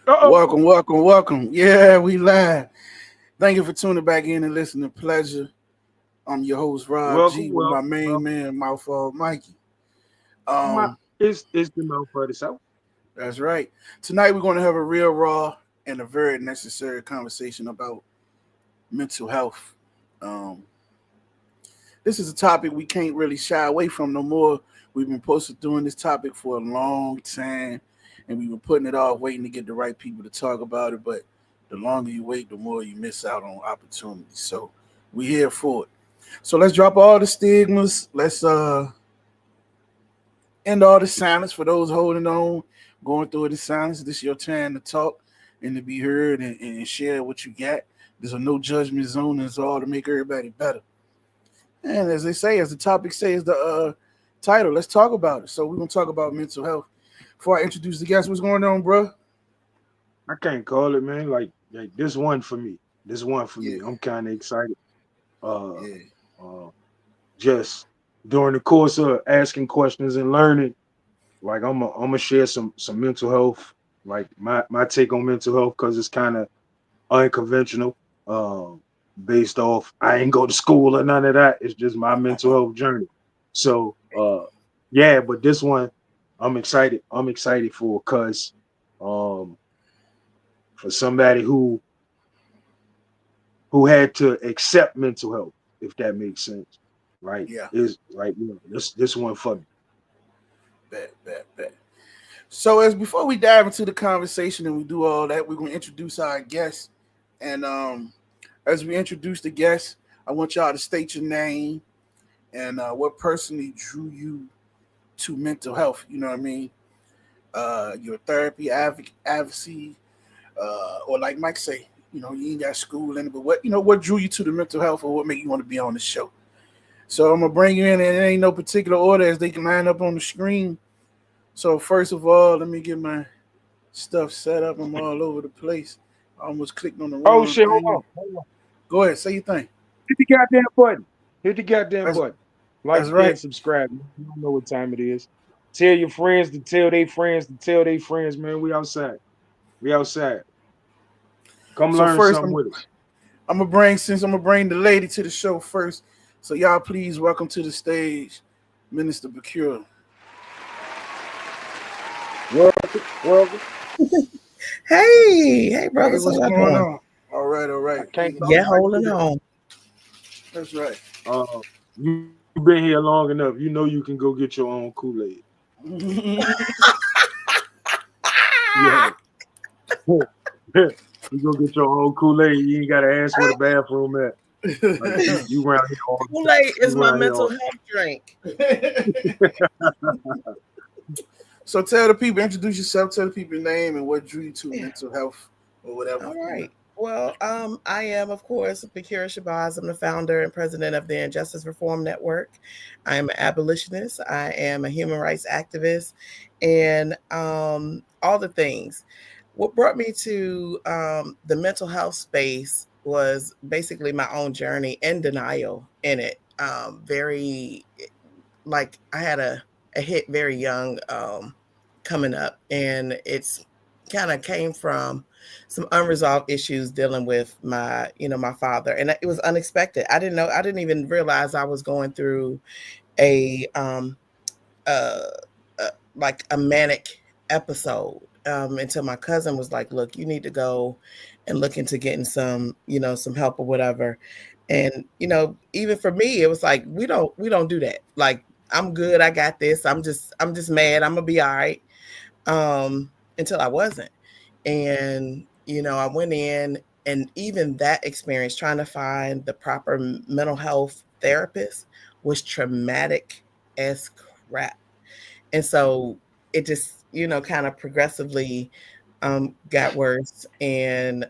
Uh-oh. Welcome. Yeah, we live. Thank you for tuning back in and listening. Pleasure. I'm your host Rob Welcome, G with my welcome, main welcome. man, Mouthful Mikey. My, Um, it's the mouth for the south. that's right. Tonight we're going to have a real raw and a very necessary conversation about mental health. Um, this is a topic we can't really shy away from no more. We've been posted doing this topic for a long time, and we've been putting it off, waiting to get the right people to talk about it. But the longer you wait, the more you miss out on opportunities. So we're here for it. So let's drop all the stigmas. Let's end all the silence for those holding on, going through the silence. This is your time to talk and to be heard and share what you got. There's a no judgment zone, and it's all to make everybody better. And as they say, as the topic says, the title, let's talk about it. So we're gonna talk about mental health. Before I introduce the guest, what's going on, bro? I can't call it, man. Like this one for me. This one for Yeah, me. I'm kind of excited. Uh, yeah, uh, just during the course of asking questions and learning, like I'm gonna share some mental health, like my take on mental health, because it's kind of unconventional. Based off, I ain't go to school or none of that. It's just my mental health journey. So, yeah, but this one, I'm excited. I'm excited for because, um, for somebody who had to accept mental health, if that makes sense, right? yeah. Is like this one for me. Bet. So as before we dive into the conversation and we do all that, we're gonna introduce our guest. And as we introduce the guest, I want y'all to state your name and what personally drew you to mental health. You know what I mean? Your therapy advocacy, or like Mike say, you ain't got school in it, but what drew you to the mental health, or what made you want to be on the show? So I'm gonna bring you in, and it ain't no particular order as they can line up on the screen. So first of all, let me get my stuff set up. I'm all over the place. I almost clicked on the Oh wrong shit! Hold thing. on, hold on. Go ahead, say your thing. Hit the goddamn button. Hit the goddamn That's button. Like, that's share, right. and subscribe. You don't know what time it is. Tell your friends to tell their friends to tell their friends, man. We outside. We outside. Come So learn first, something with us. I'm gonna bring the lady to the show first. So y'all, please welcome to the stage, Minister Bakura. Welcome, welcome. Hey, Hey, brothers, how what's y'all going doing? on? All I right. can't talk Yeah, like holding you. on. That's right. You've been here long enough. You know you can go get your own Kool-Aid. Yeah. You go get your own Kool-Aid. You ain't gotta ask where the bathroom at. Like you around here all the time. Kool-Aid is You my around here mental all health drink. So tell the people, introduce yourself, tell the people your name and what drew you to Yeah. mental health or whatever. All right. Well, I am, of course, Bakira Shabazz. I'm the founder and president of the Injustice Reform Network. I am an abolitionist. I am a human rights activist, and all the things. What brought me to the mental health space was basically my own journey and denial in it. Very like I had a hit very young coming up, and it's kind of came from some unresolved issues dealing with my father, and it was unexpected. I didn't even realize I was going through a uh, uh like a manic episode, until my cousin was like, look, you need to go and look into getting some help or whatever. And even for me, it was like we don't do that. Like, I'm good, I got this. I'm just mad, I'm gonna be all right. Until I wasn't. And I went in, and even that experience trying to find the proper mental health therapist was traumatic as crap. And so it just kind of progressively got worse. And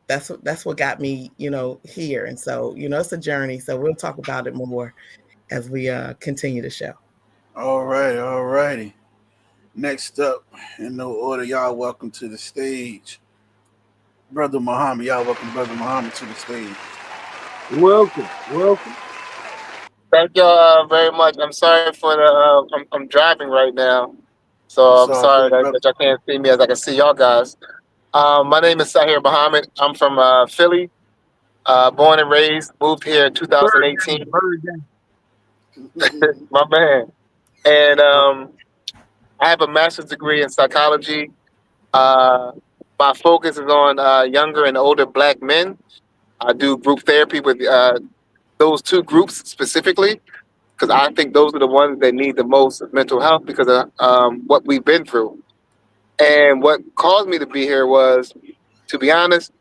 that's what got me here. And so it's a journey, so we'll talk about it more as we continue the show. All righty. Next up, in no order, y'all welcome to the stage. Brother Muhammad. Y'all welcome Brother Muhammad to the stage. welcome, welcome. Thank you very much. I'm sorry for the. I'm driving right now, So It's I'm all sorry good, that, brother. that y'all can't see me as I can see y'all guys. My name is Sahir Muhammad. I'm from Philly, born and raised. Moved here in Bird gang, 2018. bird gang. My man. And I have a master's degree in psychology. Uh, my focus is on younger and older Black men. I do group therapy with those two groups specifically because I think those are the ones that need the most mental health because of what we've been through. And what caused me to be here was, to be honest,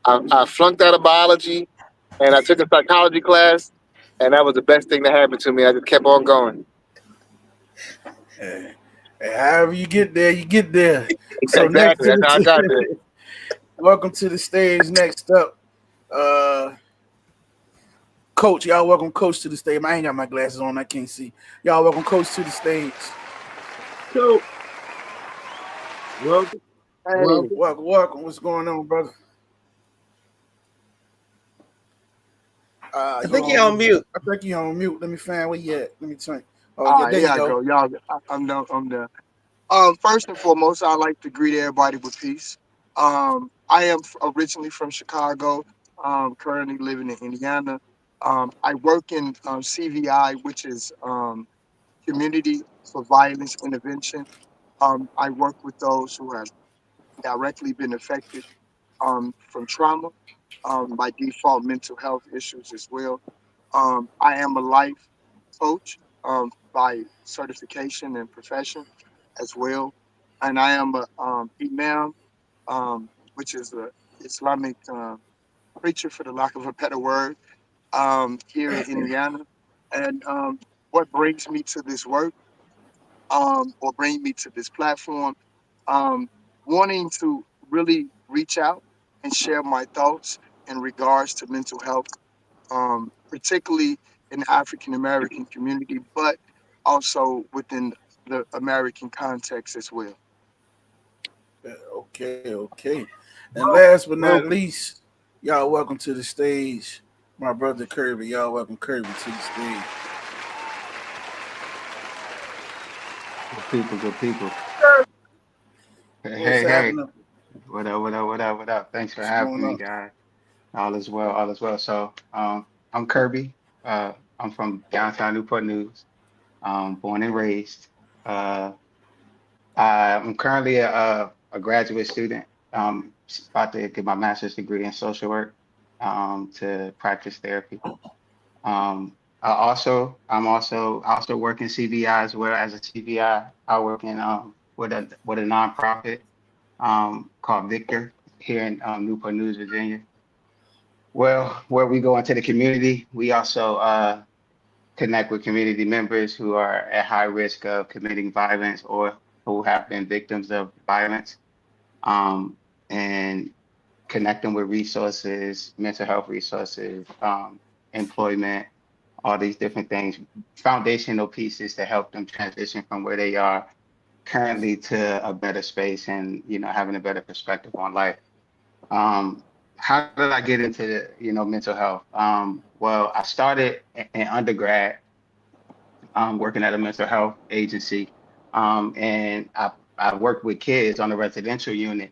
I flunked out of biology and I took a psychology class, and that was the best thing that happened to me. I just kept on going. Hey, hey, however you get there, you get there. So next Exactly. to That's how I got there. the welcome to the stage. Next up, uh, Coach. Y'all welcome Coach to the stage. I ain't got my glasses on. I can't see. Y'all welcome Coach to the stage. So welcome, Hey, welcome. Welcome, welcome. What's going on, brother? I You think he on on mute? mute. I think you on mute. Let me find where you at. Let me turn. Oh All yeah, right, there here you I go. go. Y'all, I'm done. I'm done. First and foremost, I'd like to greet everybody with peace. I am originally from Chicago. Currently living in Indiana. I work in CVI, which is Community for Violence Intervention. I work with those who have directly been affected from trauma, by default, mental health issues as well. I am a life coach by certification and profession as well, and I am a imam, which is a Islamic preacher, for the lack of a better word, here in Indiana. And what brings me to this work, or bring me to this platform, um, wanting to really reach out and share my thoughts in regards to mental health, particularly in the African American community, but also within the American context as well. Okay, okay. And Welcome, last but not welcome. least, y'all welcome to the stage, my brother Kirby. Y'all welcome Kirby to the stage. Good people, good people. Hey, What's hey, hey. happening? What up, what up, what up, what up? Thanks for What's having going me, on? guys. All is well, all is well. So, I'm Kirby. I'm from downtown Newport News. Born and raised. Uh, I'm currently a graduate student. About to get my master's degree in social work, to practice therapy. I'm also working CVI as well as a CVI. I work in with a nonprofit called Victor here in Newport News, Virginia. Well, where we go into the community, we also connect with community members who are at high risk of committing violence or who have been victims of violence, um, and connect them with resources, mental health resources, employment, all these different things, foundational pieces to help them transition from where they are currently to a better space and having a better perspective on life. Um, how did I get into mental health? Well, I started in undergrad, working at a mental health agency. And I worked with kids on the residential unit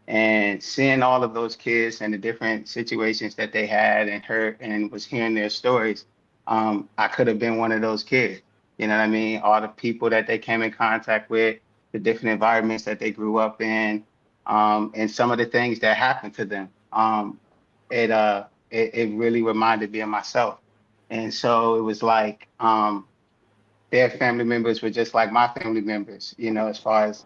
and seeing all of those kids and the different situations that they had and heard and was hearing their stories. I could have been one of those kids. You know what I mean? All the people that they came in contact with, the different environments that they grew up in, and some of the things that happened to them. It really reminded me of myself. And so it was like, their family members were just like my family members, as far as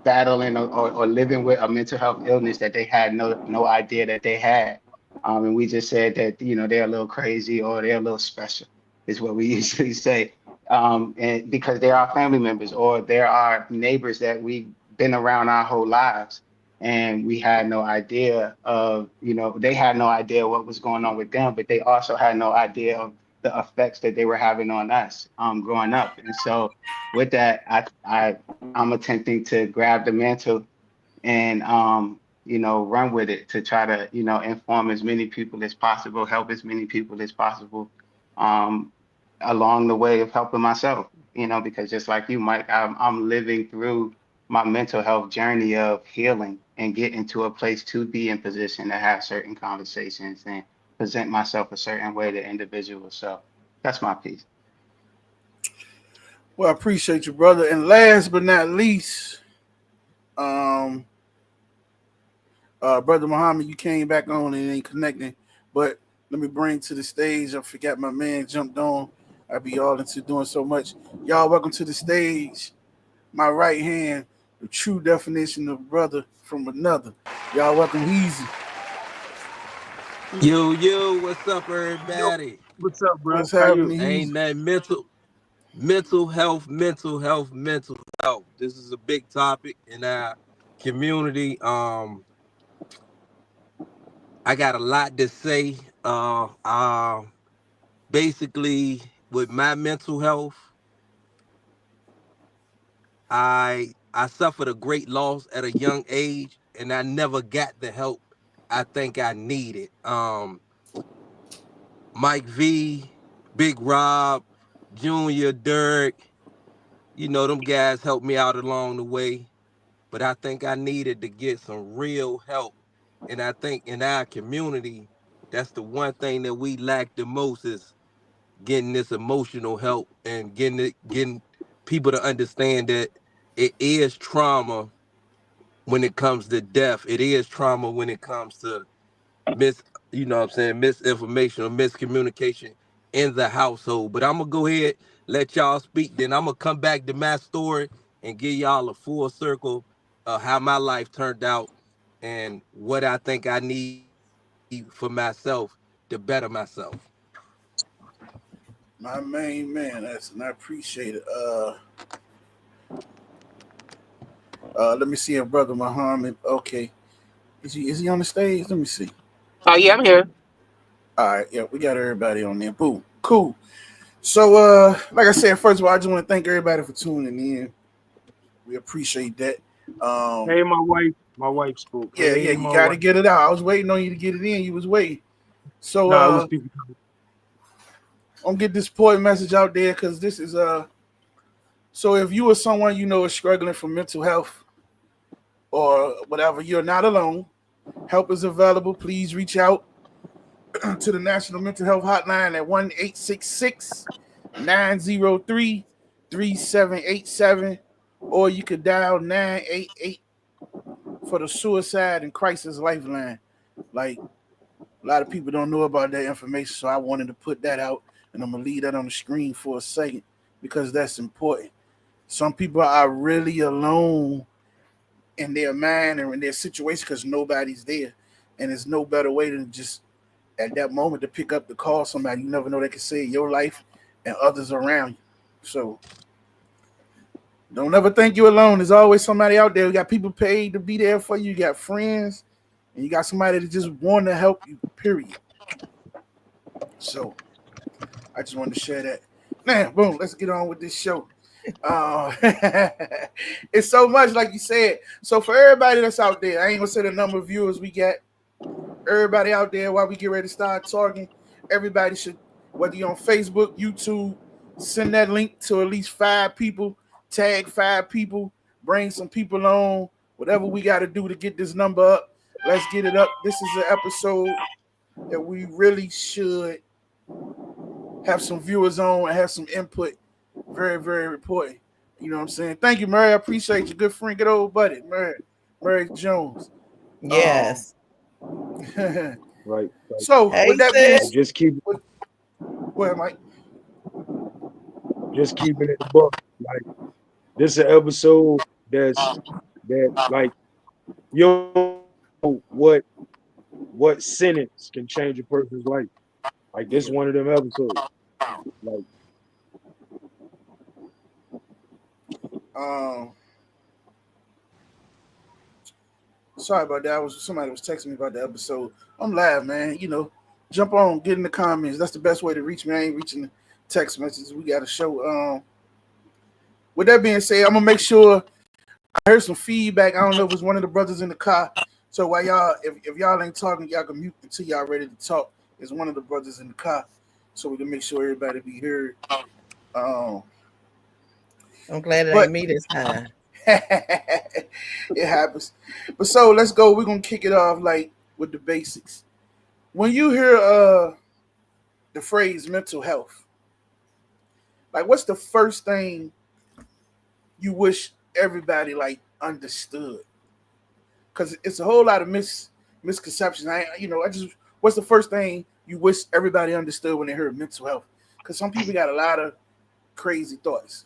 battling or living with a mental health illness that they had no idea that they had. And we just said that, they're a little crazy or they're a little special, is what we usually say. And because they are family members or there are neighbors that we've been around our whole lives. And we had no idea of, they had no idea what was going on with them, but they also had no idea of the effects that they were having on us, growing up. And so with that, I'm attempting to grab the mantle and run with it to try to inform as many people as possible, help as many people as possible, um, along the way of helping myself. you know, because just like you, Mike, I'm living through my mental health journey of healing and getting to a place to be in position to have certain conversations and present myself a certain way to individuals. So that's my piece. Well, I appreciate you, brother. And last but not least, um, brother Muhammad, you came back on and ain't connecting, but let me bring to the stage. I forgot my man jumped on. I be all into doing so much. Y'all, welcome to the stage. My right hand, the true definition of brother from another. Y'all, welcome, Easy. Yo, what's up, Yo, everybody? what's up, bro? What's How you? happening, Easy? Ain't that mental health. This is a big topic in our community. I got a lot to say. Basically, with my mental health, I suffered a great loss at a young age, and I never got the help I think I needed. Mike V, Big Rob, Junior, Dirk. Them guys helped me out along the way, but I think I needed to get some real help. And I think in our community, that's the one thing that we lack the most is getting this emotional help and getting people to understand that it is trauma when it comes to death. It is trauma when it comes to mis misinformation or miscommunication in the household. But I'm gonna go ahead, let y'all speak, then I'm gonna come back to my story and give y'all a full circle of how my life turned out and what I think I need for myself to better myself. My main man, that's and I appreciate it. Let me see if brother Muhammad. Okay, is he on the stage? Let me see. Oh yeah, I'm here. All right, yeah, we got everybody on there. Boom, cool. So, like I said, first of all, I just want to thank everybody for tuning in. We appreciate that. Um, Hey, my wife spoke. yeah, Hey, you my got to wife. get it out. I was waiting on you to get it in. You was waiting. So, Nah, it was people. I'm gonna get this important message out there because this is So if you or someone you know is struggling from mental health or whatever, you're not alone. Help is available. Please reach out to the National Mental Health Hotline at 1-866-903-3787, or you could dial 988 for the Suicide and Crisis Lifeline. Like, a lot of people don't know about that information, so I wanted to put that out, and I'm gonna leave that on the screen for a second because that's important. Some people are really alone in their mind or in their situation because nobody's there, and there's no better way than just at that moment to pick up the call somebody. You never know, they can save your life and others around you. So don't ever think you're alone. There's always somebody out there. You got people paid to be there for you. You got friends, and you got somebody that just want to help you. Period. So I just wanted to share that. Now, boom. Let's get on with this show. Uh, it's so much, like you said. So for everybody that's out there, I ain't gonna say the number of viewers we got. Everybody out there, while we get ready to start talking, everybody should, whether you're on Facebook, YouTube, send that link to at least 5 people, tag 5 people, bring some people on, whatever we got to do to get this number up. Let's get it up. This is an episode that we really should have some viewers on and have some input. Very, very important. You know what I'm saying? Thank you, Murray. I appreciate you. Good friend, good old buddy, Murray Jones. Um, Yes. Right. Right. so Hey, with that being Like, sis. go ahead, Mike. just keeping it a book. Like, this is an episode that like you don't know what sentence can change a person's life. Like, this Yeah. one of them episodes. Like, Um, sorry about that. Somebody was texting me about the episode. I'm live, man. You know, jump on, get in the comments. That's the best way to reach me. I ain't reaching the text messages. We got a show. With that being said, I'm gonna make sure I heard some feedback. I don't know if it's one of the brothers in the car. So while y'all, if y'all ain't talking, y'all can mute until y'all ready to talk. It's one of the brothers in the car, so we can make sure everybody be heard. Um, I'm glad it But ain't me this time. it happens. But so let's go. We're gonna kick it off like with the basics. When you hear the phrase mental health, like what's the first thing you wish everybody like understood? Because it's a whole lot of misconceptions. I just what's the first thing you wish everybody understood when they heard mental health? Because some people got a lot of crazy thoughts.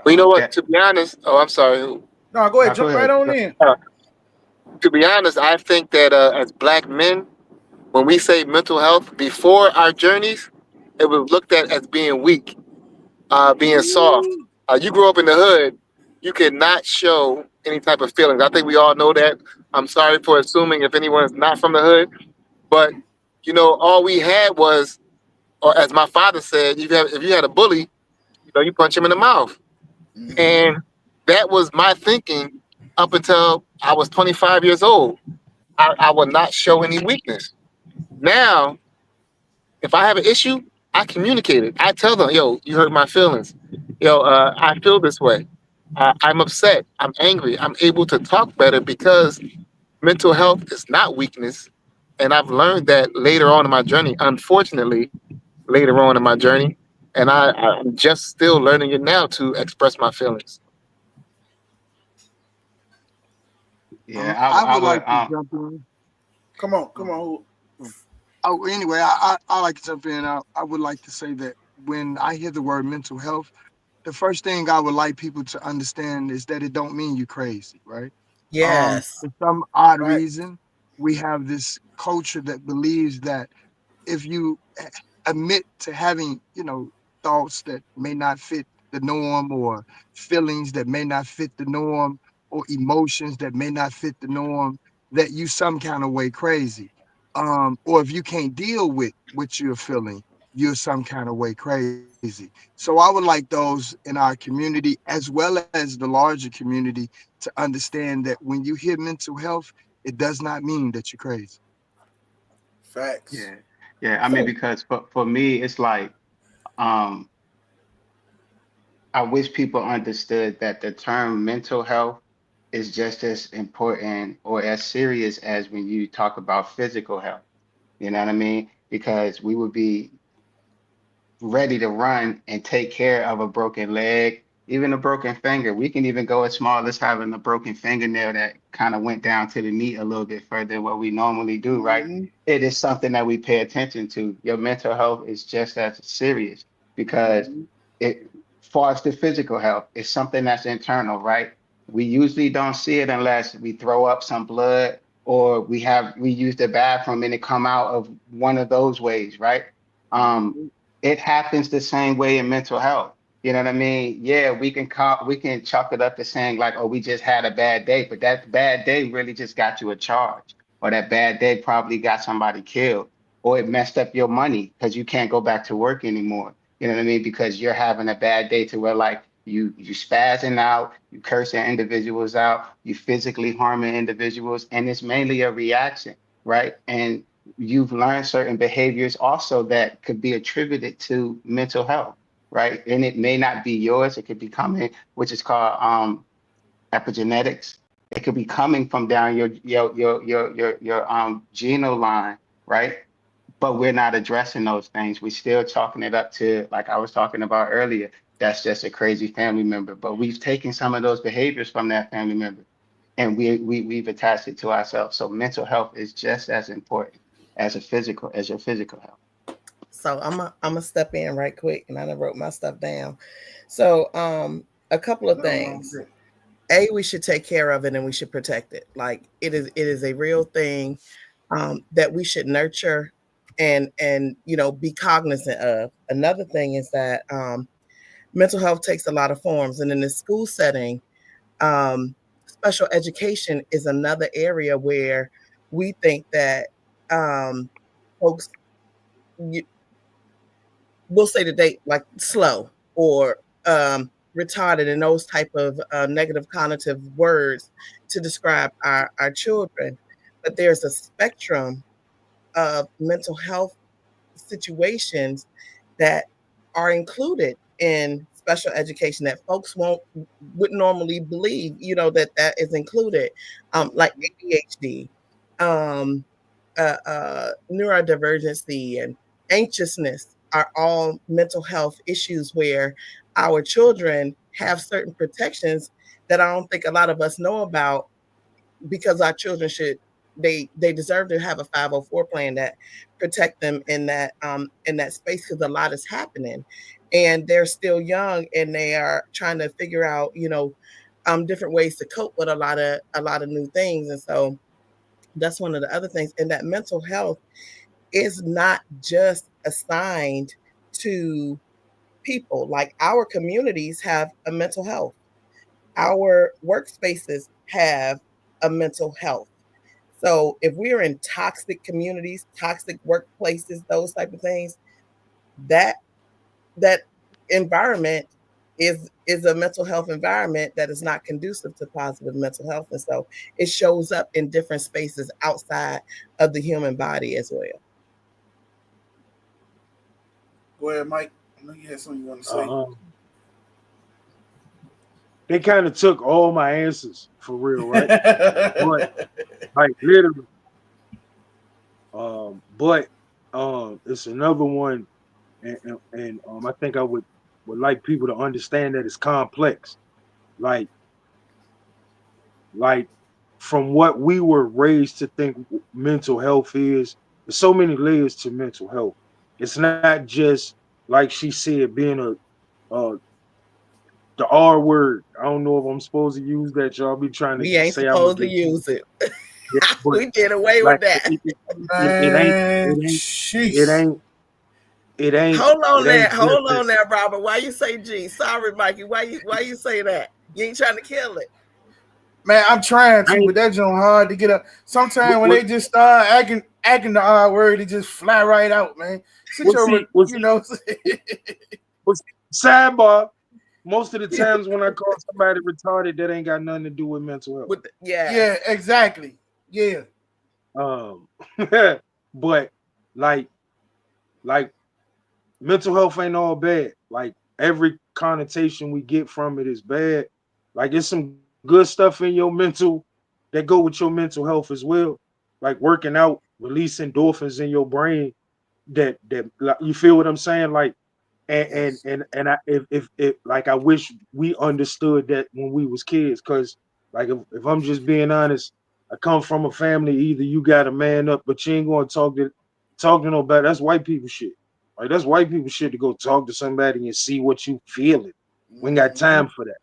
Well, you know what? That To be honest, oh, I'm sorry. No, go ahead, Go jump right ahead. on in. Uh, to be honest, I think that as black men, when we say mental health before our journeys, it was looked at as being weak, being soft. Ooh. You grew up in the hood, you cannot show any type of feelings. I think we all know that. I'm sorry for assuming if anyone's not from the hood, but all we had was, or as my father said, if you had a bully, you punch him in the mouth. Mm-hmm. And that was my thinking up until I was 25 years old. I would not show any weakness. Now, if I have an issue, I communicate it. I tell them, yo, you hurt my feelings. Yo, I feel this way. I'm upset. I'm angry. I'm able to talk better because mental health is not weakness. And I've learned that later on in my journey, unfortunately, later on in my journey. And I'm just still learning it now to express my feelings. Yeah, I I would would like to jump in. Come on. Oh, anyway, I like to jump in. I would like to say that when I hear the word mental health, the first thing I would like people to understand is that it don't mean you're crazy, right? Yes. For some odd Right. reason, we have this culture that believes that if you admit to having, thoughts that may not fit the norm, or feelings that may not fit the norm, or emotions that may not fit the norm, that you some kind of way crazy. Or if you can't deal with what you're feeling, you're some kind of way crazy. So I would like those in our community, as well as the larger community, to understand that when you hear mental health, it does not mean that you're crazy. Facts. yeah. Yeah, I mean, So because for me, it's like um I wish people understood that the term mental health is just as important or as serious as when you talk about physical health. You know what I mean? Because we would be ready to run and take care of a broken leg, even a broken finger. We can even go as small as having a broken fingernail that kind of went down to the knee a little bit further than what we normally do, right? Mm-hmm. It is something that we pay attention to. Your mental health is just as serious because Mm-hmm. it, far as the physical health, is something that's internal, right? We usually don't see it unless we throw up some blood or we use the bathroom and it come out of one of those ways, right? Um, Mm-hmm. it happens the same way in mental health. You know what I mean? Yeah, we can chalk it up to saying like, oh, we just had a bad day, but that bad day really just got you a charge, or that bad day probably got somebody killed, or it messed up your money because you can't go back to work anymore. You know what I mean? Because you're having a bad day to where like you spazzing out, you cursing individuals out, you physically harming individuals, and it's mainly a reaction, right? And you've learned certain behaviors also that could be attributed to mental health, right? And it may not be yours. It could be coming, which is called epigenetics. It could be coming from down your genome line, right? But we're not addressing those things. We're still chalking it up to, like I was talking about earlier, that's just a crazy family member. But we've taken some of those behaviors from that family member and we've attached it to ourselves. So mental health is just as important as your physical health. so I'm gonna step in right quick, and I done wrote my stuff down. So a couple of Nothing wrong things. with it. We should take care of it and we should protect it. Like it is a real thing that we should nurture and be cognizant of. Another thing is that mental health takes a lot of forms, and in the school setting, um, special education is another area where we think that folks you, we'll say that they like slow or retarded and those type of negative connotative words to describe our children. But there's a spectrum of mental health situations that are included in special education that folks wouldn't normally believe, that is included, like ADHD, um, neurodivergency, and anxiousness are all mental health issues where our children have certain protections that I don't think a lot of us know about, because our children they deserve to have a 504 plan that protect them in that space, because a lot is happening and they're still young and they are trying to figure out different ways to cope with a lot of new things. And so that's one of the other things. And that mental health is not just assigned to people. Like, our communities have a mental health, our workspaces have a mental health. So if we're in toxic communities, toxic workplaces, those type of things, that that environment is a mental health environment that is not conducive to positive mental health. And so it shows up in different spaces outside of the human body as well. Go ahead, Mike. I know you had something you want to say. Uh, they kind of took all my answers for real, right? But like literally, but it's another one, and I think I would like people to understand that it's complex. Like like from what we were raised to think mental health is, there's so many layers to mental health. It's not just like she said being uh the R word. I don't know if I'm supposed to use that. Y'all be trying to We ain't say I'm a supposed to big, use it. yeah, but We did away like with that. it ain't Man, it ain't it jeez. ain't it ain't Hold on it there. ain't just Hold on there, Robert. Why you say G? Sorry, Mikey. Why you say that? You ain't trying to kill it. Man, I'm trying I to, ain't but that joint hard to get up. Sometimes when what they just start acting the R word, it just fly right out, man. Sit what your, see what you know. what sidebar. Most of the times when I call somebody retarded, that ain't got nothing to do with mental health. Yeah, Yes. exactly. Yeah. Um, but like like mental health ain't all bad. Like every connotation we get from it is bad. Like it's some good stuff in your mental that go with your mental health as well. Like working out, release endorphins in your brain. That like, you feel what I'm saying? Like Yes. and I if like I wish we understood that when we was kids, because like if I'm just being honest, I come from a family, either you got a man up, but you ain't gonna talk to nobody. That's white people shit. Like that's white people shit to go talk to somebody and see what you feeling. We ain't got Mm-hmm. time for that.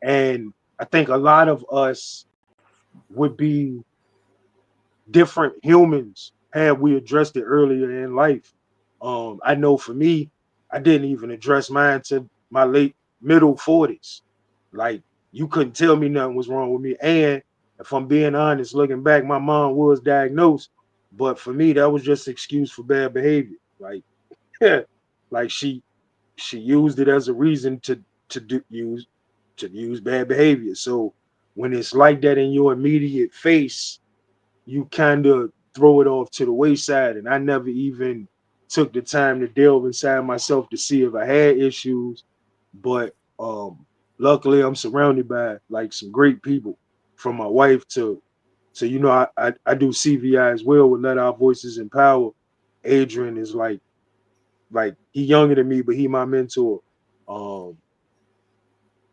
And I think a lot of us would be different humans had we addressed it earlier in life. I know for me, I didn't even address mine to my late middle 40s. Like you couldn't tell me nothing was wrong with me. And if I'm being honest, looking back, my mom was diagnosed, but for me, that was just an excuse for bad behavior. Like, like she used it as a reason to use bad behavior. So when it's like that in your immediate face, you kind of throw it off to the wayside. And I never even took the time to delve inside myself to see if I had issues. But luckily, I'm surrounded by like some great people, from my wife to I do CVI as well with Let Our Voices Empower. Adrian is like he younger than me, but he my mentor. Um,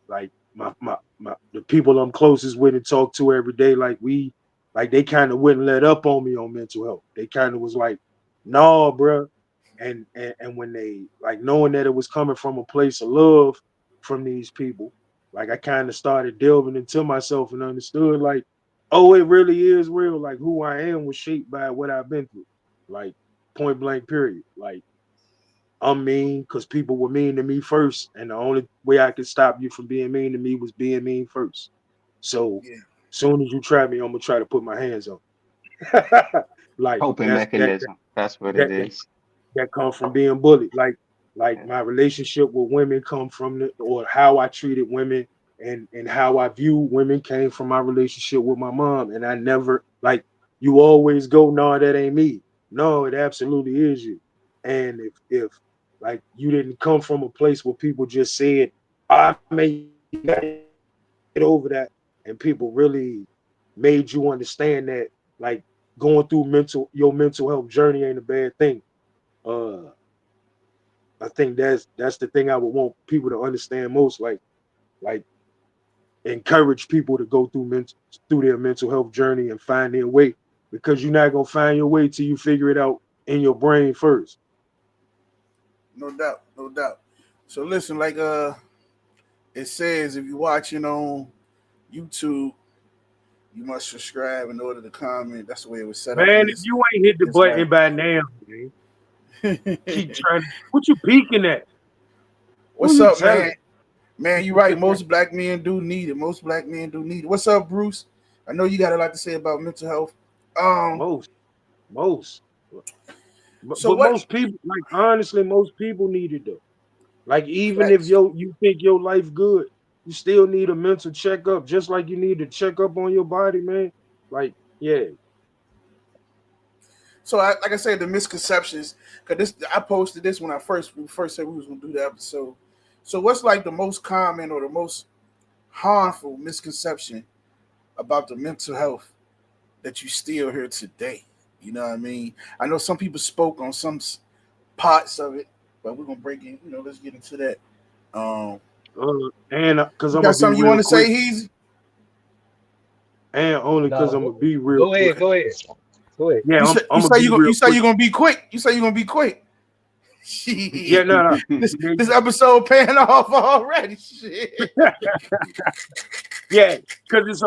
like my the people I'm closest with and talk to every day, like they kind of wouldn't let up on me on mental health. They kind of was like, "No, bro," and when they like knowing that it was coming from a place of love from these people, like I kind of started delving into myself and understood like, oh, it really is real. Like who I am was shaped by what I've been through, like point blank period. Like I'm mean because people were mean to me first, and the only way I could stop you from being mean to me was being mean first. So, Yeah. soon as you try me, I'm gonna try to put my hands on. Like Coping that's that mechanism. That's what it that is. that come from being bullied. Like Yeah. my relationship with women come from or how I treated women and how I view women came from my relationship with my mom. And I never like you always go, no, that ain't me. No, it absolutely is you. And if like you didn't come from a place where people just said I mean, you got to get over that, and people really made you understand that, like, going through your mental health journey ain't a bad thing. Uh, I think that's the thing I would want people to understand most. Like encourage people to go through their mental health journey and find their way, because you're not gonna find your way till you figure it out in your brain first. No doubt, no doubt. So listen, like it says, if you're watching on YouTube, you must subscribe in order to comment. That's the way it was set up Man, in if this you ain't hit the this live. button by now, man, keep trying. What you peeking at? Who What's you up, man? telling? Man, you're right. Most black men do need it. Most black men do need it. What's up, Bruce? I know you got a lot to say about mental health. Um, most, most, so but what most people, like honestly, most people need it though. Like even if facts? you think your life good, you still need a mental checkup, just like you need to check up on your body, man. Like, yeah. So like I said, the misconceptions. Cause this I posted this when we first said we was gonna do the episode. So what's like the most common or the most harmful misconception about the mental health that you still hear today? You know what I mean? I know some people spoke on some parts of it, but we're gonna break in. Let's get into that. Um, And because you I'm got gonna be something you real want to say, quick, Heezy? and only because No, I'm gonna be real go quick. ahead, go ahead, go ahead. Yeah, You I'm say you I'm gonna say be real you say quick. you're gonna be quick. You say you're gonna be quick. Yeah, Shit. no, no. This episode paying off already. Shit. Yeah, because it's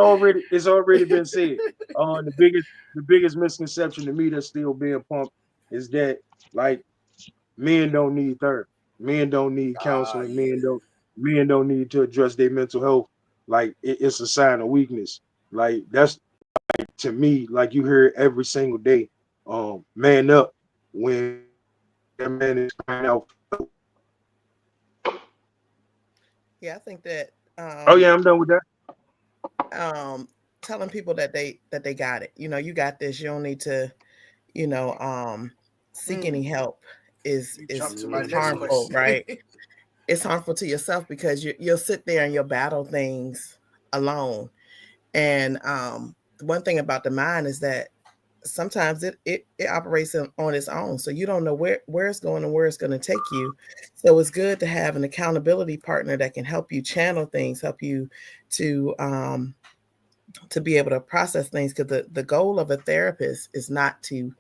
already been said. The biggest misconception to me that's still being pumped is that, like, men don't need therapy, men don't need Ah, counseling, yeah. men don't need to address their mental health. Like it's a sign of weakness. Like that's, to me, like you hear it every single day. Man up when that man is crying out for help. Yeah, I think that Oh yeah, I'm done with that. um telling people that they got it. You got this. You don't need to, you know, seek any Mm, help is you is jumped to my is next Mhm. harmful, question. right? It's harmful to yourself because you'll sit there and you'll battle things alone. And one thing about the mind is that sometimes it operates on its own, so you don't know where it's going and where it's going to take you. So it's good to have an accountability partner that can help you channel things, help you to um, to be able to process things. Because the goal of a therapist is not to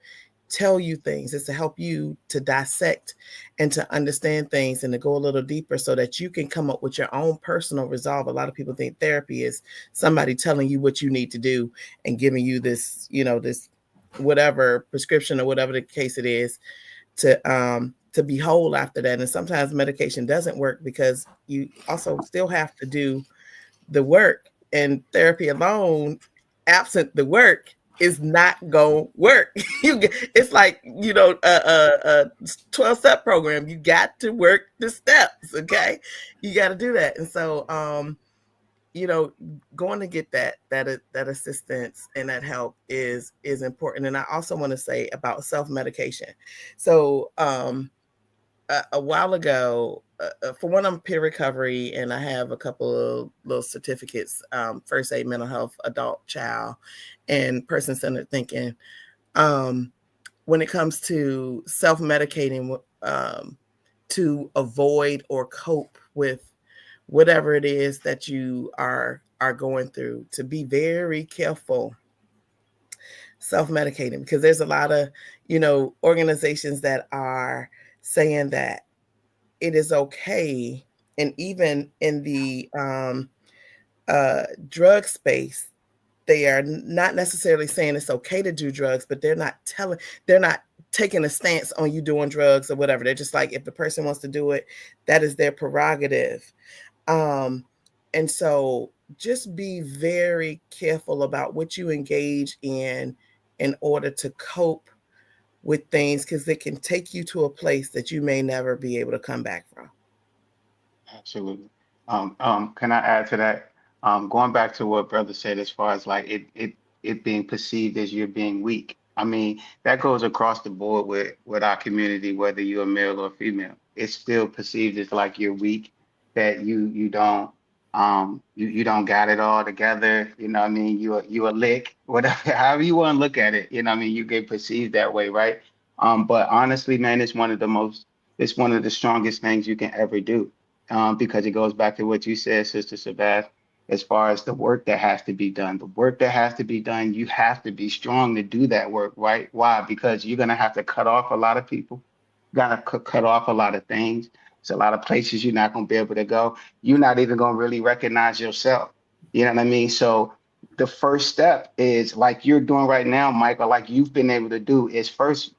tell you things, it's to help you to dissect and to understand things and to go a little deeper so that you can come up with your own personal resolve. A lot of people think therapy is somebody telling you what you need to do and giving you this, this whatever prescription or whatever the case it is to be whole after that. And sometimes medication doesn't work because you also still have to do the work, and therapy alone, absent the work, is not gonna work. It's like a 12-step program. You got to work the steps. Okay, you got to do that. And so you know going to get that assistance and that help is important. And I also want to say about self-medication. So a while ago, for one, I'm peer recovery, and I have a couple of little certificates: first aid, mental health, adult, child, and person-centered thinking. Um, when it comes to self-medicating, to avoid or cope with whatever it is that you are going through, to be very careful self-medicating, because there's a lot of organizations that are saying that it is okay. And even in the drug space, they are not necessarily saying it's okay to do drugs, but they're not taking a stance on you doing drugs or whatever. They're just like, if the person wants to do it, that is their prerogative. um and so just be very careful about what you engage in order to cope with things, because it can take you to a place that you may never be able to come back from. Absolutely. Can I add to that? Going back to what brother said, as far as like it being perceived as you're being weak. I mean, that goes across the board with our community, whether you're a male or female. It's still perceived as like you're weak. that you don't you don't got it all together. You know what I mean? You a lick, whatever, however you want to look at it. You know what I mean? You get perceived that way, right? But honestly, man, it's one of the strongest things you can ever do. Because it goes back to what you said, Sister Sabbath, as far as the work that has to be done. The work that has to be done, you have to be strong to do that work, right? Why? Because you're gonna have to cut off a lot of people, gotta cut off a lot of things. There's a lot of places you're not gonna be able to go. You're not even gonna really recognize yourself. You know what I mean? So the first step is like you're doing right now, Michael, like you've been able to do is first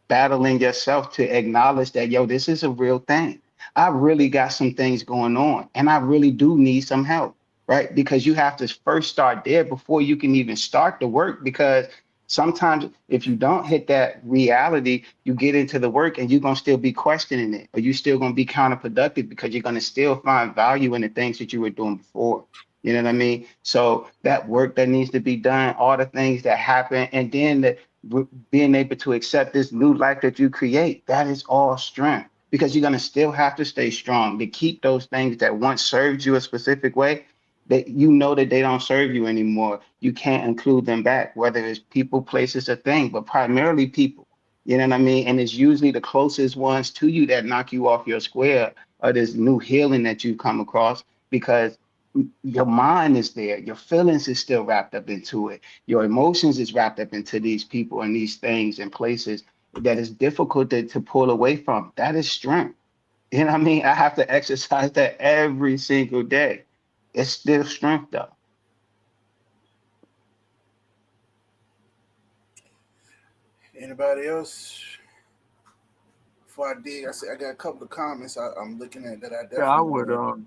battling yourself to acknowledge that, yo, this is a real thing. I really got some things going on and I really do need some help, right? Because you have to first start there before you can even start the work. Because sometimes if you don't hit that reality, you get into the work and you're going to still be questioning it, or you're still going to be counterproductive because you're going to still find value in the things that you were doing before. You know what I mean? So that work that needs to be done, all the things that happen, and then being able to accept this new life that you create, that is all strength, because you're going to still have to stay strong to keep those things that once served you a specific way, that you know that they don't serve you anymore. You can't include them back, whether it's people, places, or thing, but primarily people. You know what I mean? And it's usually the closest ones to you that knock you off your square, or this new healing that you come across, because your mind is there, your feelings is still wrapped up into it, your emotions is wrapped up into these people and these things and places that is difficult to pull away from. That is strength. You know what I mean? I have to exercise that every single day. It's still strength though. Anybody else? Before I dig, I said I got a couple of comments I'm looking at that I Yeah, I definitely want would to.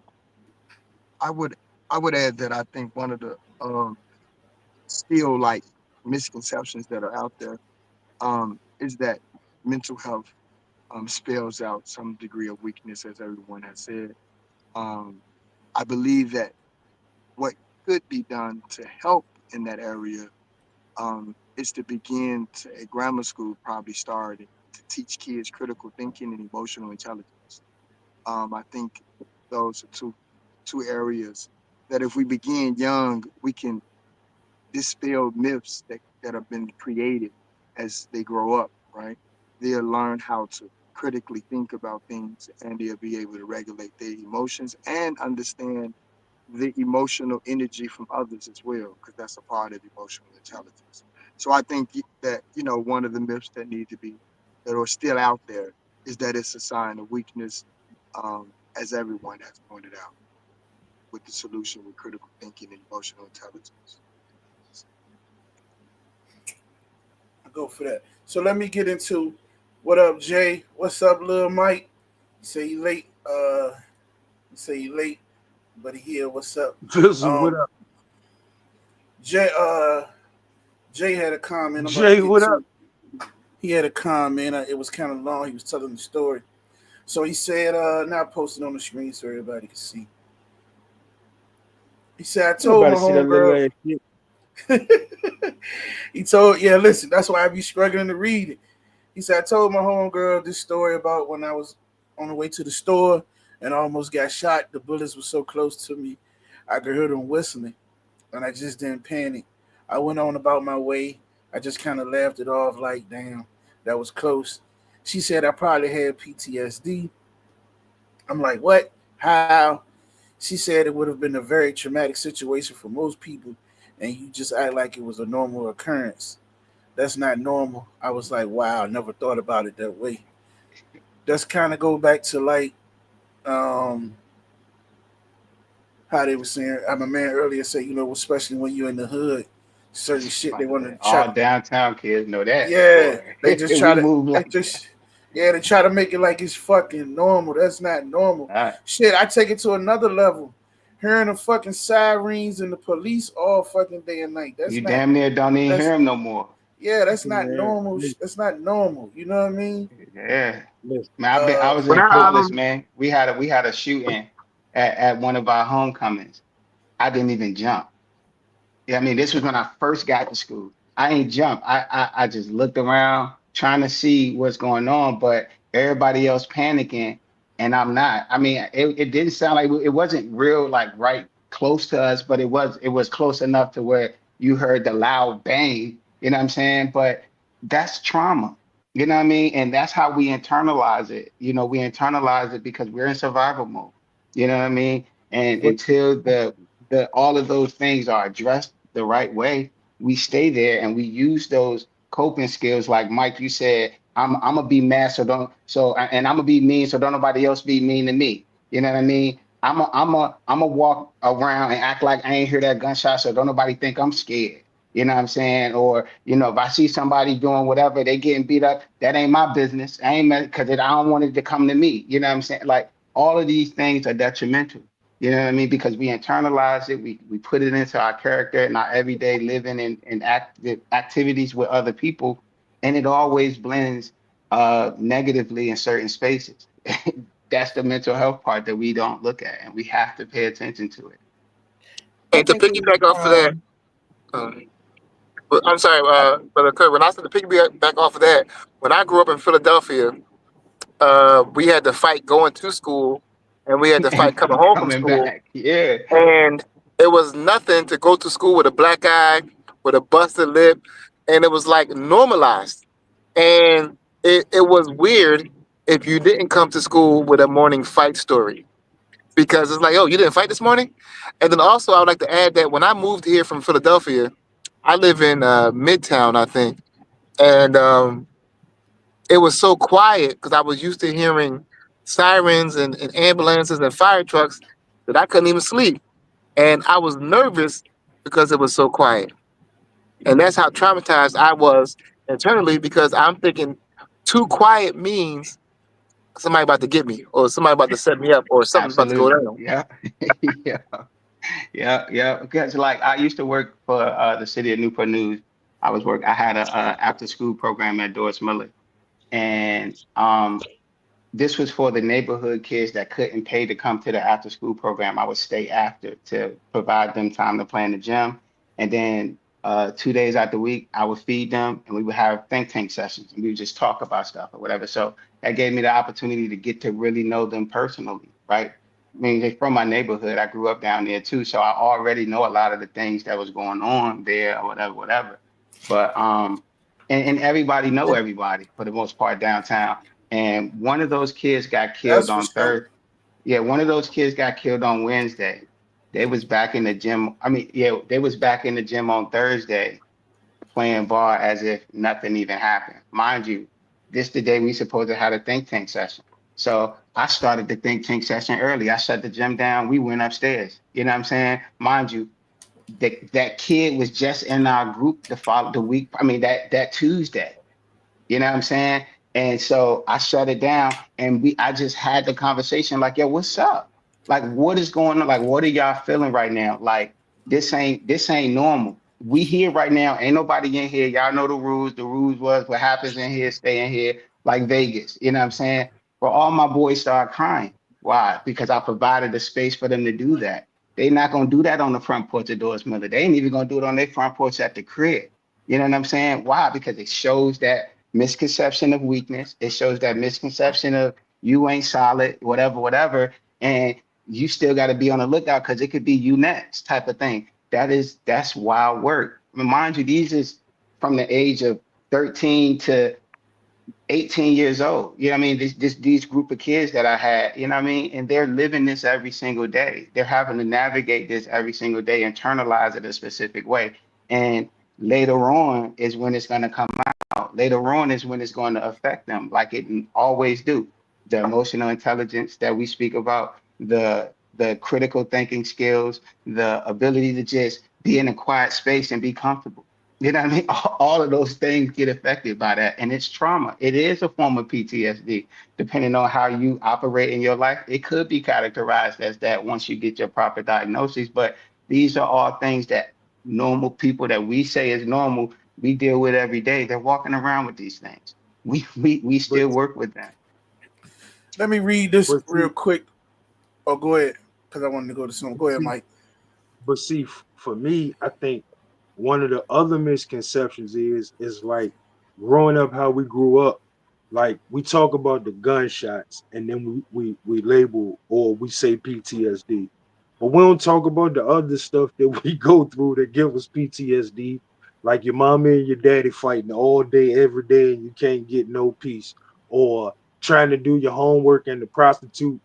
I would I would add that I think one of the still like misconceptions that are out there is that mental health spells out some degree of weakness, as everyone has said. Um, I believe that what could be done to help in that area is to begin to, at grammar school, probably start to teach kids critical thinking and emotional intelligence. I think those are two areas that if we begin young, we can dispel myths that have been created as they grow up, right? They'll learn how to critically think about things and they'll be able to regulate their emotions and understand the emotional energy from others as well, because that's a part of emotional intelligence. So I think that, one of the myths that need to be, that are still out there, is that it's a sign of weakness, as everyone has pointed out, with the solution with critical thinking and emotional intelligence. I go for that. So let me get into what up, Jay? What's up, little Mike? You say you late. You say you late, but he here. What's up? Just what Um, up, Jay. Jay had a comment. I'm about to Jay? get What up? to. He had a comment. It was kind of long. He was telling the story. So he said, now posted on the screen so everybody can see. He said, I told Nobody my see that little homegirl. ass shit. He told, yeah, listen, that's why I be struggling to read it. He said, I told my homegirl this story about when I was on the way to the store and I almost got shot. The bullets were so close to me, I could hear them whistling, and I just didn't panic. I went on about my way. I just kind of laughed it off, like, damn, that was close. She said I probably had PTSD. I'm like, what? How? She said it would have been a very traumatic situation for most people, and you just act like it was a normal occurrence. That's not normal. I was like, wow, I never thought about it that way. That's kind of go back to like um, how they were saying. I'm a man earlier said, especially when you're in the hood, certain shit they About to want say, to try. all downtown kids know that, Yeah, boy. they just try We to. move They like that. just yeah, they try to make it like it's fucking normal. That's not normal. All right. Shit, I take it to another level. Hearing the fucking sirens and the police all fucking day and night. That's You not. damn near don't even That's hear them no more. yeah. That's not Man, normal. That's not normal. You know what I mean? Yeah. listen. Man, I Uh, was But in I Clipless, don't. man. We had a shooting at one of our homecomings. I didn't even jump. Yeah, I mean, this was when I first got to school. I ain't jump. I just looked around trying to see what's going on, but everybody else panicking. and I'm not. I mean, it didn't sound like it wasn't real, like right close to us, but it was close enough to where you heard the loud bang. You know what I'm saying? But that's trauma. You know what I mean? And that's how we internalize it. You know, we internalize it because we're in survival mode. You know what I mean? And But until the all of those things are addressed the right way, we stay there and we use those coping skills. Like Mike, you said, I'm gonna be mad, and I'm gonna be mean, so don't nobody else be mean to me. You know what I mean? I'm a walk around and act like I ain't hear that gunshot, so don't nobody think I'm scared. You know what I'm saying? Or, if I see somebody doing whatever, they getting beat up, that ain't my business. I ain't because I don't want it to come to me. You know what I'm saying? Like all of these things are detrimental. You know what I mean? Because we internalize it, we put it into our character and our everyday living and activities with other people, and it always blends negatively in certain spaces. That's the mental health part that we don't look at, and we have to pay attention to it. I And to think piggyback off of that, um, I'm sorry, Brother Kurt. When I said to piggyback off of that, when I grew up in Philadelphia, we had to fight going to school, and we had to And fight coming home from coming school. back, yeah, And it was nothing to go to school with a black eye, with a busted lip, and it was like normalized. And it was weird if you didn't come to school with a morning fight story because it's like, oh, you didn't fight this morning? And then also, I would like to add that when I moved here from Philadelphia, I live in Midtown, I think. And it was so quiet because I was used to hearing sirens and ambulances and fire trucks that I couldn't even sleep. And I was nervous because it was so quiet. And that's how traumatized I was internally because I'm thinking too quiet means somebody about to get me or somebody about to set me up or something's about to go absolutely, down. yeah, yeah, yeah. Because like I used to work for the city of Newport News. I had a after school program at Doris Miller, and this was for the neighborhood kids that couldn't pay to come to the after school program. I would stay after to provide them time to play in the gym. And then 2 days out the week, I would feed them and we would have think tank sessions and we would just talk about stuff or whatever. So that gave me the opportunity to get to really know them personally, right? I mean, they're from my neighborhood. I grew up down there too. So I already know a lot of the things that was going on there or whatever, whatever. But and everybody know everybody for the most part downtown. And one of those kids got That's killed for on sure. Thursday. Yeah, one of those kids got killed on Wednesday. They was back in the gym. I mean, yeah, they was back in the gym on Thursday playing ball as if nothing even happened. Mind you, this the day we supposed to have a think tank session. So I started the think tank session early. I shut the gym down. We went upstairs. You know what I'm saying? Mind you, that kid was just in our group the week. I mean, that Tuesday. You know what I'm saying? And so I shut it down and I just had the conversation like, yo, what's up? Like, what is going on? Like, what are y'all feeling right now? Like, this ain't normal. We here right now. Ain't nobody in here. Y'all know the rules. The rules was what happens in here, stay in here, like Vegas. You know what I'm saying? But all my boys started crying. Why? Because I provided a space for them to do that. They not gonna do that on the front porch of Doris Mother. They ain't even gonna do it on their front porch at the crib. You know what I'm saying? Why? Because it shows that misconception of weakness. It shows that misconception of you ain't solid, whatever, whatever. And you still got to be on the lookout because it could be you next type of thing. That's wild work. Mind you, these is from the age of 13 to 18 years old. You know what I mean? These group of kids that I had, you know what I mean? And they're living this every single day. They're having to navigate this every single day, internalize it a specific way. And later on is when it's going to come out. Later on is when it's going to affect them, like it always do. The emotional intelligence that we speak about, the critical thinking skills, the ability to just be in a quiet space and be comfortable. You know what I mean? All of those things get affected by that. And it's trauma. It is a form of PTSD. Depending on how you operate in your life, it could be categorized as that once you get your proper diagnosis. But these are all things that normal people that we say is normal, we deal with every day. They're walking around with these things. We but still work with them. Let me read this but real see, quick. Oh, go ahead, because I wanted to go to some. Go ahead, see, Mike. for me, I think one of the other misconceptions is like growing up how we grew up. like we talk about the gunshots and then we label or we say PTSD. But we don't talk about the other stuff that we go through that give us PTSD. Like your mommy and your daddy fighting all day, every day, and you can't get no peace. Or trying to do your homework and the prostitute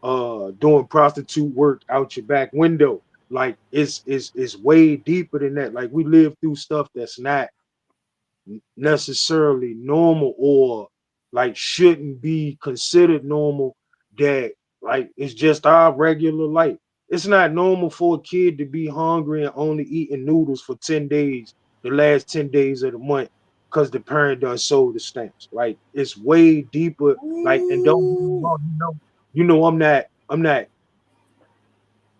doing prostitute work out your back window. Like it's way deeper than that. Like we live through stuff that's not necessarily normal or like shouldn't be considered normal, that like it's just our regular life. It's not normal for a kid to be hungry and only eating noodles for 10 days, the last 10 days of the month, because the parent done sold the stamps. Like it's way deeper. Like, and don't get me Ooh. wrong, I'm not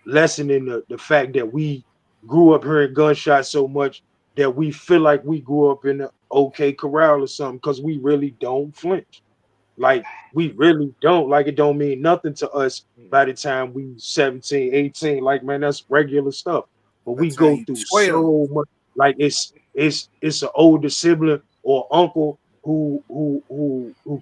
lessening the fact that we grew up hearing gunshots so much that we feel like we grew up in an OK Corral or something, because we really don't flinch. Like we really don't. Like it don't mean nothing to us by the time we 17, 18. Like, man, that's regular stuff. But By we the time go you through 12. so much. Like it's an older sibling or uncle who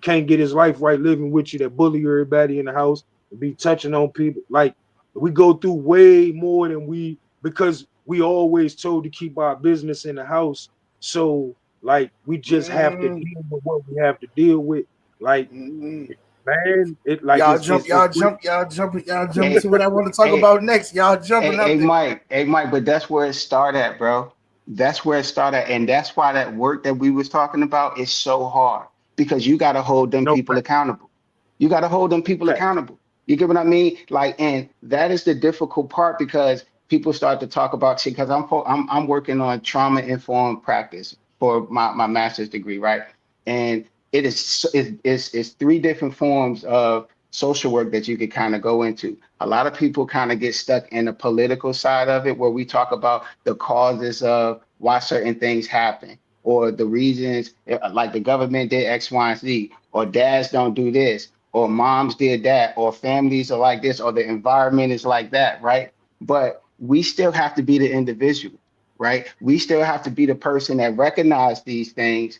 can't get his life right living with you, that bully everybody in the house and be touching on people. Like we go through way more than we, because we always told to keep our business in the house. So like we just have to Mm, deal with what we have to deal with. Like, mm. man, it like Y'all it's jump, it's it's y'all jump, y'all jumping, y'all jumping Hey, to what I want to talk hey, about next. Y'all jumping up there. Hey Mike, but that's where it started at, bro. That's where it started, and that's why that work that we was talking about is so hard because you got to hold them no people accountable. You got to hold them people fact. accountable. You get what I mean? Like, and that is the difficult part because people start to talk about shit. Because I'm working on trauma informed practice for my master's degree, right? And it is it's three different forms of social work that you could kind of go into. A lot of people kind of get stuck in the political side of it, where we talk about the causes of why certain things happen, or the reasons, like the government did X, Y, and Z, or dads don't do this, or moms did that, or families are like this, or the environment is like that, right? But we still have to be the individual, right? We still have to be the person that recognize these things,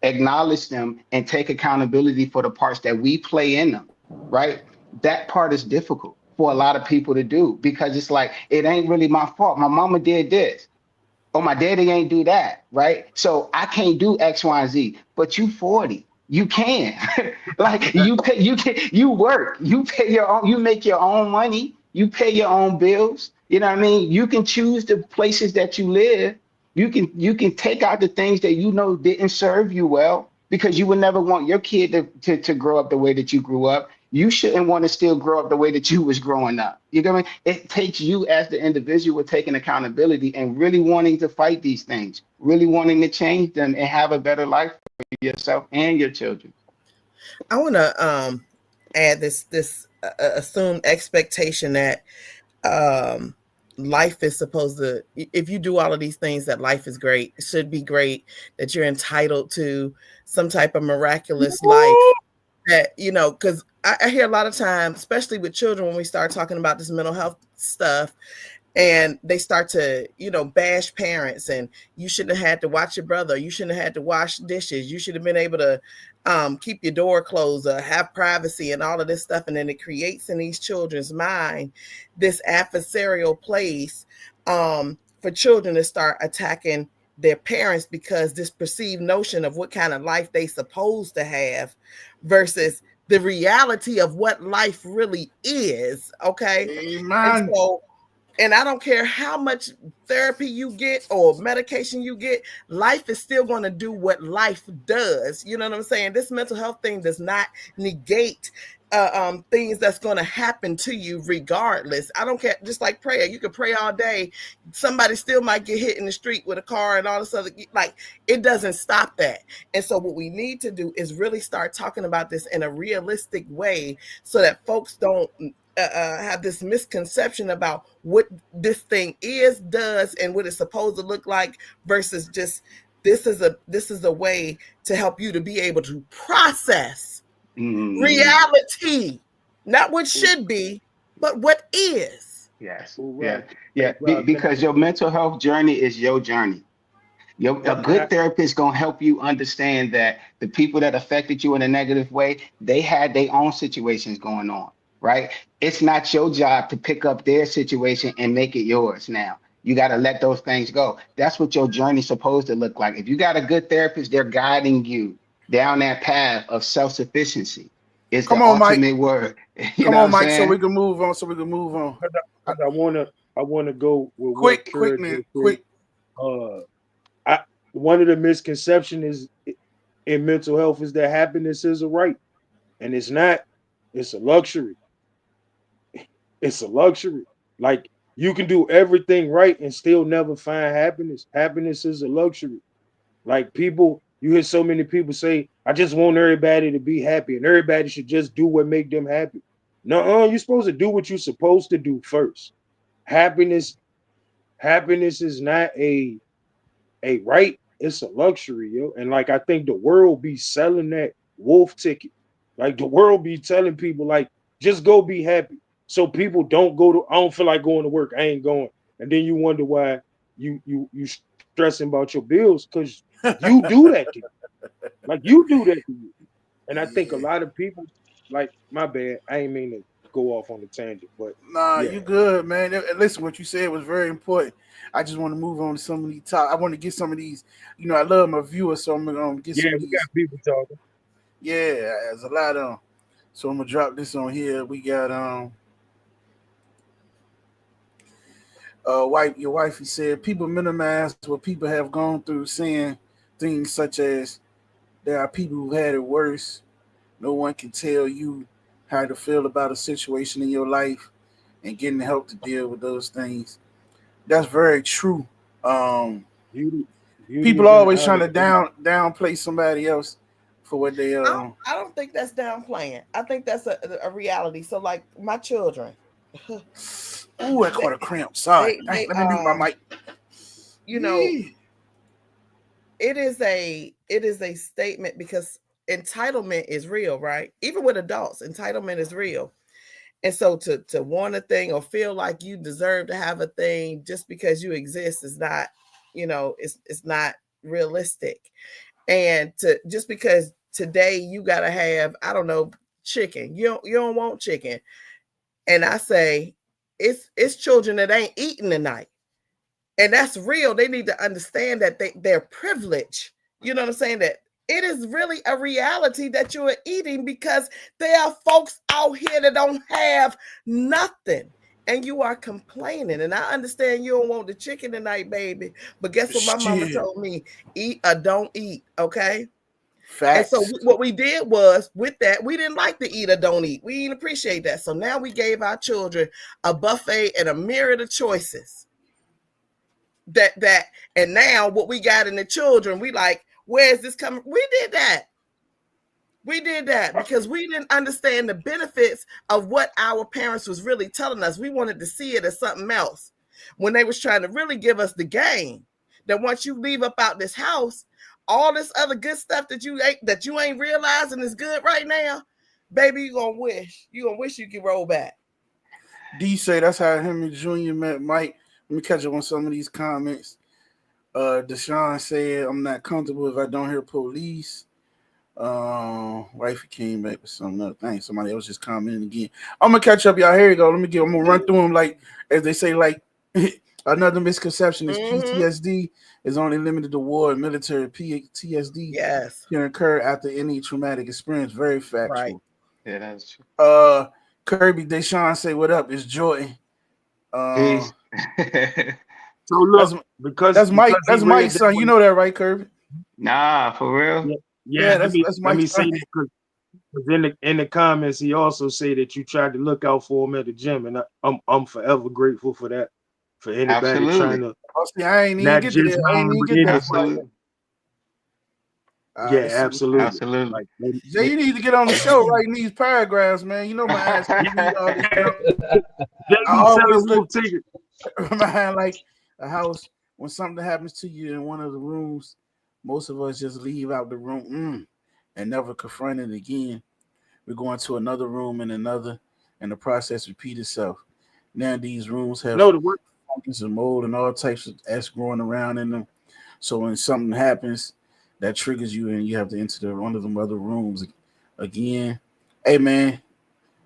acknowledge them, and take accountability for the parts that we play in them, right? That part is difficult for a lot of people to do because it's like, it ain't really my fault. My mama did this. Oh, my daddy ain't do that, right? So I can't do X, Y, and Z. But you 40, you can. Like you work, you pay your own, you make your own money, you pay your own bills. You know what I mean? You can choose the places that you live. You can take out the things that you know didn't serve you well because you would never want your kid to grow up the way that you grew up. You shouldn't want to still grow up the way that you was growing up. You know what I mean? It takes you as the individual taking accountability and really wanting to fight these things, really wanting to change them and have a better life for yourself and your children. I want to add this assumed expectation that um life is supposed to, if you do all of these things, that life is great, it should be great, that you're entitled to some type of miraculous life, that because I hear a lot of times, especially with children, when we start talking about this mental health stuff, and they start to bash parents, and you shouldn't have had to watch your brother, you shouldn't have had to wash dishes, you should have been able to keep your door closed or have privacy and all of this stuff. And then it creates in these children's mind this adversarial place for children to start attacking their parents, because this perceived notion of what kind of life they supposed to have versus the reality of what life really is. Okay. And Amen. so, and I don't care how much therapy you get or medication you get, life is still going to do what life does. You know what I'm saying? This mental health thing does not negate things that's going to happen to you regardless. I don't care. Just like prayer, you can pray all day. Somebody still might get hit in the street with a car and all this other, like, it doesn't stop that. And so what we need to do is really start talking about this in a realistic way so that folks don't have this misconception about what this thing is, does, and what it's supposed to look like, versus just this is a way to help you to be able to process Mm, reality, not what should be, but what is. yes, All yeah, right. Hey, yeah. Rob, can I Because your mental health journey is your journey. A But can I? good therapist gonna help you understand that the people that affected you in a negative way, they had their own situations going on, right? It's not your job to pick up their situation and make it yours now. You got to let those things go. That's what your journey's supposed to look like. If you got a good therapist, they're guiding you down that path of self-sufficiency. It's the Come on, Mike. ultimate word. You Come know what on, I'm Mike. So saying? we can move on. So we can move on. Because I wanna go with what Quick, Kara quick, man. just said. Quick. Uh, I One of the misconceptions is in mental health is that happiness is a right, and it's not. It's a luxury. It's a luxury. Like you can do everything right and still never find happiness. Happiness is a luxury. Like people, you hear so many people say, "I just want everybody to be happy, and everybody should just do what make them happy." No, you're supposed to do what you're supposed to do first. Happiness, happiness is not a right, it's a luxury, yo. And like I think the world be selling that wolf ticket. Like the world be telling people, like, just go be happy. So people don't go to, I don't feel like going to work, I ain't going. And then you wonder why you stressing about your bills, because you do that to you. Like you do that to you. And I think a Yeah. lot of people, like, my bad, I ain't mean to go off on the tangent, but Nah, yeah. you good, man. And listen, what you said was very important. I just want to move on to some of these top. I want to get some of these. You know, I love my viewers, so I'm gonna get Yeah, some of we these. got people talking. Yeah, there's a lot of them. So I'm gonna drop this on here. We got wife. Your wifey said people minimize what people have gone through, saying things such as there are people who had it worse. No one can tell you how to feel about a situation in your life and getting help to deal with those things. That's very true. Um, Beauty, beauty People is in the always eye of trying the to downplay somebody else for what they I don't think that's downplaying. I think that's a reality. So like my children, Ooh, I they caught a cramp. Sorry. Dang, they let me mute my mic. you know Yeah. it is a statement because entitlement is real, right? Even with adults, entitlement is real. And so to want a thing or feel like you deserve to have a thing just because you exist is not, it's not realistic. And to just because today you gotta have, I don't know, chicken. You don't want chicken. And I say it's children that ain't eating tonight. And that's real. They need to understand that they're privileged. You know what I'm saying? That it is really a reality that you are eating because there are folks out here that don't have nothing. And you are complaining. And I understand you don't want the chicken tonight, baby. But guess what my mama Shit. told me? Eat or don't eat. Okay. And so Facts. what we did was with that, we didn't like to eat or don't eat. We didn't appreciate that. So now we gave our children a buffet and a myriad of choices that and now what we got in the children, we like, where's this coming? We did that because we didn't understand the benefits of what our parents was really telling us. We wanted to see it as something else when they was trying to really give us the game that once you leave up out this house, all this other good stuff that you ain't realizing is good right now, baby, you gonna wish you could roll back. D say that's how him and Junior met Mike. Let me catch up on some of these comments. Deshaun said, I'm not comfortable if I don't hear police. Wifey came back with some other thing. Somebody else just commenting again. I'm gonna catch up, y'all. Here you go. I'm gonna run through them like as they say, like another misconception is Mm-hmm. PTSD is only limited to war and military. PTSD Yes. can occur after any traumatic experience. Very Right. factual. Yeah, that's true. Kirby Deshaun say what up? It's Joy. Uh Peace. So look, that's because that's Mike. he That's read Mike's that son. You one. know that, right, Kirby? Nah, for real. Yeah, yeah. Yeah, Let me that's let me Mike's say son. that because in the comments he also said that you tried to look out for him at the gym, and I'm forever grateful for that. For anybody trying Absolutely. to Oh, see, I ain't even not get to just that. I ain't home even but get that part Absolutely. yet. All right, yeah, let's see. absolutely. Absolutely. Like Jay, you need to get on the show writing these paragraphs, man. You know my ass yeah, can read all this stuff. I JB always selling look wolf ticket. behind like a house when something happens to you in one of the rooms. Most of us just leave out the room and never confront it again. We go into another room and another, and the process repeats itself. Now these rooms have No, the work. fungus and mold and all types of S growing around in them. So when something happens that triggers you and you have to enter one of them other rooms again, hey man,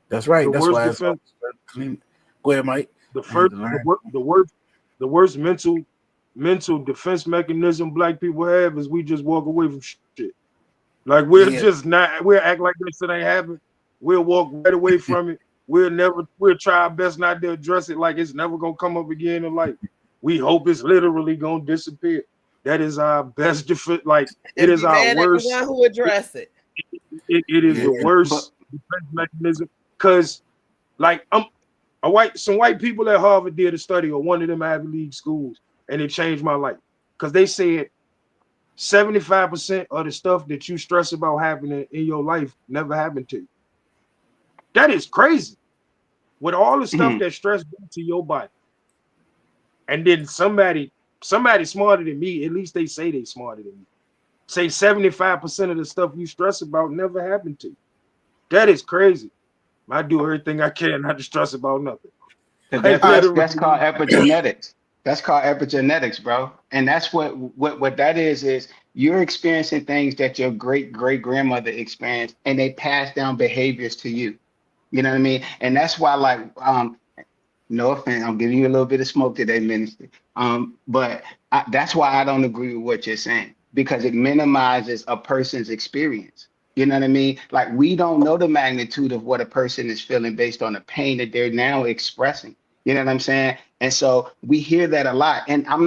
that's right. The That's worst why it's defense, clean. Go ahead, Mike. the I had first, to the, learn. wor- the worst mental defense mechanism black people have is we just walk away from shit. Like we'll Yeah, just not, we'll act like this shit ain't happened. We'll walk right away from it. We'll try our best not to address it like it's never gonna come up again in life. We hope it's literally gonna disappear. That is our best defense. Like it And is be our mad at the worst. one who addressed it. It is yeah. the But worst defense mechanism because like some white people at Harvard did a study or one of them Ivy League schools, and it changed my life because they said 75% of the stuff that you stress about happening in your life never happened to you. That is crazy. With all the stuff mhm. that stress brings to your body, and then somebody smarter than me, at least they say they smarter than me, say 75% of the stuff you stress about never happened to you. That is crazy. I do everything I can not to stress about nothing. Cause Like that's called literally. epigenetics. That's called epigenetics, bro. And that's what that is you're experiencing things that your great grandmother experienced, and they pass down behaviors to you. You know what I mean? And that's why, like, no offense, I'm giving you a little bit of smoke today, minister. But that's why I don't agree with what you're saying because it minimizes a person's experience. You know what I mean? Like we don't know the magnitude of what a person is feeling based on the pain that they're now expressing. You know what I'm saying? And so we hear that a lot. And I'm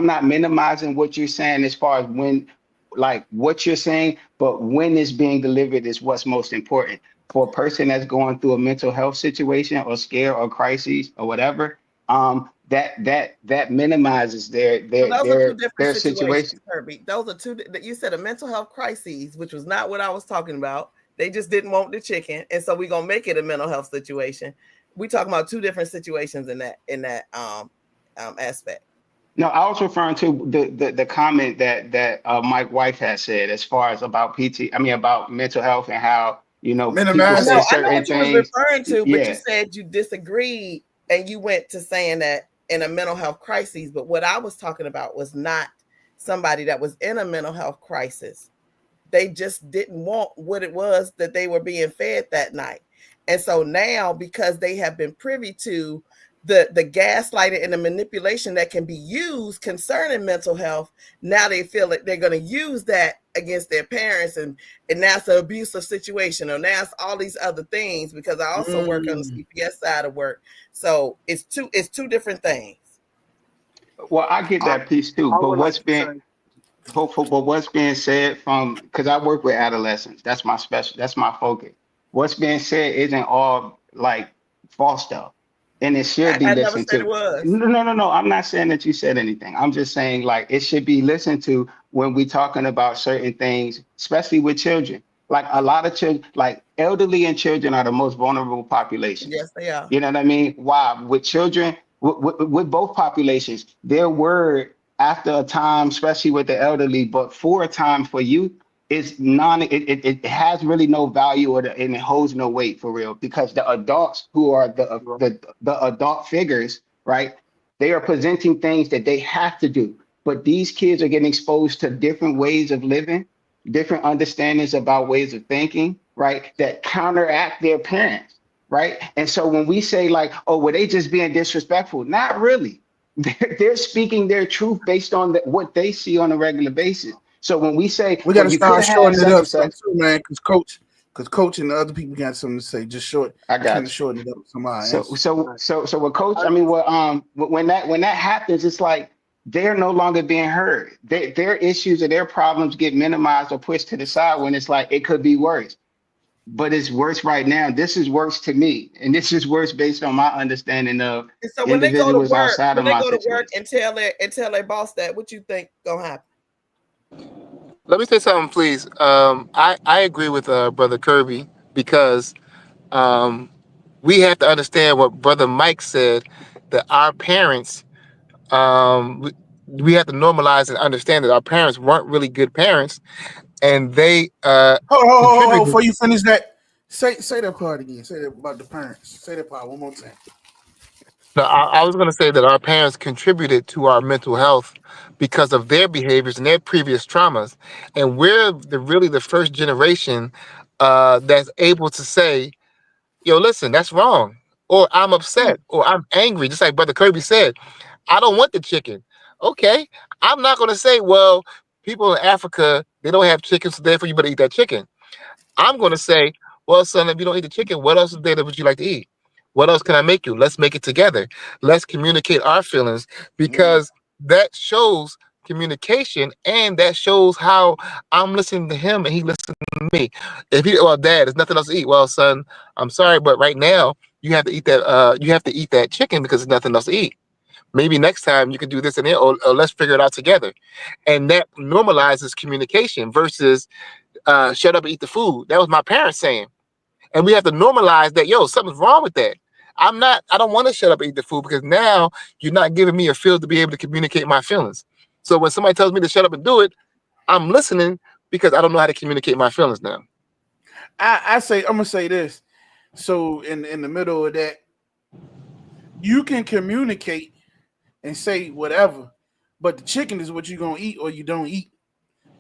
not minimizing what you're saying as far as when like what you're saying, but when it's being delivered is what's most important for a person that's going through a mental health situation or scare or crises or whatever, that minimizes their So their those are two their different their situations, situation. Kirby. Those are two that you said a mental health crises, which was not what I was talking about. They just didn't want the chicken, and so we're gonna make it a mental health situation. We talking about two different situations in that aspect. No, I was referring to the comment that Mike White has said as far as about PT, I mean about mental health and how people I Minimize say it. know certain what you was things. referring to, but you Yeah. said you disagreed and you went to saying that in a mental health crisis. But what I was talking about was not somebody that was in a mental health crisis. They just didn't want what it was that they were being fed that night. And so now, because they have been privy to the gaslighting and the manipulation that can be used concerning mental health, now they feel like they're going to use that against their parents, and that's an abusive situation, or now it's all these other things, because I also work on the Mm. CPS side of work. So it's two different things. Well, I get I, that piece too, I but would like to say, what's being said from because I work with adolescents. That's my special. That's my focus. What's being said isn't all like false stuff, and it should be I never listened said it to. was. No, no, no, no. I'm not saying that you said anything. I'm just saying like it should be listened to when we talking about certain things, especially with children. Like a lot of children, like elderly and children are the most vulnerable populations. Yes, they are. You know what I mean? Why? With children, with both populations, their word after a time, especially with the elderly, but for a time for youth, it has really no value and it holds no weight for real because the adults who are the adult figures, right? They are presenting things that they have to do. But these kids are getting exposed to different ways of living, different understandings about ways of thinking, right? That counteract their parents, right? And so when we say like, oh, were they just being disrespectful? Not really. They're speaking their truth based on what they see on a regular basis. So when we say, We got well, to you could start have had shortening it such up and some such, too, man. Because coach and the other people got something to say. Just I kind got of you. shorten it up some of our So answers. so right. so so what coach, I I mean, just, what when that happens, it's like they're no longer being heard. Their issues or their problems get minimized or pushed to the side when it's like it could be worse. But it's worse right now. This is worse to me. And this is worse based on my understanding of And so when they go to individuals work, outside of when they my go to work situation. and tell their boss that, what you think gonna happen? Let me say something, please. I agree with Brother Kirby because um, we have to understand what Brother Mike said, that our parents, we have to normalize and understand that our parents weren't really good parents, and they Hold. contributed. Before you finish that, say that part again. Say that about the parents. Say that part one more time. No, I was going to say that our parents contributed to our mental health because of their behaviors and their previous traumas, and we're really the first generation that's able to say, "Yo, listen, that's wrong," or "I'm upset," or "I'm angry." Just like Brother Kirby said, "I don't want the chicken." Okay, I'm not going to say, "Well, people in Africa they don't have chicken, so therefore you better eat that chicken." I'm going to say, well, son, if you don't eat the chicken, what else is there that would you like to eat? What else can I make you? Let's make it together. Let's communicate our feelings because that shows communication and that shows how I'm listening to him and he listens to me. If he, well, Dad, there's nothing else to eat. Well, son, I'm sorry, but right now you have to eat that. You have to eat that chicken because there's nothing else to eat. Maybe next time you can do this and that, or let's figure it out together. And that normalizes communication versus shut up and eat the food. That was my parents saying. And we have to normalize that, yo, something's wrong with that. I don't want to shut up and eat the food because now you're not giving me a field to be able to communicate my feelings. So when somebody tells me to shut up and do it, I'm listening because I don't know how to communicate my feelings now. I say I'm gonna say this. So in the middle of that, you can communicate and say whatever, but the chicken is what you're gonna eat or you don't eat.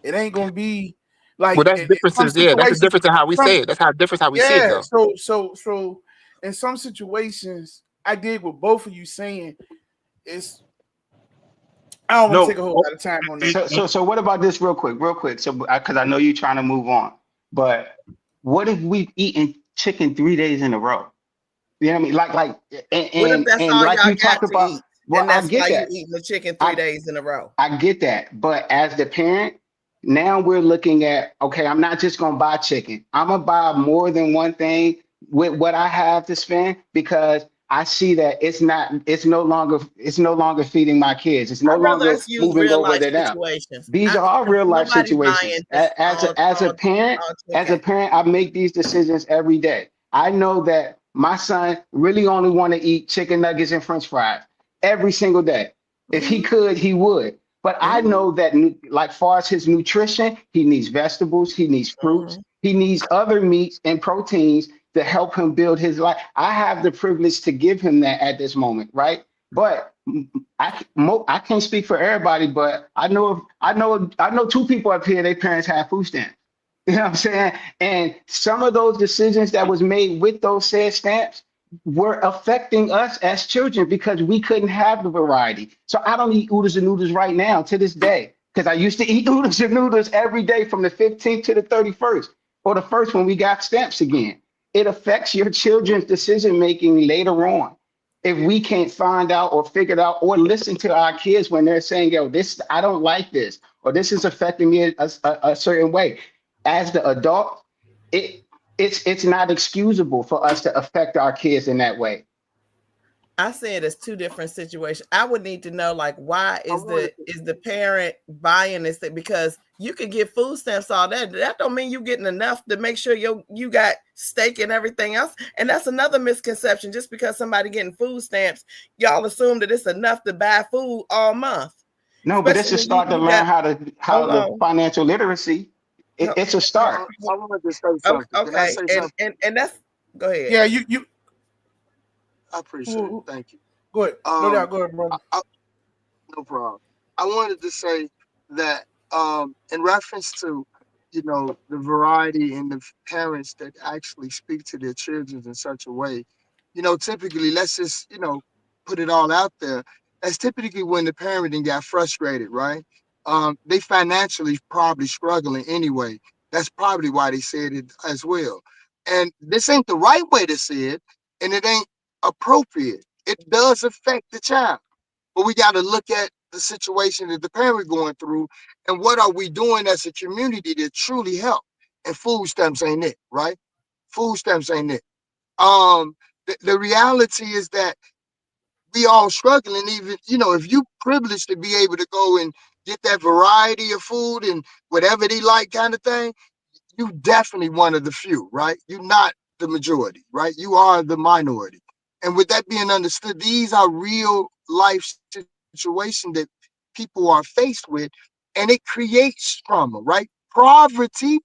It ain't gonna be Well, like that's in some differences. Yeah, that's the situations. difference in how we Some say it. That's how different how we see it, yeah. though. So in some situations, I dig what both of you saying. It's I don't want to No, take a whole oh, lot of time on that. So what about this real quick? So because I know you're trying to move on, but what if we've eaten chicken 3 days in a row? You know what I mean? And What if and, that's and all like y'all you got talked to eat, about. Well, and I that's why get you that. eating the chicken three I days in a row? I get that. But as the parent, now we're looking at, okay, I'm not just gonna buy chicken. I'm gonna buy more than one thing with what I have to spend because I see that it's no longer feeding my kids. It's no I'd rather longer us use moving real over life there now. situations. These Not are real life nobody situations. buying just As a chicken. parent, I make these decisions every day. I know that my son really only want to eat chicken nuggets and French fries every single day. If he Mhm, could, he would. But I mhm. know that, like far as his nutrition, he needs vegetables, he needs fruits, Mhm. he needs other meats and proteins to help him build his life. I have the privilege to give him that at this moment, right? But I can't speak for everybody, but I know two people up here. Their parents have food stamps. You know what I'm saying? And some of those decisions that was made with those said stamps were affecting us as children because we couldn't have the variety. So I don't eat oodles and noodles right now to this day because I used to eat oodles and noodles every day from the 15th to the 31st or the first when we got stamps again. It affects your children's decision making later on. If we can't find out or figure it out or listen to our kids when they're saying, yo, this, I don't like this, or this is affecting me a certain way. As the adult, it it's not excusable for us to affect our kids in that way. I see it as two different situations. I would need to know, like, why I is wanted the parent buying this thing? Because you could get food stamps all that. That don't mean you getting enough to make sure you got steak and everything else. And that's another misconception. Just because somebody getting food stamps, y'all assume that it's enough to buy food all month. No, but it's Especially a when start to you learn got how hold the on. financial literacy. It's a start. I wanted to say something. Can I Okay. say And something? and that's go ahead. Yeah, you I appreciate it. who- Thank you. go ahead. No doubt, go ahead, brother. No problem. I wanted to say that in reference to, the variety and the parents that actually speak to their children in such a way, typically, let's just, put it all out there. That's typically when the parenting got frustrated, right? They financially probably struggling anyway. That's probably why they said it as well. And this ain't the right way to say it, and it ain't appropriate. It does affect the child, but we got to look at the situation that the parent going through and what are we doing as a community to truly help. And food stamps ain't it, right? Food stamps ain't it. The reality is that we all struggling. Even if you privileged to be able to go and get that variety of food and whatever they like, kind of thing, you definitely one of the few, right? You're not the majority, right? You are the minority. And with that being understood, these are real life situations that people are faced with, and it creates trauma, right? Poverty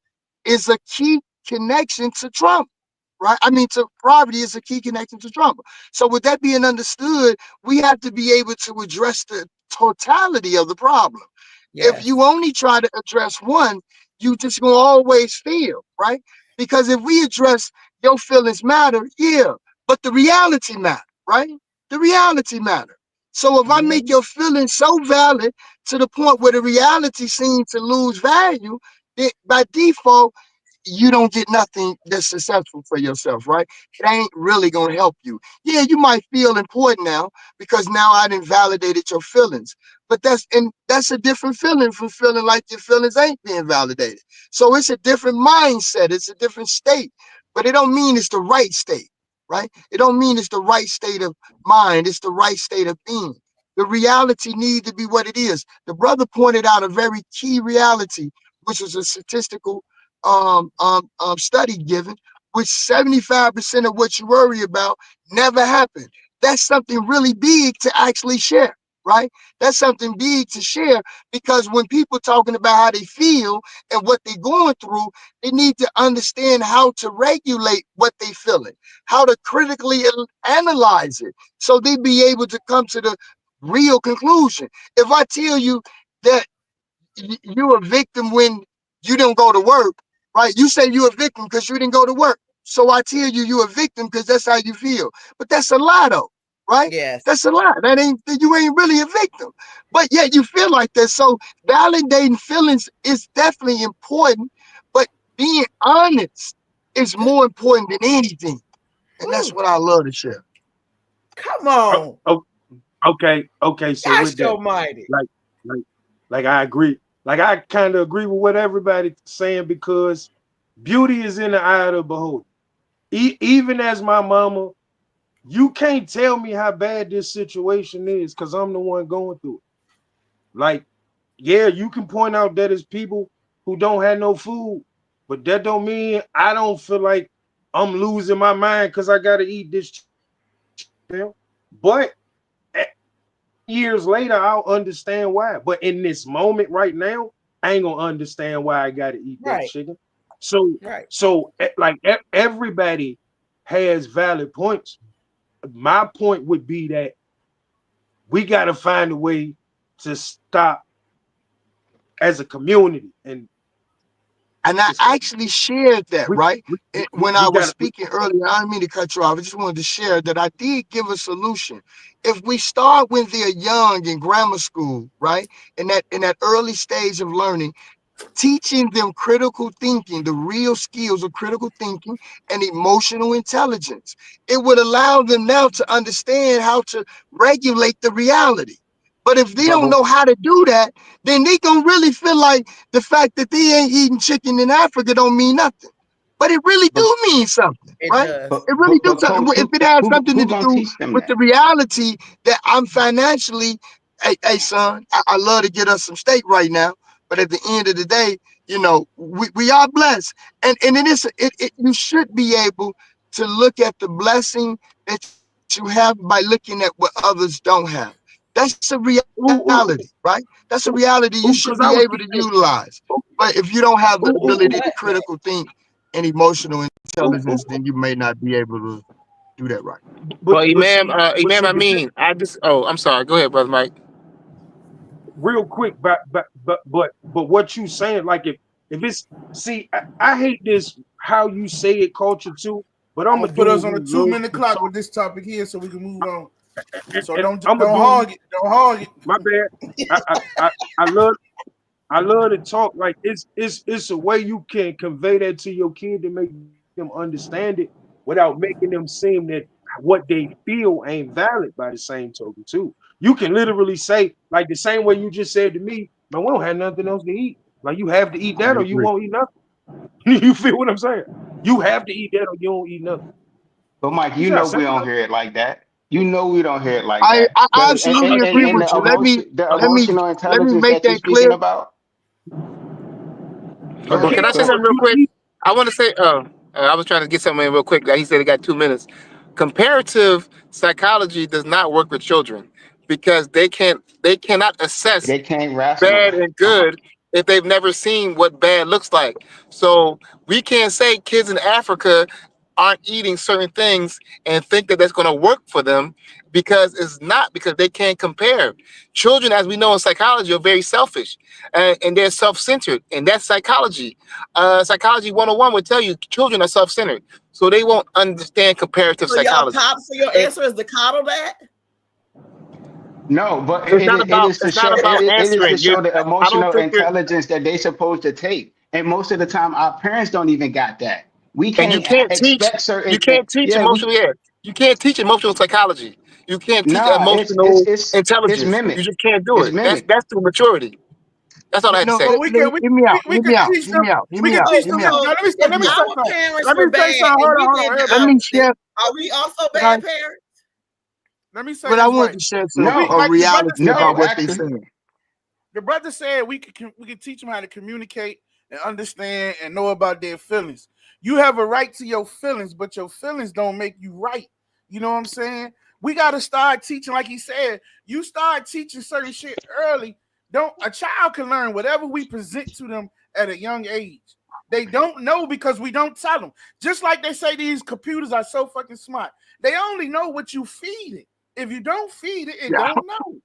is a key connection to trauma. right? I mean, to poverty is a key connection to trauma. So with that being understood, we have to be able to address the totality of the problem. If you Yes. only try to address one, you just gonna always feel, right? Because if we address your feelings matter, yeah, but the reality matter, right? The reality matter. So if I make Mhm. your feelings so valid to the point where the reality seems to lose value, then by default, you don't get nothing that's successful for yourself, right? It ain't really gonna help you. Yeah, you might feel important now because now I done validated your feelings. But that's a different feeling from feeling like your feelings ain't being validated. So it's a different mindset, it's a different state. But it don't mean it's the right state, right? It don't mean it's the right state of mind, it's the right state of being. The reality needs to be what it is. The brother pointed out a very key reality, which was a statistical study given, which 75% of what you worry about never happened. That's something really big to actually share, right? That's something big to share because when people talking about how they feel and what they're going through, they need to understand how to regulate what they feeling, how to critically analyze it, so they be able to come to the real conclusion. If I tell you that you're a victim when you don't go to work, right? You say you're a victim because you didn't go to work. So I tell you you're a victim because that's how you feel. But that's a lie though, right? Yes. That's a lie. That ain't you ain't really a victim. But yet you feel like that. So validating feelings is definitely important, but being honest is more important than anything. And that's Woo. what I love to share. Come Oh, on. oh, okay. So with Gosh that, almighty. like, like, like I agree. Like I kind of agree with what everybody's saying because beauty is in the eye of the beholder. Even as my mama, you can't tell me how bad this situation is because I'm the one going through it. Like, yeah, you can point out that it's people who don't have no food, but that don't mean I don't feel like I'm losing my mind because I gotta eat this chicken. But years later, I'll understand why. But in this moment right now, I ain't gonna understand why I gotta eat that Right. chicken. So, Right. like everybody has valid points. My point would be that we gotta find a way to stop as a community, and And I it's gonna be actually shared that, we right? When I we was gotta speaking earlier, I didn't mean to cut you off. I just wanted to share that I did give a solution. If we start when they're young in grammar school, right? In that early stage of learning, teaching them critical thinking, the real skills of critical thinking and emotional intelligence. It would allow them now to understand how to regulate the reality. But if they don't but know how to do that, then they gonna really feel like the fact that they ain't eating chicken in Africa don't mean nothing. But it really But do mean something, It right? does. but It really but do but something. coach, If it has something to who gonna do teach them with that? the reality that I'm financially, hey son, I love to get us some steak right now. But at the end of the day, we are blessed, and you should be able to look at the blessing that you have by looking at what others don't have. That's a reality, right? That's a reality you should be able to because I was utilize. But if you don't have the ability to But critical think and emotional intelligence, then you may not be able to do that right. Well, Imam, see, Imam, I mean, I just. Oh, I'm sorry. Go ahead, brother Mike. real quick, but what you saying, like if it's see, I hate this how you say it culture too, but I'm I'm a gonna put dude us on a who loves 2 minute to clock talk, with this topic here, so we can move on. So and don't I'm a don't dude. hog it. Don't hog it. My bad. I love to talk. Like it's a way you can convey that to your kid to make them understand it without making them seem that what they feel ain't valid by the same token too. You can literally say like the same way you just said to me, man, we don't have nothing else to eat. Like you have to eat I that or you agree. won't eat nothing. You feel what I'm saying? You have to eat that or you don't eat nothing. But Mike, You you see how know we simple don't that hear it like that. You know we don't hear it like I, that. I The absolutely agree and with the you. Let me emotion, the let me emotional let me intelligence make that you're that speaking clear. about. Go a Well, ahead, kid can I say go or ahead. something real you quick? eat. I want to say. I was trying to get something in real quick. Like he said, he got 2 minutes. Comparative psychology does not work with children because they cannot assess They can't bad rationalize. and good if they've never seen what bad looks like. So we can't say kids in Africa aren't eating certain things and think that that's going to work for them, because it's not, because they can't compare. Children, as we know in psychology, are very selfish, and they're self-centered, and that's psychology. Psychology 101 would tell you children are self-centered, so they won't understand comparative So y'all psychology. so your answer is to coddle that? No, but It's not it about, is to it's not show about it is to answering. show the I don't emotional think you're, intelligence that they supposed to take. And most of the time, our parents don't even got that. We and you can't can't teach, expect certain. you can't teach Yeah, we emotional, yeah. You can't teach emotional psychology. You can't teach nah. emotional It's intelligence. You mimic. just can't do It's it. mimic. That's through maturity. That's all I had to No, say. Well, we can hear me out. we Hear can me out. teach Hear them. me out. Hear We me can out. teach Hear them. me out. Now If let me say our something. parents Let were me say bad something. and Hold on, we hold on, did the Let everybody. me opposite, share. are we also But I, bad parents? Let me say but I this want right. to share some We, a No, like the brother reality said. about no. what they Actually, saying. The brother said we can teach them how to communicate and understand and know about their feelings. You have a right to your feelings, but your feelings don't make you right. You know what I'm saying? We got to start teaching, like he said. You start teaching certain shit early. Don't a child can learn whatever we present to them at a young age. They don't know because we don't tell them. Just like they say these computers are so fucking smart. They only know what you feed it. If you don't feed it, it Yeah. don't know.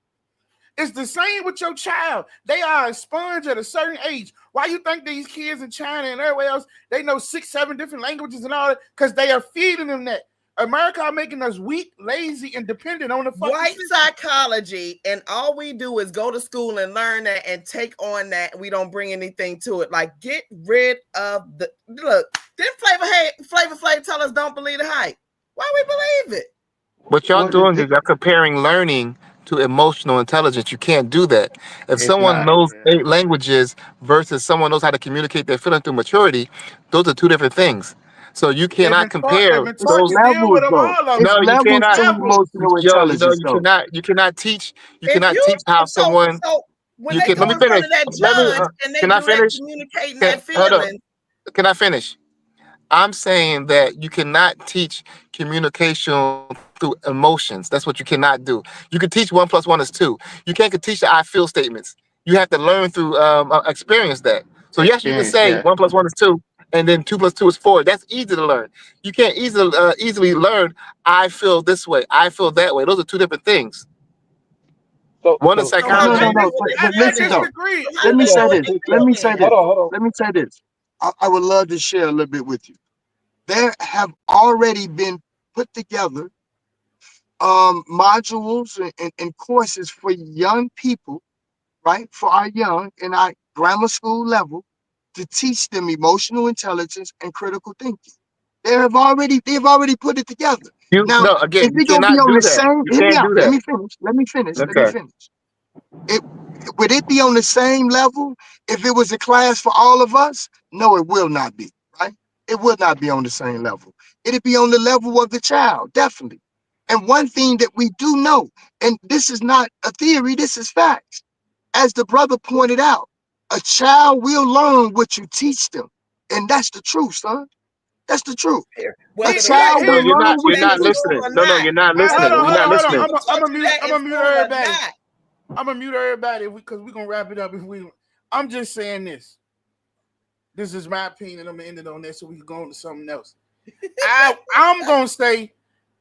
It's the same with your child. They are a sponge at a certain age. Why you think these kids in China and everywhere else, they know 6, 7 different languages and all that? Because they are feeding them that. America are making us weak, lazy, and dependent on the fucking White system. psychology, and all we do is go to school and learn that and take on that. We don't bring anything to it. Like, get rid of the look. Didn't Flavor Flav tell us don't believe the hype? Why we believe it? What y'all well, doing is y'all comparing learning to emotional intelligence. You can't do that. If it's someone not. knows 8 languages versus someone knows how to communicate their feelings through maturity, those are two different things. So you cannot They've compare been It's taught those. to deal levels with them, though. all of them. It's No, you levels cannot. to Levels. emotional Yo, intelligence though. you cannot teach. You If cannot you teach how so someone. so when You they can. go Let me in front finish. of that Let me. judge and they Can I do that finish? communicating that Hold up. feeling, Can I finish? I'm saying that you cannot teach communication through emotions. That's what you cannot do. You can teach 1+1 is 2. You can't teach the I feel statements. You have to learn through experience that. So yes, you can Experience say that. 1+1 is 2, and then 2+2 is 4. That's easy to learn. You can't easily learn I feel this way. I feel that way. Those are two different things. So, One is so, so how No, do no, you psychology. no. do it But I listen then? though. disagree. So how Let do me you say do so, it this. Let then? me say hold this. on, hold on. Let me say this. I would love to share a little bit with you. There have already been put together modules and courses for young people, right? For our young in our grammar school level to teach them emotional intelligence and critical thinking. They've already put it together. You Now, no is again. You it gonna be cannot on do the that. same? You Hear me can't out. do Let that. me finish. Let me finish. Let me Okay. finish. It would it be on the same level if it was a class for all of us? No, it will not be, right? It would not be on the same level. It'd be on the level of the child, definitely. And one thing that we do know, and this is not a theory, this is facts. As the brother pointed out, a child will learn what you teach them. And that's the truth, son. That's the truth. A Whether the Here, white child No, will here. man learn taught you what you're that you not in teach school them. listening. or No, not. you're not I Hold don't listening. on, know You're hold if on, not these hold on. listening. people I'm taught gonna you mute. that I'm in gonna mute school or everybody. not. I'm gonna mute everybody because we're gonna wrap it up. If we, I'm just saying this. This is my opinion. I'm gonna end it on that so we can go on to something else. I'm gonna say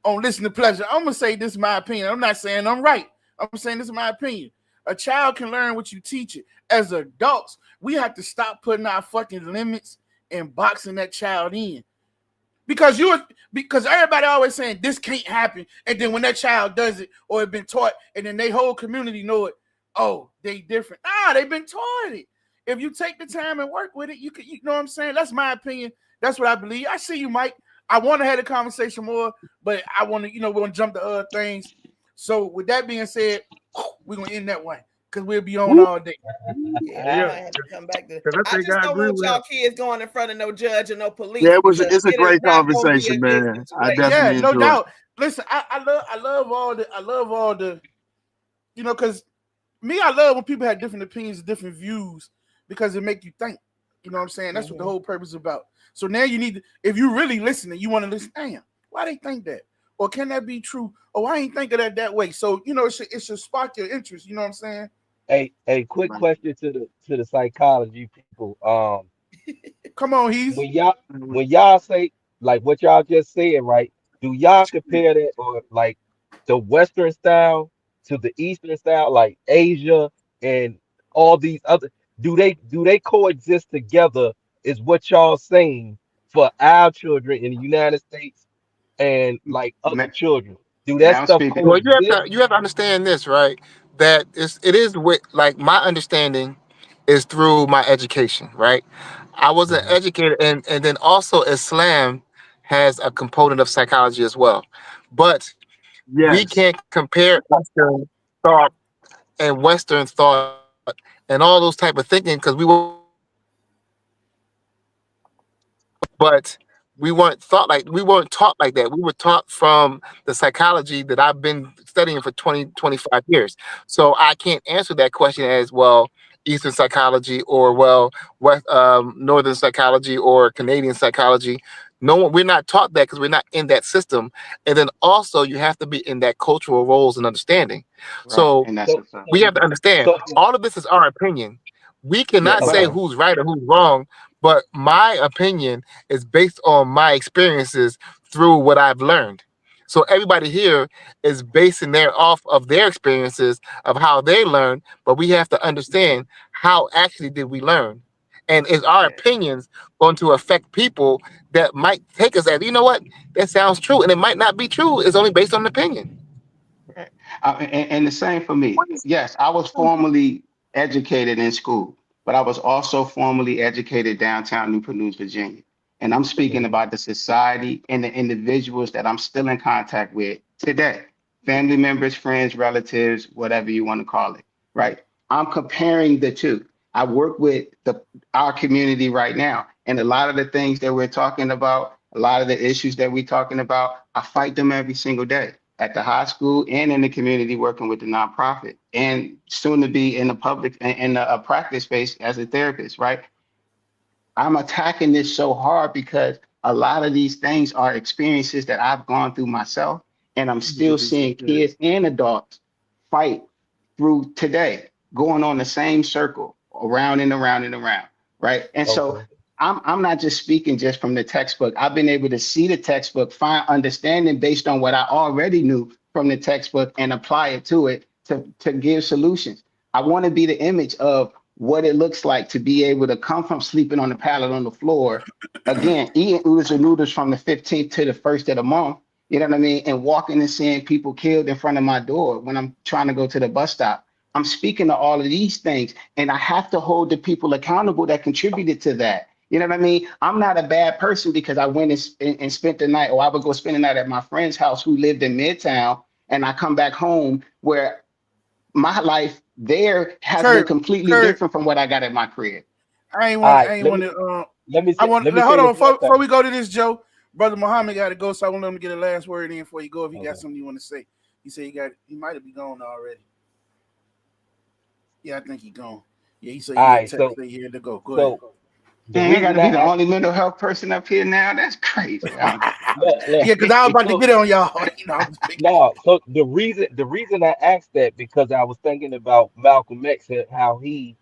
on listen to pleasure. I'm gonna say this is my opinion. I'm not saying I'm right. I'm saying this is my opinion. A child can learn what you teach it. As adults, we have to stop putting our fucking limits and boxing that child in. Because everybody always saying this can't happen, and then when that child does it or have been taught, and then they whole community know it, oh, they different. Nah, they've been taught it. If you take the time and work with it, you know what I'm saying? That's my opinion. That's what I believe. I see you, Mike. I want to have a conversation more, but I want to, we want to jump to other things. So with that being said, we're gonna end that way because we'll be on Woo. all day. Yeah, we Yeah, might have to come back to. because I I think just I don't agree want with y'all him. kids going in front of no judge or no Yeah, police because it's a it is great not going to be a conversation, good man. I situation. Yeah, definitely no enjoyed it. doubt. Listen, I love all the because me, I love when people have different opinions, different views, because it make you think. You know what I'm saying? That's what the whole purpose is about. So now you need to, if you really listening, you want to listen. Damn, why they think that? Or can that be true? Oh, I ain't think of that way. So it should spark your interest. You know what I'm saying? A quick Right. question to the psychology people. Come on, he's When y'all when y'all say like what y'all just said, right? Do y'all compare that or like the Western style to the Eastern style, like Asia and all these other? Do they coexist together? Is what y'all saying for our children in the United States and like other May, children? Do may that I stuff speak? Well, coexist? you have to understand this, right? That it is with like my understanding is through my education, right? I was an Mhm. educator, and then also Islam has a component of psychology as well, but we Yes. can't compare Eastern thought and Western thought and all those type of thinking because we weren't taught that way. But we weren't taught like that. We were taught from the psychology that I've been studying for 20, 25 years. So I can't answer that question as well Eastern psychology or well Northern psychology or Canadian psychology. No one, we're not taught that because we're not in that system. And then also you have to be in that cultural roles and understanding. Right, So and that's So a fact. we have to understand so all of this is our opinion. We cannot Yeah, say okay. who's right or who's wrong, but my opinion is based on my experiences through what I've learned. So everybody here is basing their off of their experiences of how they learned, but we have to understand how actually did we learn. And is our yeah. opinions going to affect people that might take us as, you know what, that sounds true. And it might not be true. It's only based on an opinion. Right. And the same for me. Yes, I was formally educated in school, but I was also formally educated downtown Newport News, Virginia. And I'm speaking Mhm. about the society and the individuals that I'm still in contact with today. Family members, friends, relatives, whatever you want to call it, right? I'm comparing the two. I work with our community right now, and a lot of the things that we're talking about, a lot of the issues that we're talking about, I fight them every single day at the high school and in the community working with the nonprofit and soon to be in the public in a practice space as a therapist, right? I'm attacking this so hard because a lot of these things are experiences that I've gone through myself, and I'm still seeing kids and adults fight through today, going on the same circle around and around and around, right? And so Okay. I'm not just speaking just from the textbook. I've been able to see the textbook, find understanding based on what I already knew from the textbook and apply it to it to give solutions. I want to be the image of what it looks like to be able to come from sleeping on the pallet on the floor, again, eating oodles and noodles from the 15th to the first of the month, you know what I mean? And walking and seeing people killed in front of my door when I'm trying to go to the bus stop. I'm speaking to all of these things, and I have to hold the people accountable that contributed to that. You know what I mean? I'm not a bad person because I went and spent the night, or I would go spend the night at my friend's house who lived in Midtown, and I come back home where my life there has been Kurt, completely Kurt, different from what I got at my crib. All right. I ain't Let want me to. I want. let me say Hold this on, one before thing. we go to this, Joe. Brother Muhammad got to go, so I want him to get a last word in before you go. If you got Okay. something you want to say, he said he might have been gone already. Yeah, I think he gone. Yeah, he said All he had right. text. Say he had to go. Go ahead. So the Dang, I got reason to be I the asked, only mental health person up here now. That's crazy. look, Yeah, because I was about to so get on y'all. I'm just picking. no, so the reason I asked that because I was thinking about Malcolm X and how he,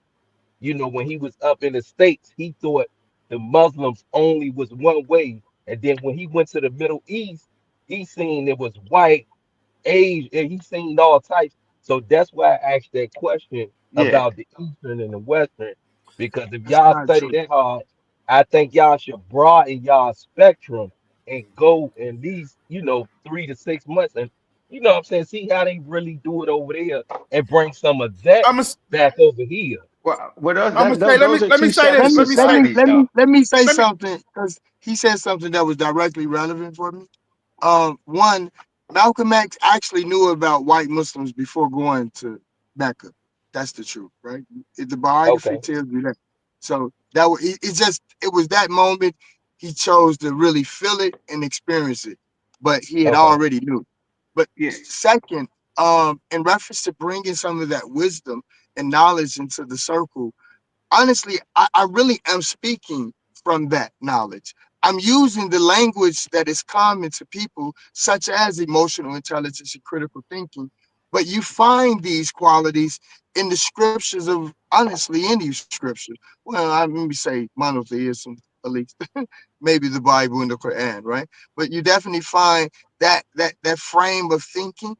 when he was up in the States, he thought the Muslims only was one way. And then when he went to the Middle East, he seen it was white, Asian, and he seen all types. So that's why I asked that question Yeah. about the Eastern and the Western. Because if That's y'all not study true. that hard, I think y'all should broaden y'all spectrum and go at least, 3 to 6 months and what I'm saying, see how they really do it over there and bring some of that I'm gonna back over here. Well, I'm gonna say. those are Let me two say separate this. Let me Let me say. let me societies, let though. me let me say Let me. something because he said something that was directly relevant for me. One, Malcolm X actually knew about white Muslims before going to Mecca. That's the truth, right? The biography Okay, tells you that. So it's just it was that moment he chose to really feel it and experience it, but he had okay, already knew. But Yeah. second, in reference to bringing some of that wisdom and knowledge into the circle, honestly, I really am speaking from that knowledge. I'm using the language that is common to people, such as emotional intelligence and critical thinking. But you find these qualities in the scriptures of, honestly, any scripture. Well, let me say monotheism. at least. Maybe the Bible and the Quran, right? But you definitely find that frame of thinking,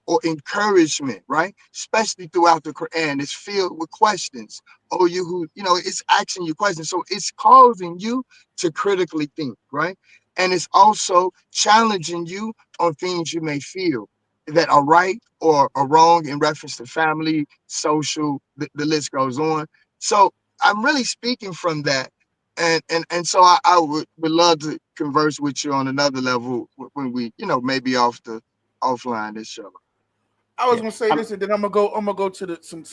or encouragement, right? Especially throughout the Quran, it's filled with questions. Oh, you who, it's asking you questions, so it's causing you to critically think, right? And it's also challenging you on things you may feel that are right or are wrong in reference to family, social, the list goes on. So I'm really speaking from that, and so I would love to converse with you on another level when we, maybe offline this show. I was Yeah. gonna say this, and then I'm gonna go to the some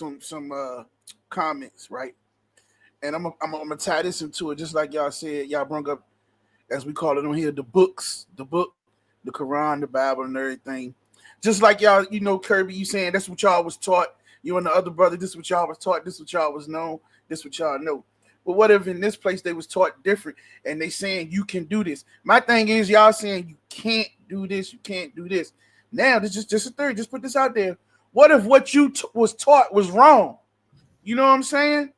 comments, right? And I'm gonna tie this into it, just like y'all said. Y'all brought up, as we call it on here, the books, the Quran, the Bible, and everything. Just like y'all, Kirby, you saying that's what y'all was taught. You and the other brother, this is what y'all was taught. This is what y'all was known. This is what y'all know. But what if in this place they was taught different, and they saying you can do this? My thing is y'all saying you can't do this, you can't do this. Now this is just a theory. Just put this out there. What if what you was taught was wrong? You know what I'm saying?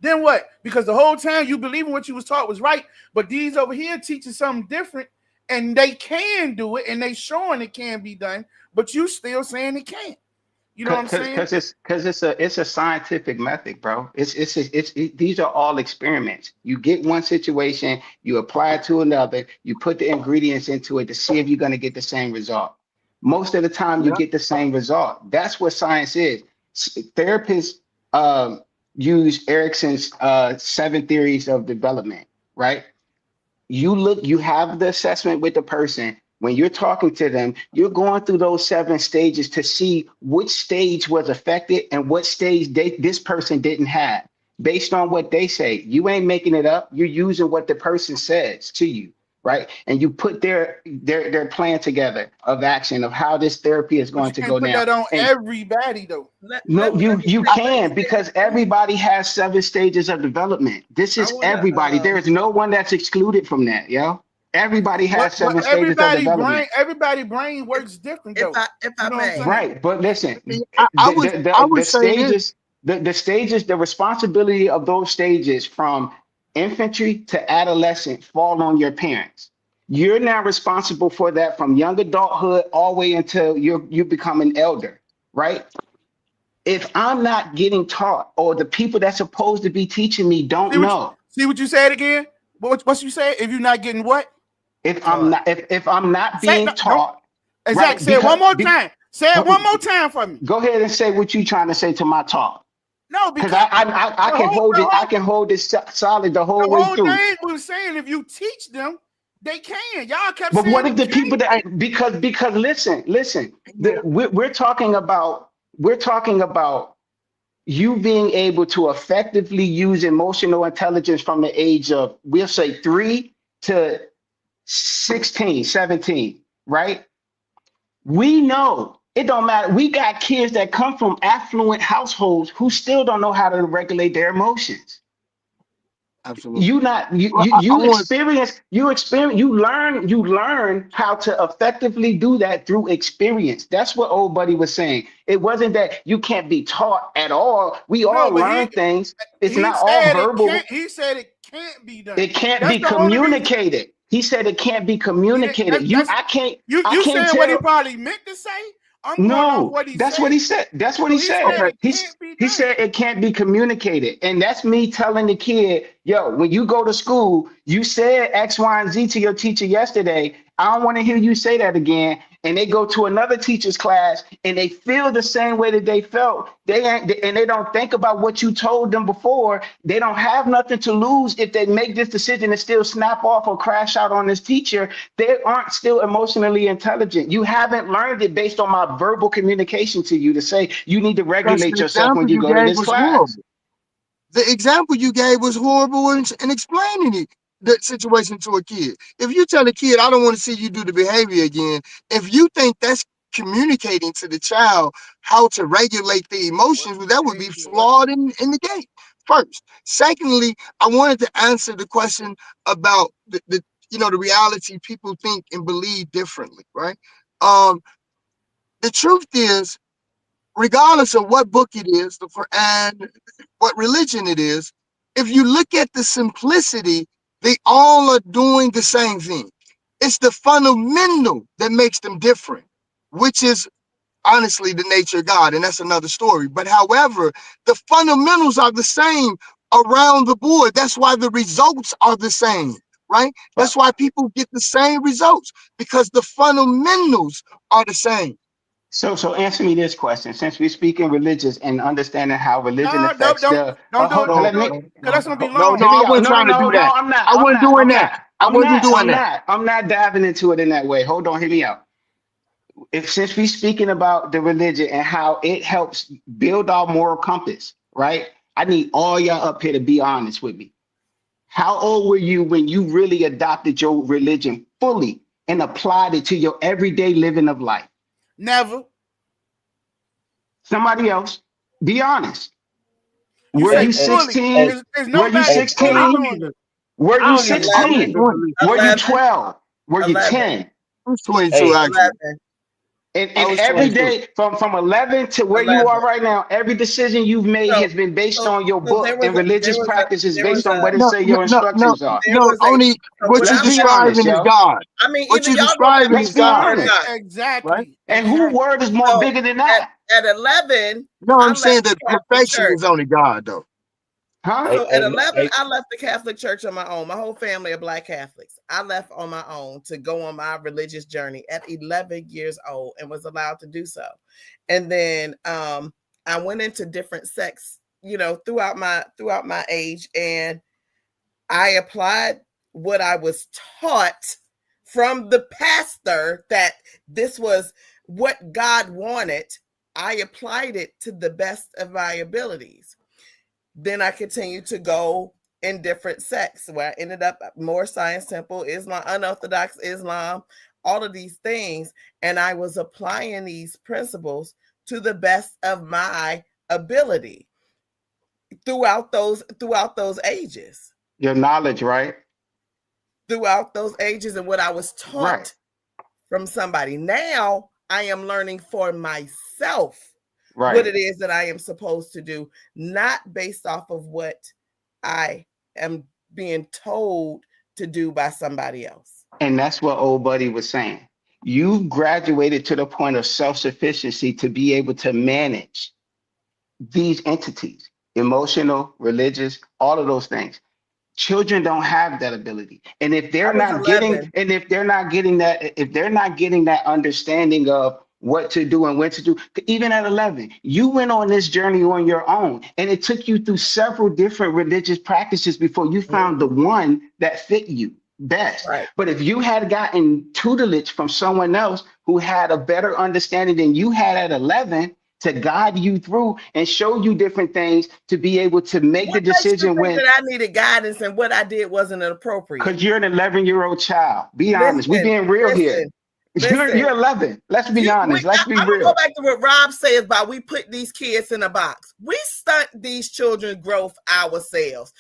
Then what? Because the whole time you believing what you was taught was right, but these over here teaching something different, and they can do it, and they showing it can be done, but you still saying it can't. You know what I'm saying? Because it's a scientific method, bro. These are all experiments. You get one situation, you apply it to another, you put the ingredients into it to see if you're going to get the same result. Most of the time, you Yeah. get the same result. That's what science is. Therapists um, use Erickson's 7 theories of development, right? You have the assessment with the person. When you're talking to them, you're going through those 7 stages to see which stage was affected and what stage this person didn't have based on what they say. You ain't making it up. You're using what the person says to you, right? And you put their plan together of action of how this therapy is But going you to can't go put down. that on And everybody though. no, Let you me you say, let me can, say because this too. everybody has 7 stages of development. This I is want everybody. There to is no one that's excluded from that, yo. Everybody But has 7 stages of brain, development. everybody brain if works different though. if You I know what I'm may. saying? Right, but listen, See, the I the would the say this. stages, the stages, the responsibility of those stages from infantry to adolescent fall on your parents. You're now responsible for that from young adulthood all the way until you become an elder, right? If I'm not getting taught, or the people that's supposed to be teaching me See don't what you, know, see what you said again? What you say? If you're not getting what? Taught. if I'm not Say no, being don't taught, exactly. right? Say it one more time. Say it one more Go time for me. go ahead and say what you're trying to say to my talk. No, Because because I the can whole hold the it. I whole can hold it solid the the whole way whole through. thing was saying if you teach them, they can. Y'all kept But what saying if you the people can't. Hey, that, because listen, yeah, we're talking about you being able to effectively use emotional intelligence from the age of, we'll say, 3 to 16, 17, right? We know it don't matter. We got kids that come from affluent households who still don't know how to regulate their emotions. absolutely. You not you Well, you I you want experience you learn how to effectively do that through experience. That's what old buddy was saying. It wasn't that you can't be taught at all. We No, all but learn things. It's he not all said it verbal. can't. He said it can't be done. It can't That's be the only reason. communicated. He said it can't be He didn't, communicated. You that's I can't I you can't saying what he tell. probably meant to say. I'm going off No, what he that's said. what he said. That's what So he he said. said okay. it can't be He done. said it can't be communicated. And that's me telling the kid, yo, when you go to school, you said X, Y, and Z to your teacher yesterday. I don't want to hear you say that again. And they go to another teacher's class and they feel the same way that they felt. And they don't think about what you told them before. They don't have nothing to lose if they make this decision and still snap off or crash out on this teacher. They aren't still emotionally intelligent. You haven't learned it based on my verbal communication to you to say you need to Because regulate the yourself when example you you go to gave this was class. horrible. The example you gave was horrible in explaining it, the situation to a kid. If you tell a kid, I don't want to see you do the behavior again, if you think that's communicating to the child how to regulate the What emotions, well, that would be behavior? What? flawed in the gate. First. Secondly, I wanted to answer the question about the reality people think and believe differently, right? Um, the truth is, regardless of what book it is, the Quran, what religion it is, if you look at the simplicity, They all are doing the same thing. It's the fundamental that makes them different, which is honestly the nature of God, and that's another story. But however, the fundamentals are the same around the board. That's why the results are the same, right? That's why people get the same results, because the fundamentals are the same. So answer me this question. Since we're speaking religious and understanding how religion No, affects the don't do it, hold, No, let don't do me it, no, because no, that's gonna be no, long. no. hear I me out. wasn't No, trying to no, do no, that. I'm not. I I'm wasn't not. doing I'm that. not. I I'm wasn't not. doing I'm that. not. I'm not diving into it in that way. Hold on, hear me out. If since we speaking about the religion and how it helps build our moral compass, right? I need all y'all up here to be honest with me. How old were you when you really adopted your religion fully and applied it to your everyday living of life? Never. Somebody else, be honest. You Were say you Hey, fully. 16? hey, There's Were you nobody hey, fully hey, 16? doing it. Were I you don't even I'm believe 11, 16? in thinking religion. Were you 11, 12? Were you 11, 10? I was 22 Hey, actually. 11, I And was every 22. day from 11 to where you 11. are right now, every decision you've made So, has been based so, on your so there book was and a, there religious was a, practices there was based on a, what it No, say no, your no, no, instructions are. there no. was a, Only so what what you're Let's I'm be saying, honest, describing is yo. God. I mean, What even you're y'all know that describing Let's is before be I God, heard honest. God. right? Exactly. And who Exactly. word is more So bigger than that? at 11, No, I I'm left saying the that Catholic perfection Church. is only God, though. Huh? hey, So at hey, 11, hey, I left the Catholic Church on my own. My whole family are Black Catholics. I left on my own to go on my religious journey at 11 years old and was allowed to do so. And then I went into different sects, throughout my age, and I applied what I was taught from the pastor that this was what God wanted. I applied it to the best of my abilities. Then I continued to go in different sects where I ended up more Science Temple, Islam, unorthodox Islam, all of these things. And I was applying these principles to the best of my ability throughout those ages. Your knowledge, right? Throughout those ages and what I was Right, taught from somebody. Now I am learning for myself what right. it is that I am supposed to do, not based off of what I am being told to do by somebody else. And that's what old buddy was saying. You graduated to the point of self-sufficiency to be able to manage these entities, emotional, religious, all of those things. Children don't have that ability. And if I they're was not getting, 11. and if they're not getting that understanding of what to do and when to do, even at 11, you went on this journey on your own. And it took you through several different religious practices before you found the Mhm. one that fit you best. Right. But if you had gotten tutelage from someone else who had a better understanding than you had at 11, to guide you through and show you different things to be able to make the What makes you decision think when, that I needed guidance and what I did wasn't appropriate? because you're an 11-year-old child. Be honest. We Listen, being real here. listen, listen. You're 11. Let's be honest. Let's be I'm gonna go real. back to what Rob says about we put these kids in a box. We stunt these children's growth ourselves.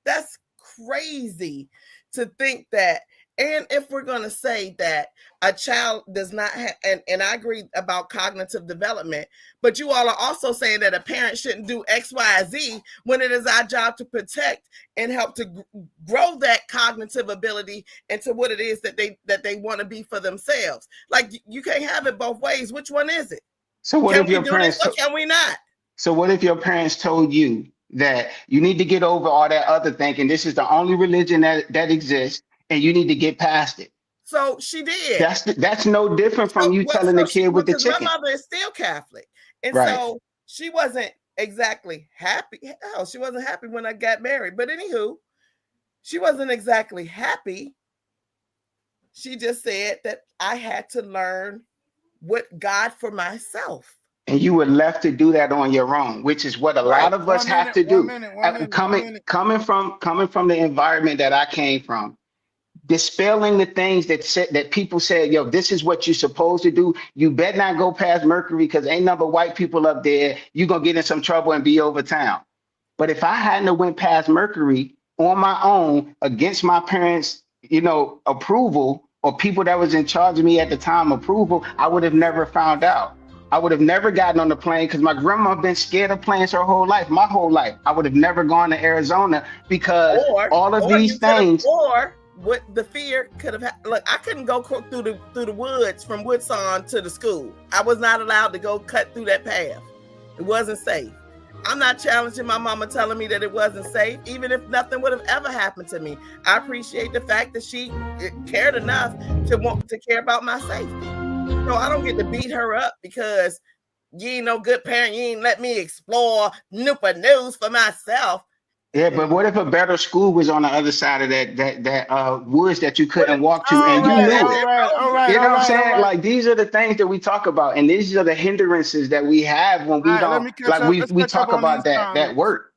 That's crazy to think that. And if we're gonna say that a child does not have, and I agree about cognitive development, but you all are also saying that a parent shouldn't do X, Y, Z when it is our job to protect and help to grow that cognitive ability into what it is that they want to be for themselves. Like you can't have it both ways. Which one is it? So what Can if we your do this parents or can we not? so what if your parents told you that you need to get over all that other thinking? This is the only religion that exists and you need to get past it. So she did. That's no different So from you what? telling the kid with the Because my chicken. mother is still Catholic, and Right. so she wasn't exactly happy. Hell, she wasn't happy when I got married. But anywho, she wasn't exactly happy. She just said that I had to learn what God for myself. And you were left to do that on your own, which is what a Right. lot of us One have minute, to one do. minute, one minute, one Coming minute. from the environment that I came from, dispelling the things that people said, yo, this is what you're supposed to do. You better not go past Mercury because ain't number white people up there. You're gonna get in some trouble and be over town. But if I hadn't have went past Mercury on my own against my parents, approval or people that was in charge of me at the time approval, I would have never found out. I would have never gotten on the plane because my grandma been scared of planes her whole life, my whole life. I would have never gone to Arizona because all of Or these you could have, things. or what the fear could have. Look, I couldn't go through the woods from Woodson to the school. I was not allowed to go cut through that path. It wasn't safe. I'm not challenging my mama telling me that it wasn't safe, even if nothing would have ever happened to me. I appreciate the fact that she cared enough to want to care about my safety. So I don't get to beat her up because you ain't no good parent. You ain't let me explore Newport News for myself. Yeah, but what if a better school was on the other side of that woods that you What if couldn't walk to All and you right, knew all it? right, all right, You know all what I'm right, all saying? right. Like these are the things that we talk about, and these are the hindrances that we have when All we right, let don't me catch like up. we Let's we catch up talk on these about that comments. work.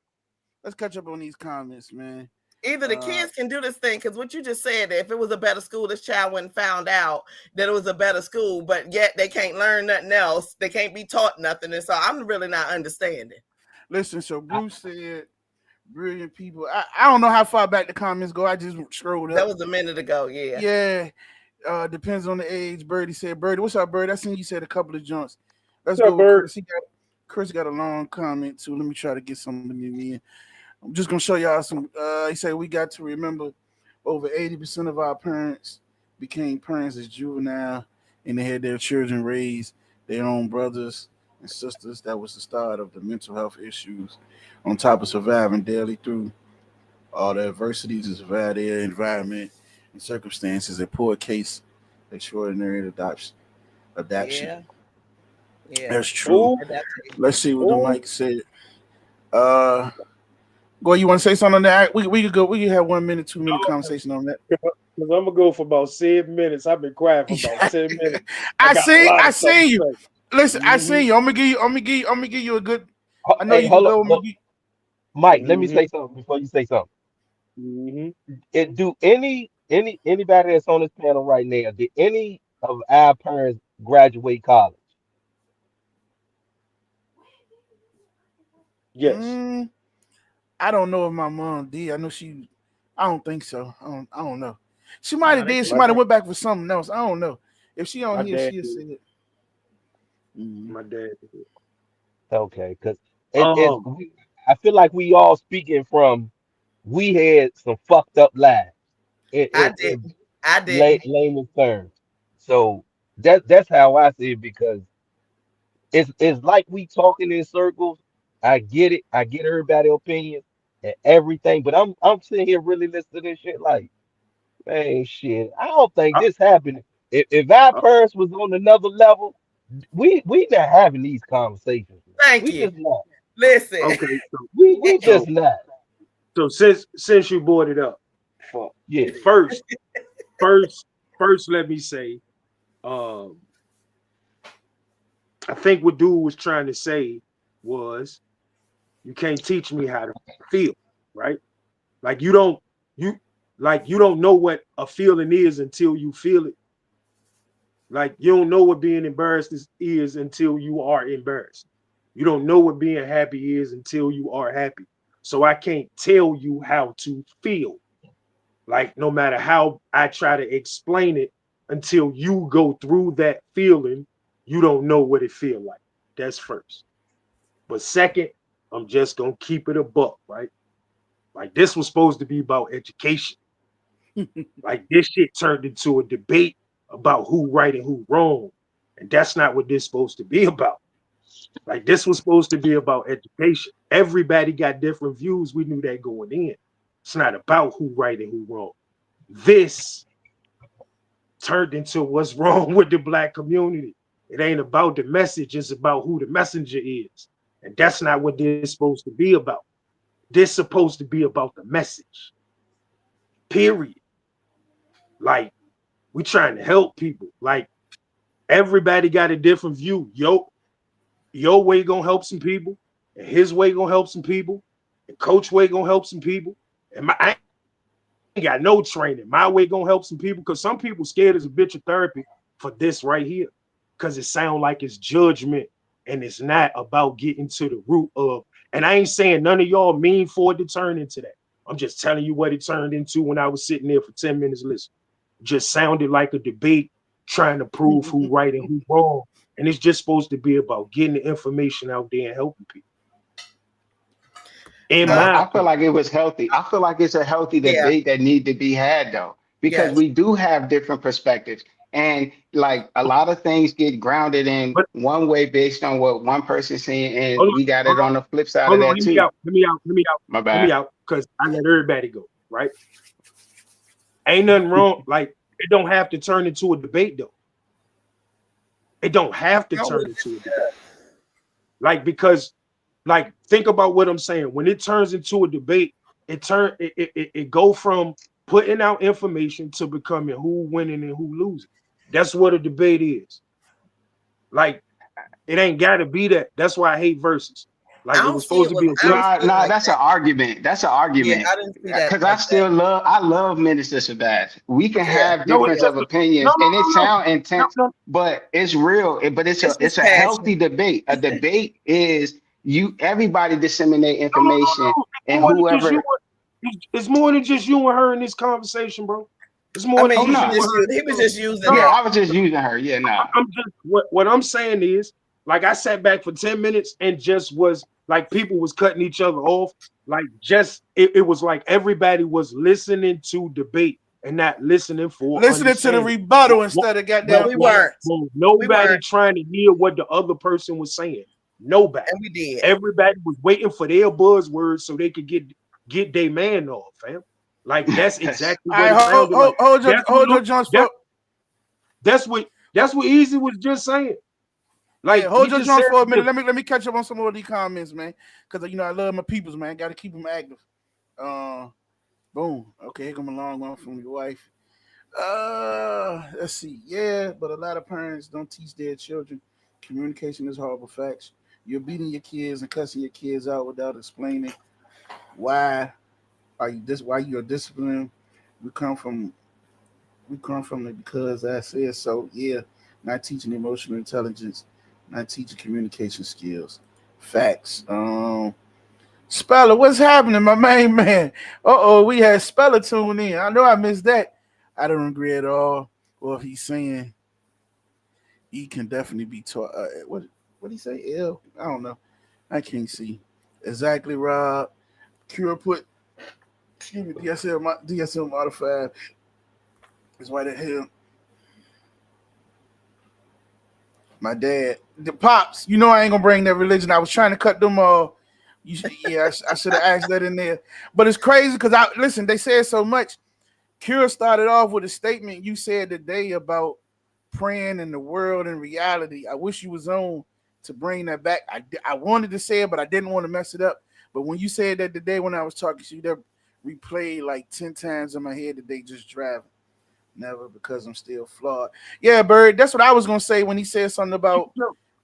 Let's catch up on these comments, man. Either the kids can do this thing, because what you just said, if it was a better school, this child wouldn't found out that it was a better school, but yet they can't learn nothing else. They can't be taught nothing. And so I'm really not understanding. Listen, so Bruce said, brilliant people. I don't know how far back the comments go. I just scrolled That up. was a minute ago. Yeah. Yeah. Depends on the age. Birdie said, Birdie, what's up, Birdie? I seen you said a couple of joints. Let's What's up, go with Bird? Chris. Chris got a long comment too. Let me try to get something in. I'm just gonna show y'all some. He said we got to remember over 80% of our parents became parents as juvenile, and they had their children raise their own brothers and sisters. That was the start of the mental health issues. On top of surviving daily through all the adversities and survive their environment and circumstances, a poor case, extraordinary adaptation. Yeah. Yeah. That's true. Who? Let's see what the Who? mic said. Uh, Go, you want to say something on that? We could go. We could have 1 minute, 2 minute conversation on that. Because I'm gonna go for about 7 minutes. I've been quiet for about 10 minutes. I got a lot I of stuff see to you. say. Listen, I Mm-hmm. see you. I'm gonna give you a good. I know Hey, you can hold up, go. Mike. Let me Mm-hmm. say something before you say something. Mm-hmm. Do anybody that's on this panel right now? Did any of our parents graduate college? Yes. I don't know if my mom did. I know she. I don't think so. I don't know. She might No, have they did. She My might have went back for something else. I don't know. If she on my here, dad she'll did. say it. Mhm. My dad did. Okay, because Um. I feel like we all speaking from we had some fucked up lives I in didn't. I didn't. layman's terms. So that's how I see it because it's like we talking in circles. I get it. I get everybody's opinion and everything, but I'm sitting here really listening to this shit like, man, shit. I don't think I, this happened. If our I, parents was on another level, we not having these conversations. Thank We you. just not. Listen. okay. So We so just not. so since you brought it up, for Yeah. first first first let me say, um, I think what dude was trying to say was you can't teach me how to feel, right? Like you you don't know what a feeling is until you feel it. Like you don't know what being embarrassed is until you are embarrassed. You don't know what being happy is until you are happy. So I can't tell you how to feel. Like no matter how I try to explain it, until you go through that feeling, you don't know what it feel like. That's first. But second, I'm just gonna keep it a buck, right? Like this was supposed to be about education. Like this shit turned into a debate about who right and who wrong. And that's not what this is supposed to be about. Like this was supposed to be about education. Everybody got different views. We knew that going in. It's not about who right and who wrong. This turned into what's wrong with the black community. It ain't about the message, it's about who the messenger is. And that's not what this is supposed to be about. This is supposed to be about the message. Period. Like we trying to help people. Like everybody got a different view. Your way gonna help some people, and his way gonna help some people, and coach way gonna help some people. And I ain't got no training. My way gonna help some people because some people scared as a bitch of therapy for this right here. Because it sounds like it's judgment and it's not about getting to the root of. And I ain't saying none of y'all mean for it to turn into that. I'm just telling you what it turned into when I was sitting there for 10 minutes listening. Just sounded like a debate trying to prove who right and who wrong. and it's just supposed to be about getting the information out there and helping people. In But my I feel opinion. like it was healthy. I feel like it's a healthy Yeah. debate that need to be had though, because Yes. we do have different perspectives. And like a lot of things get grounded in But one way based on what one person's saying, hold and on, we got hold it on, on the flip side of hold on, that hear me too. out, hear me out, hear me out, My hear me bad. out, because I let everybody go, right? Ain't nothing wrong. Like, it don't have to turn into a debate though. It don't have to No, turn into a debate. Like, because like think about what I'm saying. When it turns into a debate, it go from putting out information to becoming who winning and who losing. That's what a debate is. Like, it ain't gotta be that. That's why I hate verses. I Like, it don't was see supposed it to was. be a I don't good. Nah, see it nah, like that's an that. argument. That's an Yeah, argument. I didn't see that Because like that. I love Minister Shabazz. We can Yeah, have No, it difference yeah. of doesn't. No, opinions, no, and it no, no, sound no, intense, no, but it's real. But It's it's just a healthy passion. debate. A debate is everybody disseminate no, no, no, information, no. and More than just you. whoever. It's more than just you and her in this conversation, bro. It's I more than mean, Oh just he you was no, and just her. he was just using No, yeah, that. I was just using her. Yeah, nah. I'm just what I'm saying is, like, I sat back for 10 minutes and just was like, people was cutting each other off. Like, just it was like everybody was listening to debate and not listening for Listening to the understanding. rebuttal instead of No, goddamn. we weren't. We Nobody weren't, trying to hear what the other person was saying. Nobody. and we did. Everybody was waiting for their buzzwords so they could get their man off, fam. Like, that's That's exactly All what right, it sounded like. That's what hold your look Johns that for. that's what Easy was just saying. Yeah, Like, he hold your just said Johns for a it minute. different. Let me catch up on some of these comments, man. Because I love my peoples, man. Got to keep them active. Uh, boom. Okay, here come a long one from your wife. Let's see. Yeah, but a lot of parents don't teach their children. Communication is horrible facts. You're beating your kids and cussing your kids out without explaining why why you are disciplining. We come from it because I said so. Yeah, not teaching emotional intelligence, not teaching communication skills. Facts. Speller, what's happening, my main man? We had Speller tune in. I know I missed that. I don't agree at all. Well, he's saying he can definitely be taught. What he say? L? I don't know. I can't see exactly. Rob Cure put excuse me DSL modified is why the hell my dad the pops. You know I ain't gonna bring that religion. I was trying to cut them all. I should have asked that in there. But it's crazy because I listen. They said so much. Cure started off with a statement you said today about praying in the world and reality. I wish you was on to bring that back. I wanted to say it, but I didn't want to mess it up. But when you said that today when I was talking to you, that replayed like 10 times in my head today just driving. Never because I'm still flawed. Yeah, Bird, that's what I was going to say when he said something about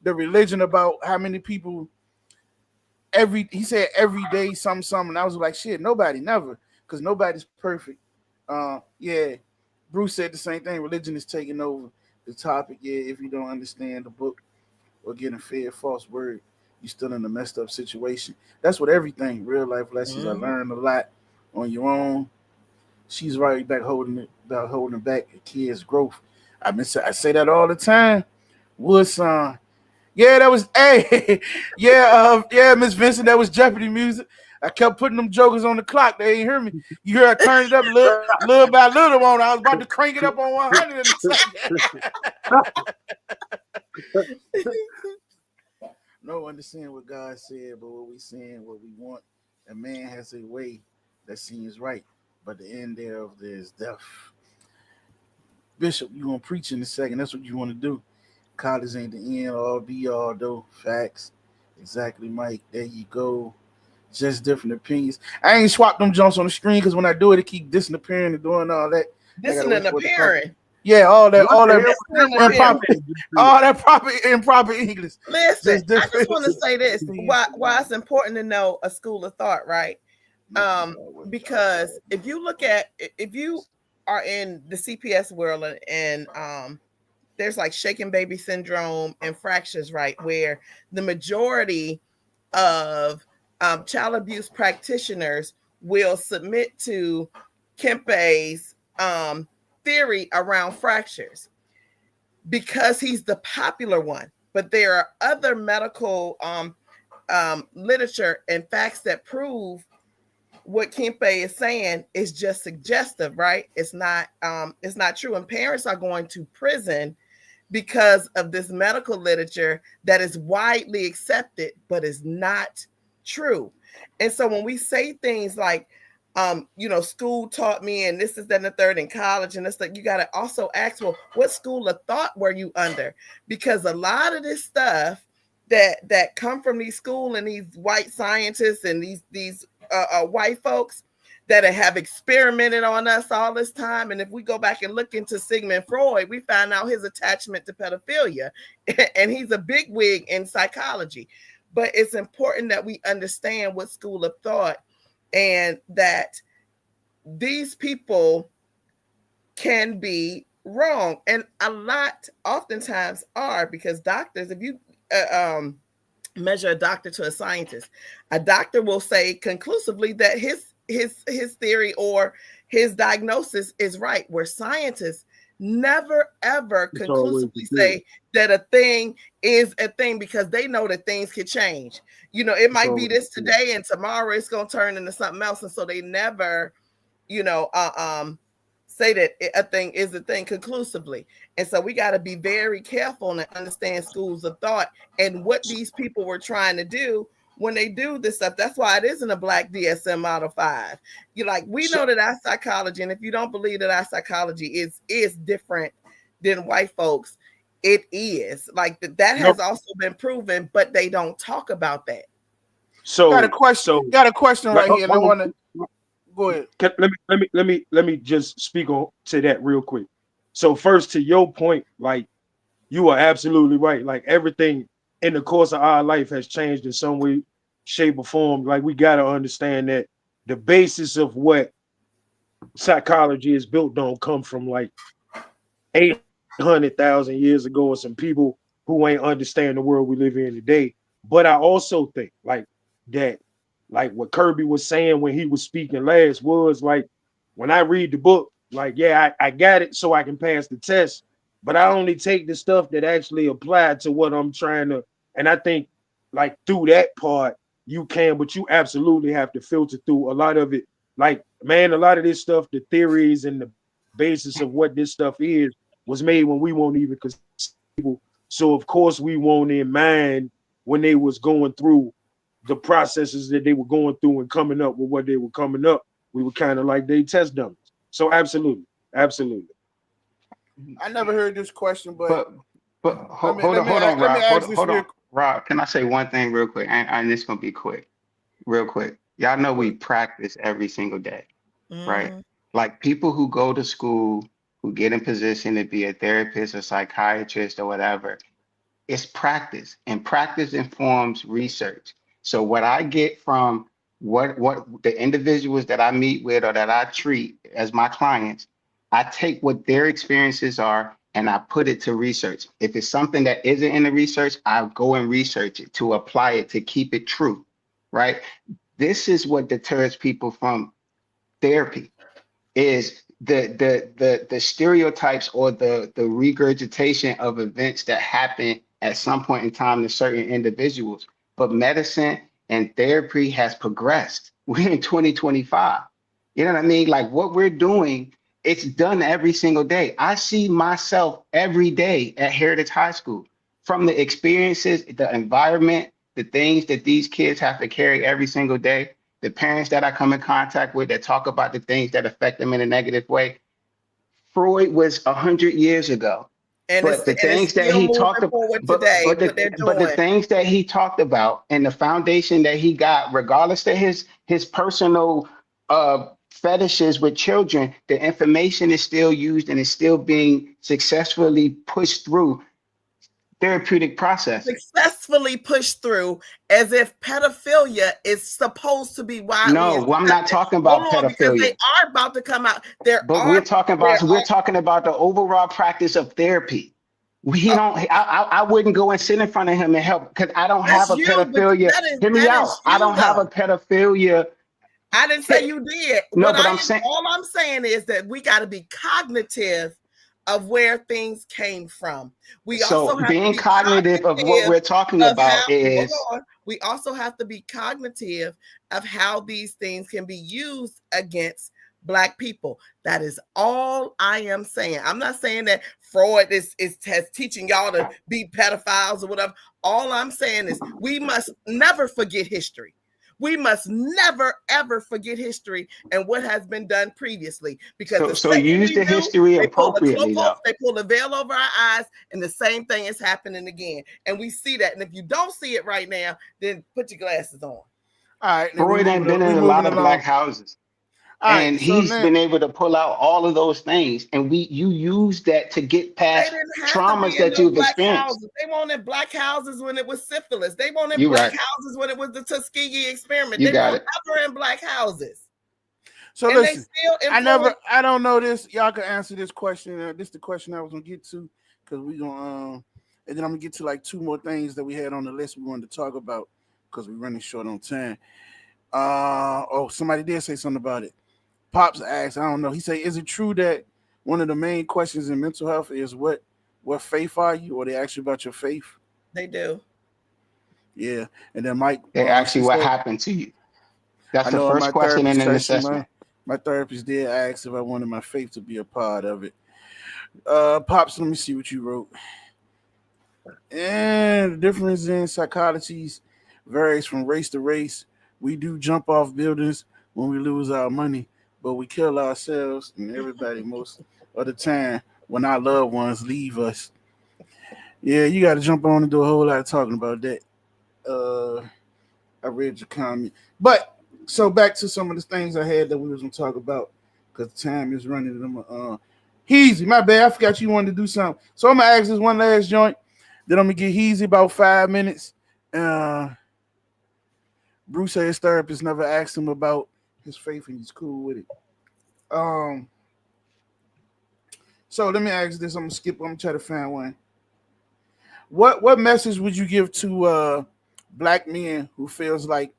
the religion, about how many people he said every day something. And I was like, shit, nobody, never, because nobody's perfect. Yeah, Bruce said the same thing. Religion is taking over the topic. Yeah, if you don't understand the book or getting fed false word, you're still in a messed up situation. That's what everything real life lessons. I Mm-hmm. learned a lot on your own. She's right back holding back a kid's growth. I say that all the time. Woodson. Yeah, that was hey, yeah, Miss Vincent, that was Jeopardy music. I kept putting them jokers on the clock. They ain't hear me. You hear I turned it up little by little on. I was about to crank it up on 100 in a second. No, understand what God said, but what we saying, what we want. A man has a way that seems right, but the end thereof there is death. Bishop, you gonna preach in a second. That's what you want to do. College ain't the end all be all though. Facts. Exactly, Mike. There you go. Just different opinions. I ain't swapped them jumps on the screen because when I do it, it keep disappearing and doing all that. I This gotta and wait an for it to come. appearing. Yeah, What the hell This was that and an word appearing. improper, again? all that proper improper English. Listen, Just I just different. want to say this: why it's important to know a school of thought, right? Because if you are in the CPS world and there's like shaken baby syndrome and fractures, right, where the majority of child abuse practitioners will submit to Kempe's theory around fractures because he's the popular one. but there are other medical literature and facts that prove what Kempe is saying is just suggestive, right? It's not true. And parents are going to prison because of this medical literature that is widely accepted, but is not true. And so when we say things like, school taught me, and this is then the third in college, and it's like, you got to also ask, well, what school of thought were you under? Because a lot of this stuff that come from these school and these white scientists and these white folks that have experimented on us all this time. And if we go back and look into Sigmund Freud, we find out his attachment to pedophilia, and he's a bigwig in psychology. But it's important that we understand what school of thought, and that these people can be wrong. And a lot oftentimes are, because doctors, if you measure a doctor to a scientist, a doctor will say conclusively that his theory or his diagnosis is right, where scientists never ever conclusively say that a thing is a thing, because they know that things can change. It might be this today and tomorrow it's going to turn into something else. And so they never, say that a thing is a thing conclusively. And so we got to be very careful and understand schools of thought and what these people were trying to do when they do this stuff. That's why it isn't a Black DSM Model 5. We know that our psychology, and if you don't believe that our psychology is different than white folks, it is. That has also been proven, but they don't talk about that. So got a question right here. And I want to go ahead. Let me just speak on to that real quick. So first, to your point, you are absolutely right. Everything in the course of our life has changed in some way, shape, or form. We got to understand that the basis of what psychology is built on come from 800,000 years ago, or some people who ain't understand the world we live in today. But I also think that what Kirby was saying when he was speaking last was when I read the book, I got it so I can pass the test, but I only take the stuff that actually applied to what I'm trying to. And I think through that part you can, but you absolutely have to filter through a lot of it. A lot of this stuff, the theories and the basis of what this stuff is, was made when we won't even consider. So of course we won't in mind when they was going through the processes that they were going through and coming up with what they were coming up. We were kind of like they test dummies. So absolutely. I never heard this question, but hold on, Rob. Rob, can I say one thing real quick? And it's gonna be quick, real quick. Y'all know we practice every single day, right? People who go to school, who get in position to be a therapist or psychiatrist or whatever, it's practice, and practice informs research. So what I get from what the individuals that I meet with or that I treat as my clients, I take what their experiences are and I put it to research. If it's something that isn't in the research, I'll go and research it to apply it, to keep it true, right? This is what deters people from therapy, is the stereotypes or the regurgitation of events that happen at some point in time to certain individuals. But medicine and therapy has progressed. We're in 2025. You know what I mean? What we're doing, it's done every single day. I see myself every day at Heritage High School, from the experiences, the environment, the things that these kids have to carry every single day, the parents that I come in contact with that talk about the things that affect them in a negative way. Freud was 100 years ago. But the things that he talked about, but the things that he talked about and the foundation that he got, regardless of his personal fetishes with children, the information is still used and is still being successfully pushed through therapeutic process. Successfully pushed through, as if pedophilia is supposed to be widely accepted. No, I'm not talking about pedophilia. Because they are about to come out. We're talking about the overall practice of therapy. I wouldn't go and sit in front of him and help, because I don't have a pedophilia. Hear me out. I don't have a pedophilia. I didn't say you did. No, but I'm saying, all I'm saying is that we got to be cognitive of where things came from. We also So have to being be cognitive of what cognitive we're talking of how, about hold is on, we also have to be cognitive of how these things can be used against Black people. That is all I am saying. I'm not saying that Freud is teaching y'all to be pedophiles or whatever. All I'm saying is we must never forget history. We must never ever forget history and what has been done previously. Because the so second use we the do, history they pull the cloak appropriately off, though. they pull the veil over our eyes, and the same thing is happening again. And we see that. And if you don't see it right now, then put your glasses on. All right, then Freud ain't been we in a moving lot of black along. houses. All right, And so he's now been able to pull out all of those things. And you use that to get They past didn't have to traumas be in that no you've Black experienced. houses. They wanted Black houses when it was syphilis. They wanted You Black right. houses when it was the Tuskegee experiment. You They got weren't it. ever in Black houses. so And they listen. still influence. I don't know this. Y'all can answer this question. This is the question I was gonna get to because we gonna and then I'm gonna get to like two more things that we had on the list we wanted to talk about because we're running short on time. Somebody did say something about it. Pops asked, I don't know. He said, "Is it true that one of the main questions in mental health is what faith are you?" Or they ask you about your faith? They do. Yeah. And then Mike, They ask she you what said, happened to you. That's I the know first my question in therapist an Tracy, assessment. my therapist did ask if I wanted my faith to be a part of it. Pops, let me see what you wrote. And the difference in psychologies varies from race to race. We do jump off buildings when we lose our money, but we kill ourselves and everybody most of the time when our loved ones leave us. Yeah, you got to jump on and do a whole lot of talking about that. Uh, I read your comment, but so back to some of the things I had that we was gonna talk about because time is running. Heezy, my bad. I forgot you wanted to do something. So I'm gonna ask this one last joint. Then I'm gonna get Heezy about 5 minutes. Uh, Bruce said his therapist never asked him about his faith and he's cool with it. Um, so let me ask this. I'm gonna skip. I'm gonna try to find one. What message would you give to Black men who feels like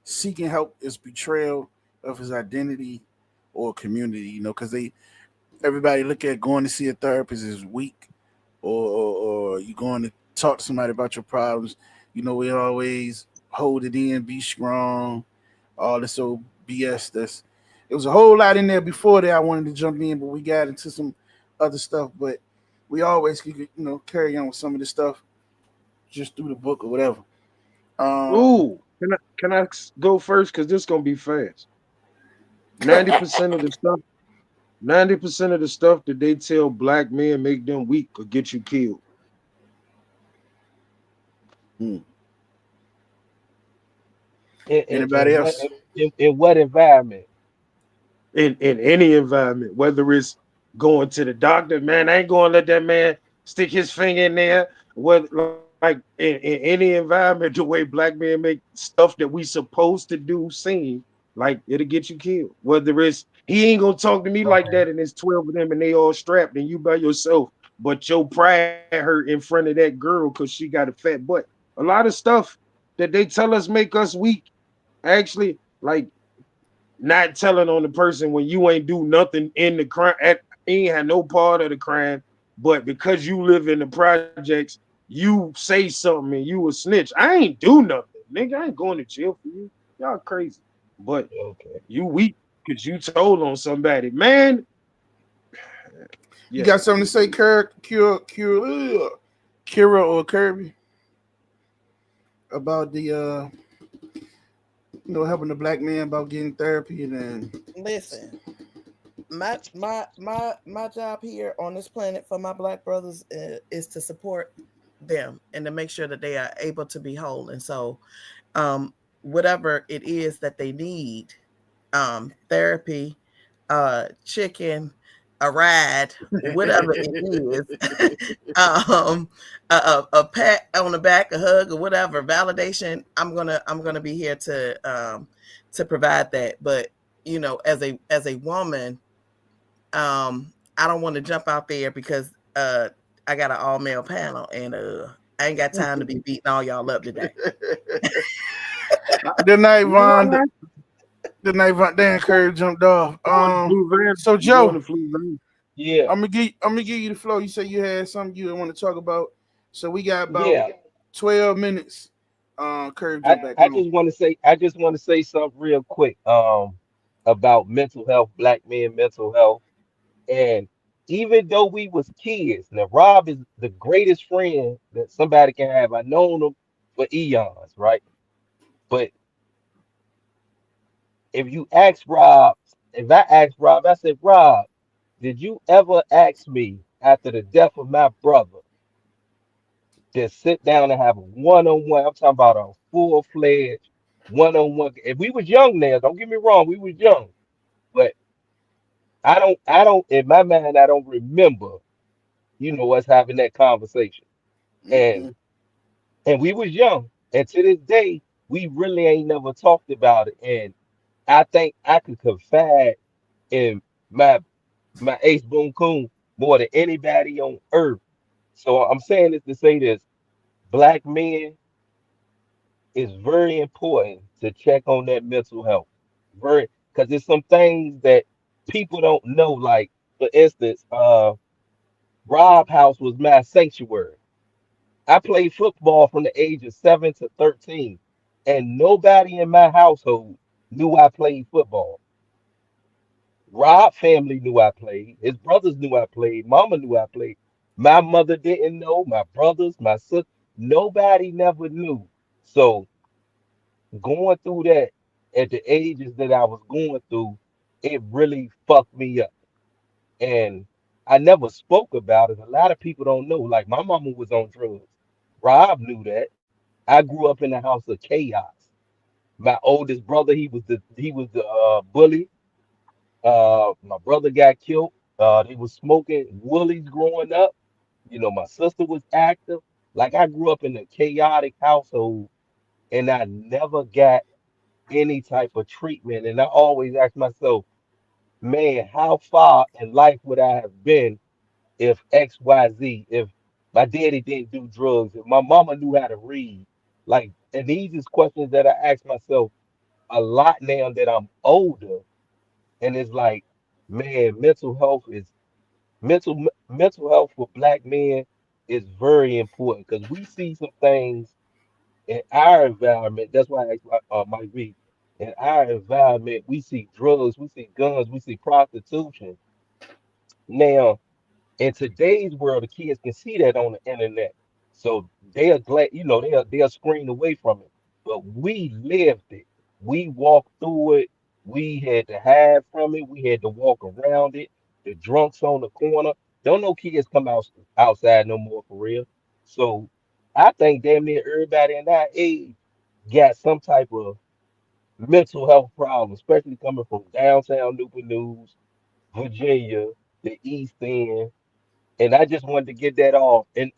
seeking help is betrayal of his identity or community? You know, because everybody look at going to see a therapist as weak, or you going to talk to somebody about your problems. You know, we always hold it in, be strong, all this old BS. It was a whole lot in there before that I wanted to jump in, but we got into some other stuff. But we always could, carry on with some of this stuff just through the book or whatever. Um, Ooh, can I go first? Cause this gonna be fast. 90% of the stuff, 90% of the stuff that they tell Black men make them weak or get you killed. hmm. In Anybody what else? in what environment? In any environment, whether it's going to the doctor, man, I ain't gonna let that man stick his finger in there. Whether like in any environment, the way Black men make stuff that we supposed to do seem like it'll get you killed. Whether it's he ain't gonna talk to me like Okay. that, and there's 12 of them and they all strapped and you by yourself, but your pride hurt in front of that girl because she got a fat butt. A lot of stuff that they tell us make us weak. Actually, like not telling on the person when you ain't do nothing in the crime, ain't had no part of the crime, but because you live in the projects, you say something and you a snitch. I ain't do nothing, nigga. I ain't going to jail for you. Y'all crazy, but Okay. you weak because you told on somebody, man. You Yeah, got something to say, Kira or Kirby about the helping the Black man about getting therapy and then Listen, my job here on this planet for my Black brothers is to support them and to make sure that they are able to be whole. And so, whatever it is that they need, therapy, chicken, a ride, whatever it is, a pat on the back, a hug, or whatever, validation. I'm gonna be here to provide that. But as a woman, I don't want to jump out there because I got an all male panel and I ain't got time to be beating all y'all up today. the night Von you the night Von Dan Curry jumped off. going to Blue Van. So You going Joe, to Blue Van. Yeah, I'm gonna give you the flow. You say you had something you want to talk about, so we got about yeah. 12 minutes. Curve I, jump back I on. just want to say something real quick about mental health, black men mental health. And even though we was kids, now Rob is the greatest friend that somebody can have. I known him for eons, right? But if you ask Rob, if I asked Rob, I said, Rob, did you ever ask me after the death of my brother to sit down and have a one-on-one? I'm talking about a full-fledged one-on-one. And we was young now, don't get me wrong, we was young. But I don't in my mind, I don't remember, us having that conversation. And Mm-mm. and we was young. And to this day, we really ain't never talked about it. And I think I could confide in my ace boon coon more than anybody on earth. So I'm saying this to say this: black men is very important to check on that mental health. Very, because there's some things that people don't know. Like for instance, Rob House was my sanctuary. I played football from the age of 7 to 13, and nobody in my household knew I played football. Rob family knew I played. His brothers knew I played. Mama knew I played. My mother didn't know. My brothers, my sister, nobody never knew. So going through that at the ages that I was going through, it really fucked me up. And I never spoke about it. A lot of people don't know. Like my mama was on drugs. Rob knew that. I grew up in a house of chaos. My oldest brother, he was the bully. My brother got killed. They was smoking woolies growing up. My sister was active. Like I grew up in a chaotic household, and I never got any type of treatment. And I always ask myself, man, how far in life would I have been if XYZ, if my daddy didn't do drugs, if my mama knew how to read? Like, and these is questions that I ask myself a lot now that I'm older. And it's like, man, mental health for black men is very important because we see some things in our environment. That's why I asked Mike B. In our environment, we see drugs, we see guns, we see prostitution. Now, in today's world, the kids can see that on the internet. So they are glad, they are screened away from it. But we lived it. We walked through it. We had to hide from it. We had to walk around it. The drunks on the corner. Don't know kids come outside no more for real. So I think damn near everybody in that age got some type of mental health problem, especially coming from downtown Newport News, Virginia, the East End. And I just wanted to get that off. And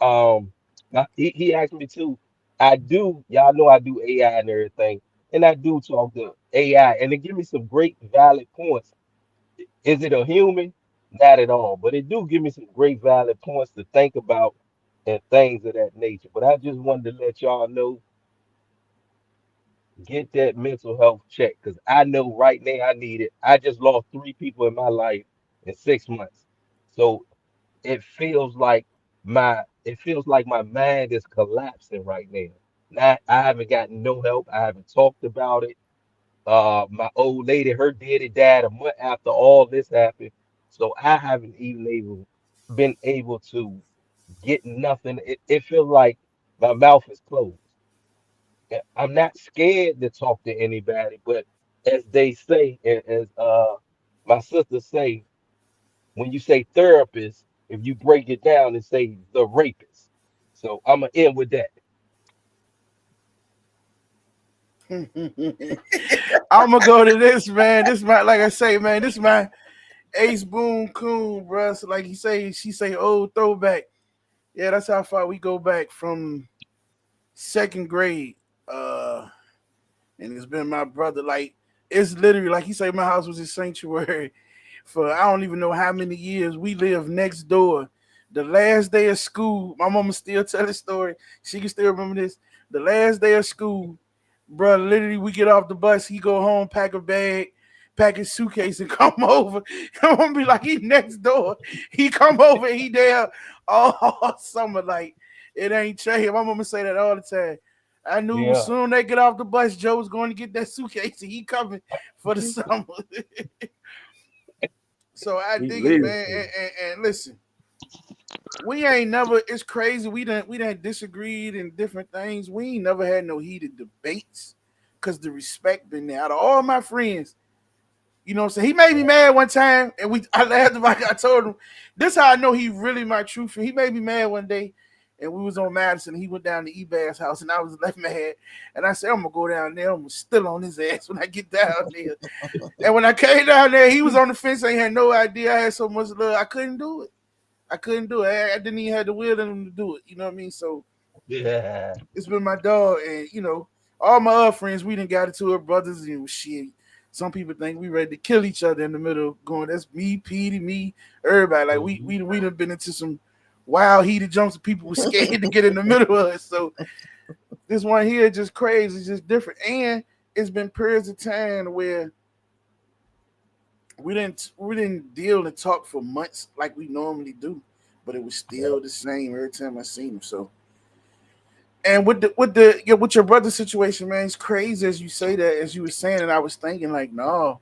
he asked me too. Y'all know I do AI and everything, and I do talk to AI, and it give me some great valid points. Is it a human? Not at all, but it do give me some great valid points to think about and things of that nature. But I just wanted to let y'all know, get that mental health check because I know right now I need it. I just lost 3 people in my life in 6 months. So it feels like my mind is collapsing right now. I haven't gotten no help. I haven't talked about it. My old lady, her daddy died a month after all this happened, so I haven't even been able to get nothing. It feels like my mouth is closed. I'm not scared to talk to anybody, but as they say, as my sisters say, when you say therapist, if you break it down and say the rapist. So I'm gonna end with that. I'm gonna go to this, man. This my, like I say, man. This my Ace Boon Coon, bro. So like she say old throwback. Yeah, that's how far we go back from second grade. And it's been my brother. Like it's literally like he say, my house was his sanctuary for I don't even know how many years. We lived next door. The last day of school, my mama still tell the story. She can still remember this. The last day of school, bro, literally we get off the bus, he go home, pack a bag, pack his suitcase and come over. I'm gonna be like, he next door. He come over and he there all summer. Like, it ain't changed. My mama say that all the time. I knew as Yeah. soon they get off the bus, Joe was going to get that suitcase and he coming for the summer. So I He dig it, lives man. there. And listen, we ain't never. It's crazy. We done disagreed in different things. We ain't never had no heated debates because the respect been there. Out of all my friends, you know what I'm saying? He made me mad one time, and I laughed about it. I told him, this how I know he really my true friend. He made me mad one day, and we was on Madison. And he went down to E-Bass house, and I was left mad. And I said, I'm gonna go down there. I'm gonna still on his ass when I get down there. And when I came down there, he was on the fence. I had no idea. I had so much love. I couldn't do it. I didn't even have the will in him to do it. You know what I mean? So Yeah. it's been my dog, and all my other friends, we done got into it, brothers, and shit. Some people think we ready to kill each other in the middle, going, that's me, Petey, me, everybody. Like we done been into some wild heated jumps and people were scared to get in the middle of it. So this one here is just crazy, it's just different. And it's been periods of time where we didn't deal and talk for months like we normally do, but it was still the same every time I seen him. So, and with your brother situation, man, it's crazy as you say that, as you were saying, and I was thinking like, no,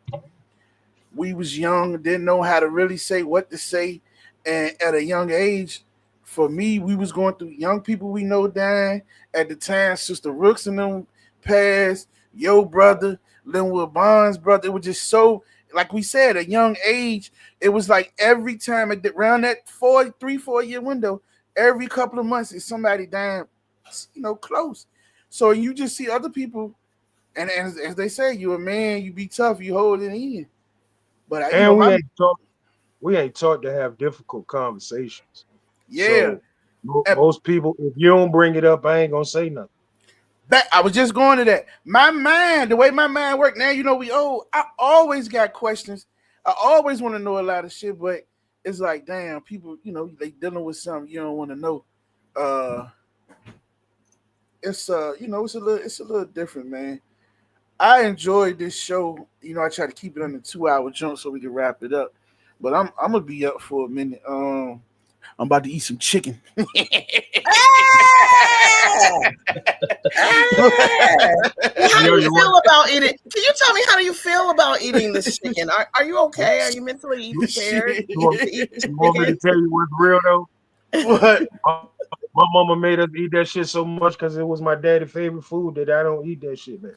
we was young, didn't know how to really say what to say, and at a young age, for me, we was going through young people we know dying at the time. Sister Rooks and them passed, yo brother, Linwood Bonds brother. It was just so, like we said, a young age. It was like every time around that 4 year window, every couple of months is somebody dying, close. So you just see other people, and as they say, you a man, you be tough, you hold it in. But And we ain't taught to have difficult conversations. yeah. So most people, if you don't bring it up, I ain't gonna say nothing. I was just going to that. My mind, the way my mind works now, we old. I always got questions. I always want to know a lot of shit, but it's like, damn, people, they dealing with something you don't want to know. It's it's a little different, man. I enjoyed this show. I try to keep it under 2 hour jump so we can wrap it up. But I'm gonna be up for a minute. I'm about to eat some chicken. How do you feel about eating? Can you tell me, how do you feel about eating this chicken? Are you okay? Are you mentally prepared? You want me to tell you what's real though? What? My mama made us eat that shit so much because it was my daddy's favorite food that I don't eat that shit, man.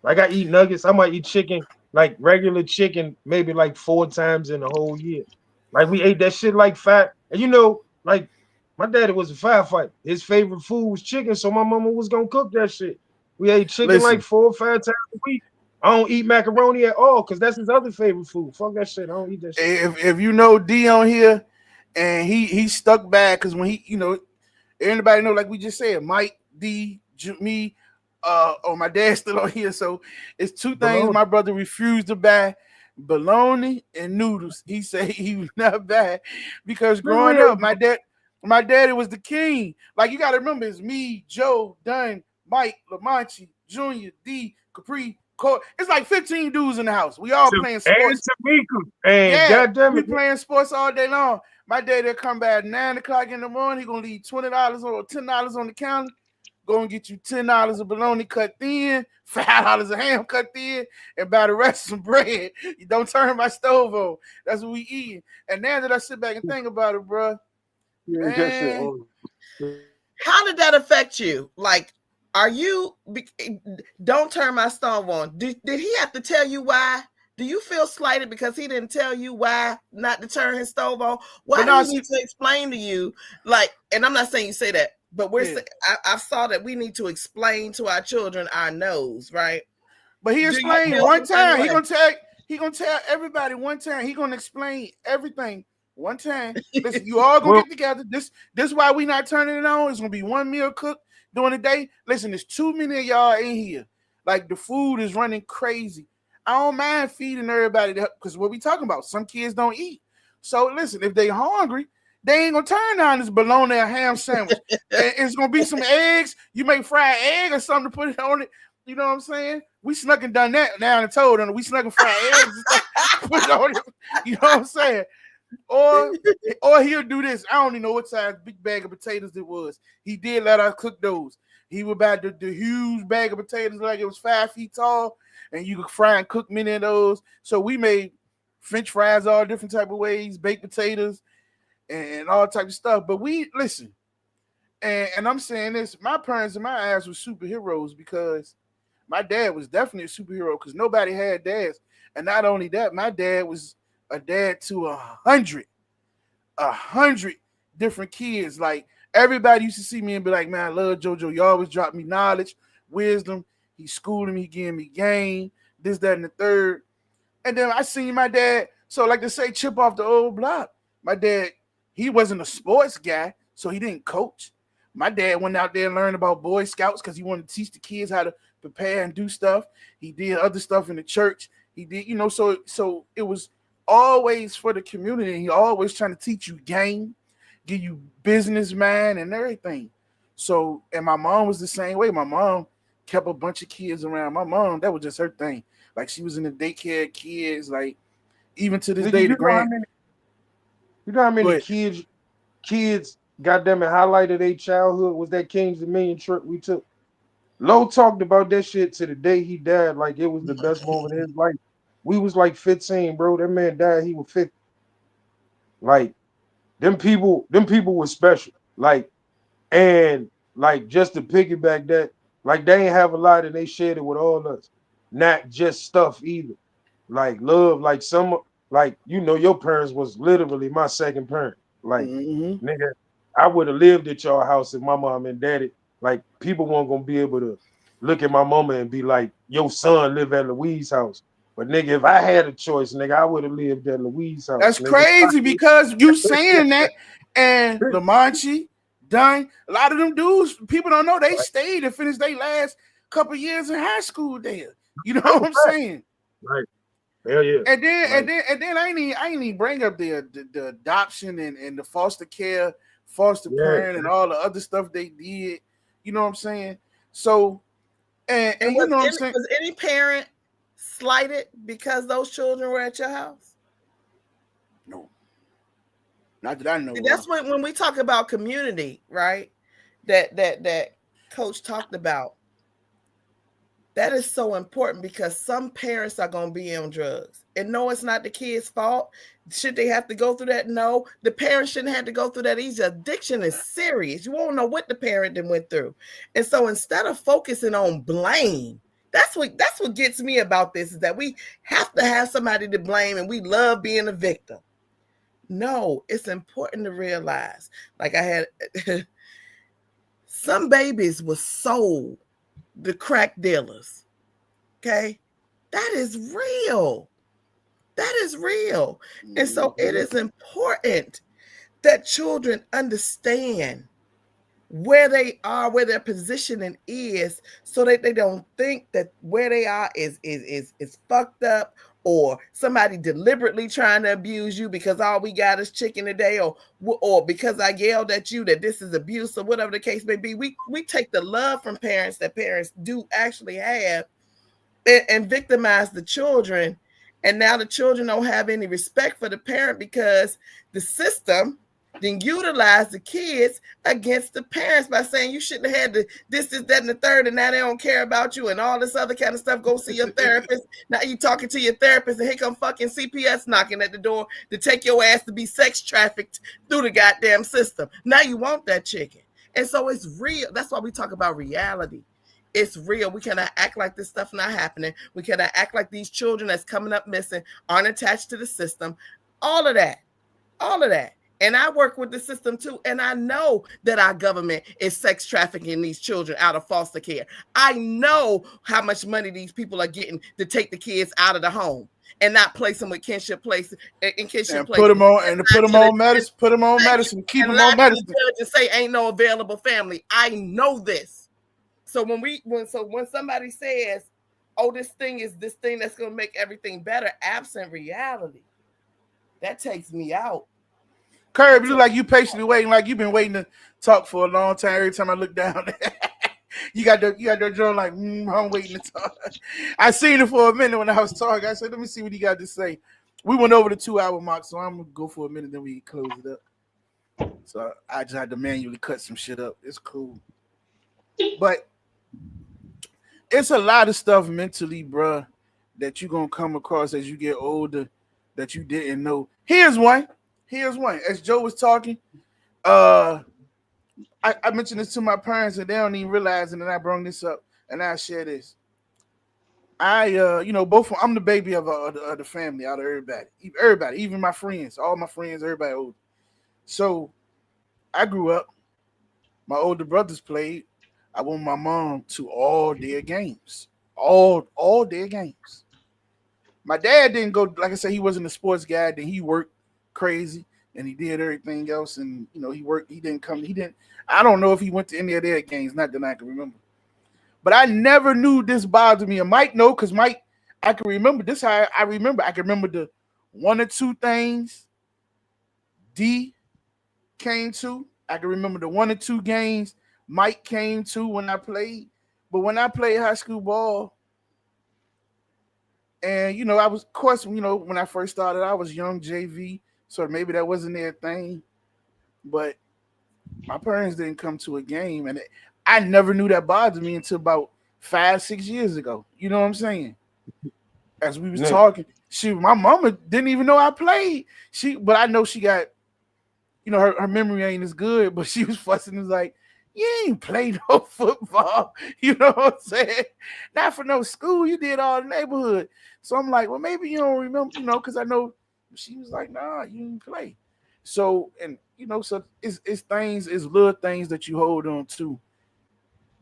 Like I eat nuggets, I might eat chicken, like regular chicken, maybe like 4 times in the whole year. Like we ate that shit like five, and like my daddy was a firefighter. His favorite food was chicken, so my mama was gonna cook that shit. We ate chicken like Listen, 4 or 5 times a week. I don't eat macaroni at all because that's his other favorite food. Fuck that shit. I don't eat that shit. if you know D on here, and he stuck back because when anybody know, like we just said, Mike, D, me, my dad's still on here. So it's two things Bologna. my brother refused to buy: bologna and noodles. He said he would not buy because growing up, my daddy was the king. Like you gotta remember, it's me, Joe, Dunn, Mike, Lamonchi, Junior, D, Capri, Cole. It's like 15 dudes in the house. We all playing And sports. Tamika. And Yeah, goddamn we it. playing sports all day long. My daddy will come back at 9 o'clock in the morning. He gonna leave $20 or $10 on the counter. Go and get you $10 of bologna cut thin, $5 of ham cut thin, and buy the rest of some bread. You don't turn my stove on. That's what we eating. And now that I sit back and think about it, bro, man, How did that affect you? Like, don't turn my stove on. Did he have to tell you why? Do you feel slighted because he didn't tell you why not to turn his stove on? Why do he need to explain to you? Like, and I'm not saying you say that, but I saw that we need to explain to our children our no's, right? But he explained one time. He gonna tell everybody one time. He gonna explain everything one time. Listen, you all gonna get together. This is why we not turning it on. It's gonna be one meal cooked during the day. Listen, there's too many of y'all in here. Like the food is running crazy. I don't mind feeding everybody because what we talking about, some kids don't eat. So listen, if they hungry, they ain't gonna turn on this bologna or ham sandwich. It's gonna be some eggs. You make fried egg or something to put it on it. You know what I'm saying? We snuck and done that down and told them. We snuck and fried eggs and stuff. Put it on it. You know what I'm saying? Or he'll do this. I don't even know what size big bag of potatoes it was. He did let us cook those. He would buy the huge bag of potatoes like it was 5 feet tall, and you could fry and cook many of those. So we made French fries all different type of ways, baked potatoes, and all type of stuff. But we listen, and I'm saying this: my parents and my ass were superheroes because my dad was definitely a superhero because nobody had dads, and not only that, my dad was a dad to 100 different kids. Like everybody used to see me and be like, "Man, I love JoJo. You always drop me knowledge, wisdom. He's schooling me, he giving me game, this, that, and the third." And then I seen my dad. So like to say, chip off the old block. My dad, he wasn't a sports guy, so he didn't coach. My dad went out there and learned about Boy Scouts because he wanted to teach the kids how to prepare and do stuff. He did other stuff in the church. He did, so it was always for the community. He always trying to teach you game, give you business mind and everything. So, and my mom was the same way. My mom kept a bunch of kids around. My mom, that was just her thing. Like she was in the daycare kids, like even to this day, the grand. You know how many kids goddamn it highlighted their childhood was that Kings Dominion trip we took. Lowe talked about that shit to the day he died, like it was the best moment of his life. We was like 15, bro. That man died, he was 50. Like them people were special. Like, and like just to piggyback that, like they ain't have a lot and they shared it with all us. Not just stuff either. Like love, like some like your parents was literally my second parent. Like nigga, I would have lived at your house if my mom and daddy, like people weren't gonna be able to look at my mama and be like, your son live at Louise's house. But nigga, if I had a choice, nigga, I would have lived at Louise's house. That's nigga. crazy because you saying that and Lamonchi, Dunn, a lot of them dudes, people don't know they stayed and finished their last couple years in high school there. You know what I'm saying? Right. Hell yeah. And then I ain't even bring up the adoption and the foster care, foster parent, and all the other stuff they did. You know what I'm saying? So, and you know what I'm saying? Was any parent slighted because those children were at your house? No. Not that I know. That's when we talk about community, right? That Coach talked about. That is so important because some parents are going to be on drugs. And no, it's not the kid's fault. Should they have to go through that? No, the parents shouldn't have to go through that either. Addiction is serious. You won't know what the parent then went through. And so instead of focusing on blame, that's what gets me about this is that we have to have somebody to blame and we love being a victim. No, it's important to realize, like I had some babies were sold the crack dealers. Okay, that is real. That is real. And so it is important that children understand where they are, where their positioning is, so that they don't think that where they are is fucked up, or somebody deliberately trying to abuse you because all we got is chicken today, or because I yelled at you that this is abuse, or whatever the case may be. We take the love from parents that parents do actually have and victimize the children. And now the children don't have any respect for the parent because the system then utilize the kids against the parents by saying you shouldn't have had this, that, and the third, and now they don't care about you and all this other kind of stuff. Go see your therapist. Now you talking to your therapist and here come fucking CPS knocking at the door to take your ass to be sex trafficked through the goddamn system. Now you want that chicken. And so it's real. That's why we talk about reality. It's real. We cannot act like this stuff not happening. We cannot act like these children that's coming up missing aren't attached to the system. All of that. And I work with the system too. And I know that our government is sex trafficking these children out of foster care. I know how much money these people are getting to take the kids out of the home and not place them with kinship places. And put them on medicine, keep them on medicine. And say ain't no available family. I know this. So when somebody says, oh, this thing that's going to make everything better, absent reality, that takes me out. Curb, you look like you patiently waiting, like you've been waiting to talk for a long time. Every time I look down, You got the joint like, I'm waiting to talk. I seen it for a minute when I was talking. I said, let me see what he got to say. We went over the 2 hour mark, so I'm gonna go for a minute, then we close it up. So I just had to manually cut some shit up. It's cool. But it's a lot of stuff mentally, bruh, that you're gonna come across as you get older that you didn't know. Here's one. As Joe was talking, I mentioned this to my parents and they don't even realize it, and I brought this up and I share this. Both I'm the baby of the family out of everybody, even my friends, all my friends, everybody old. So I grew up. My older brothers played. I went with my mom to all their games, all their games. My dad didn't go. Like I said, he wasn't a sports guy. Then he worked crazy and he did everything else. And he worked. He didn't come. He didn't. I don't know if he went to any of their games. Not that I can remember. But I never knew this bothered me. And Mike know because Mike, I can remember this. How I remember. I can remember the one or two things D came to. I can remember the one or two games Mike came to when I played. But when I played high school ball, and I was, of course, when I first started, I was young JV, so maybe that wasn't their thing. But my parents didn't come to a game, and I never knew that bothered me until about 5-6 years ago. You know what I'm saying? As we was talking, my mama didn't even know I played. But I know she got, her memory ain't as good, but she was fussing. Was like, you ain't played no football. You know what I'm saying? Not for no school. You did all the neighborhood. So I'm like, well, maybe you don't remember, because I know she was like, nah, you didn't play. So, and so it's little things that you hold on to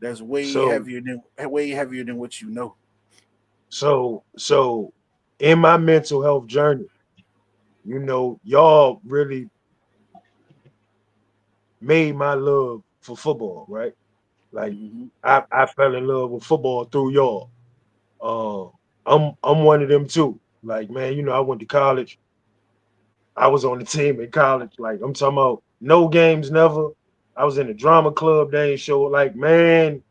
that's way heavier than what you know. So in my mental health journey, y'all really made my love for football, right? Like Mm-hmm. I fell in love with football through y'all. Uh, I'm one of them too. Like, man, I went to college. I was on the team in college. Like, I'm talking about no games, never. I was in the drama club. They ain't show. Like, man,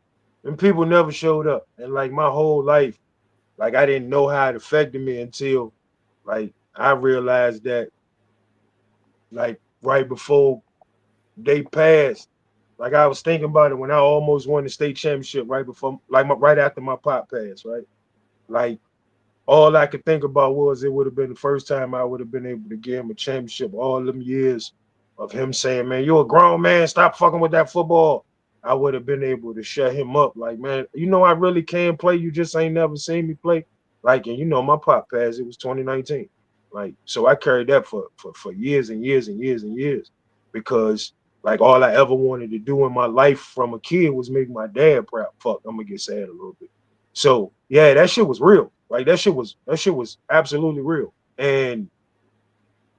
and people never showed up. And like my whole life, like I didn't know how it affected me until like I realized that like right before they passed. Like I was thinking about it when I almost won the state championship right before, like right after my pop passed, right? Like all I could think about was it would have been the first time I would have been able to give him a championship. All them years of him saying, "Man, you're a grown man. Stop fucking with that football." I would have been able to shut him up. Like, man, I really can play. You just ain't never seen me play. Like, and my pop pass. It was 2019. Like, so I carried that for years and years and years and years because like all I ever wanted to do in my life from a kid was make my dad proud. Fuck, I'm gonna get sad a little bit. So yeah, that shit was real. Like that shit was absolutely real. And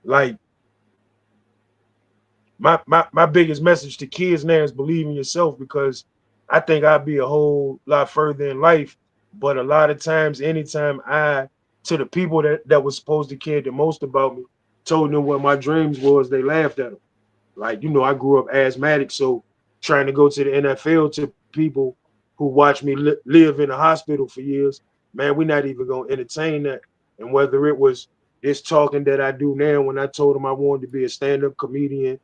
like my biggest message to kids now is believe in yourself because I think I'd be a whole lot further in life. But a lot of times, anytime I to the people that was supposed to care the most about me, told them what my dreams was, they laughed at them. Like, I grew up asthmatic, so trying to go to the NFL to people who watched me live in a hospital for years, man, we're not even going to entertain that. And whether it was this talking that I do now when I told them I wanted to be a stand-up comedian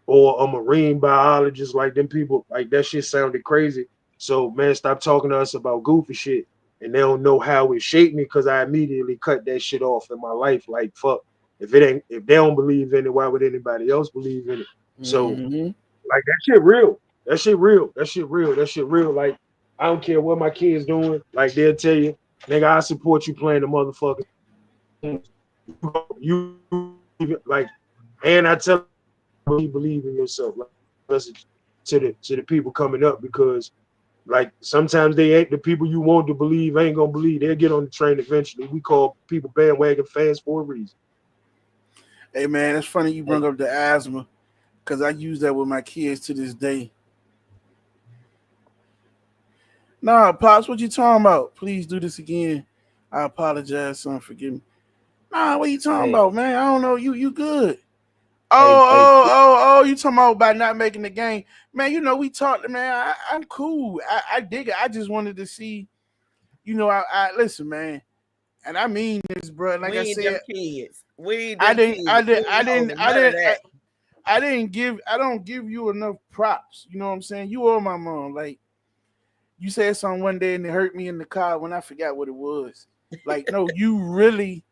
or a marine biologist, like them people, like that shit sounded crazy. So, man, stop talking to us about goofy shit. And they don't know how it shaped me because I immediately cut that shit off in my life. Like, fuck. If they don't believe in it, why would anybody else believe in it? So Mm-hmm. like that shit real. That shit real. That shit real. That shit real. Like I don't care what my kids doing. Like they'll tell you, nigga, I support you playing the motherfuckers. You like, and I tell you believe in yourself. Like message to the people coming up because like sometimes they ain't the people you want to believe ain't gonna believe. They'll get on the train eventually. We call people bandwagon fans for a reason. Hey man, it's funny you bring up the asthma because I use that with my kids to this day. Nah, pops, what you talking about? Please do this again. I apologize, son. Forgive me. Nah, what you talking Hey, about, man? I don't know. You good? You talking about not making the game, man? You know we talked, man. I'm cool. I dig it. I just wanted to see, you know. I listen, man, and I mean this, bro. Like We I ain't them said, kids. We ain't I them didn't, kids. We ain't holding none of that. I don't give you enough props. You know what I'm saying? You are my mom. Like you said something one day and it hurt me in the car when I forgot what it was. Like, no, you really.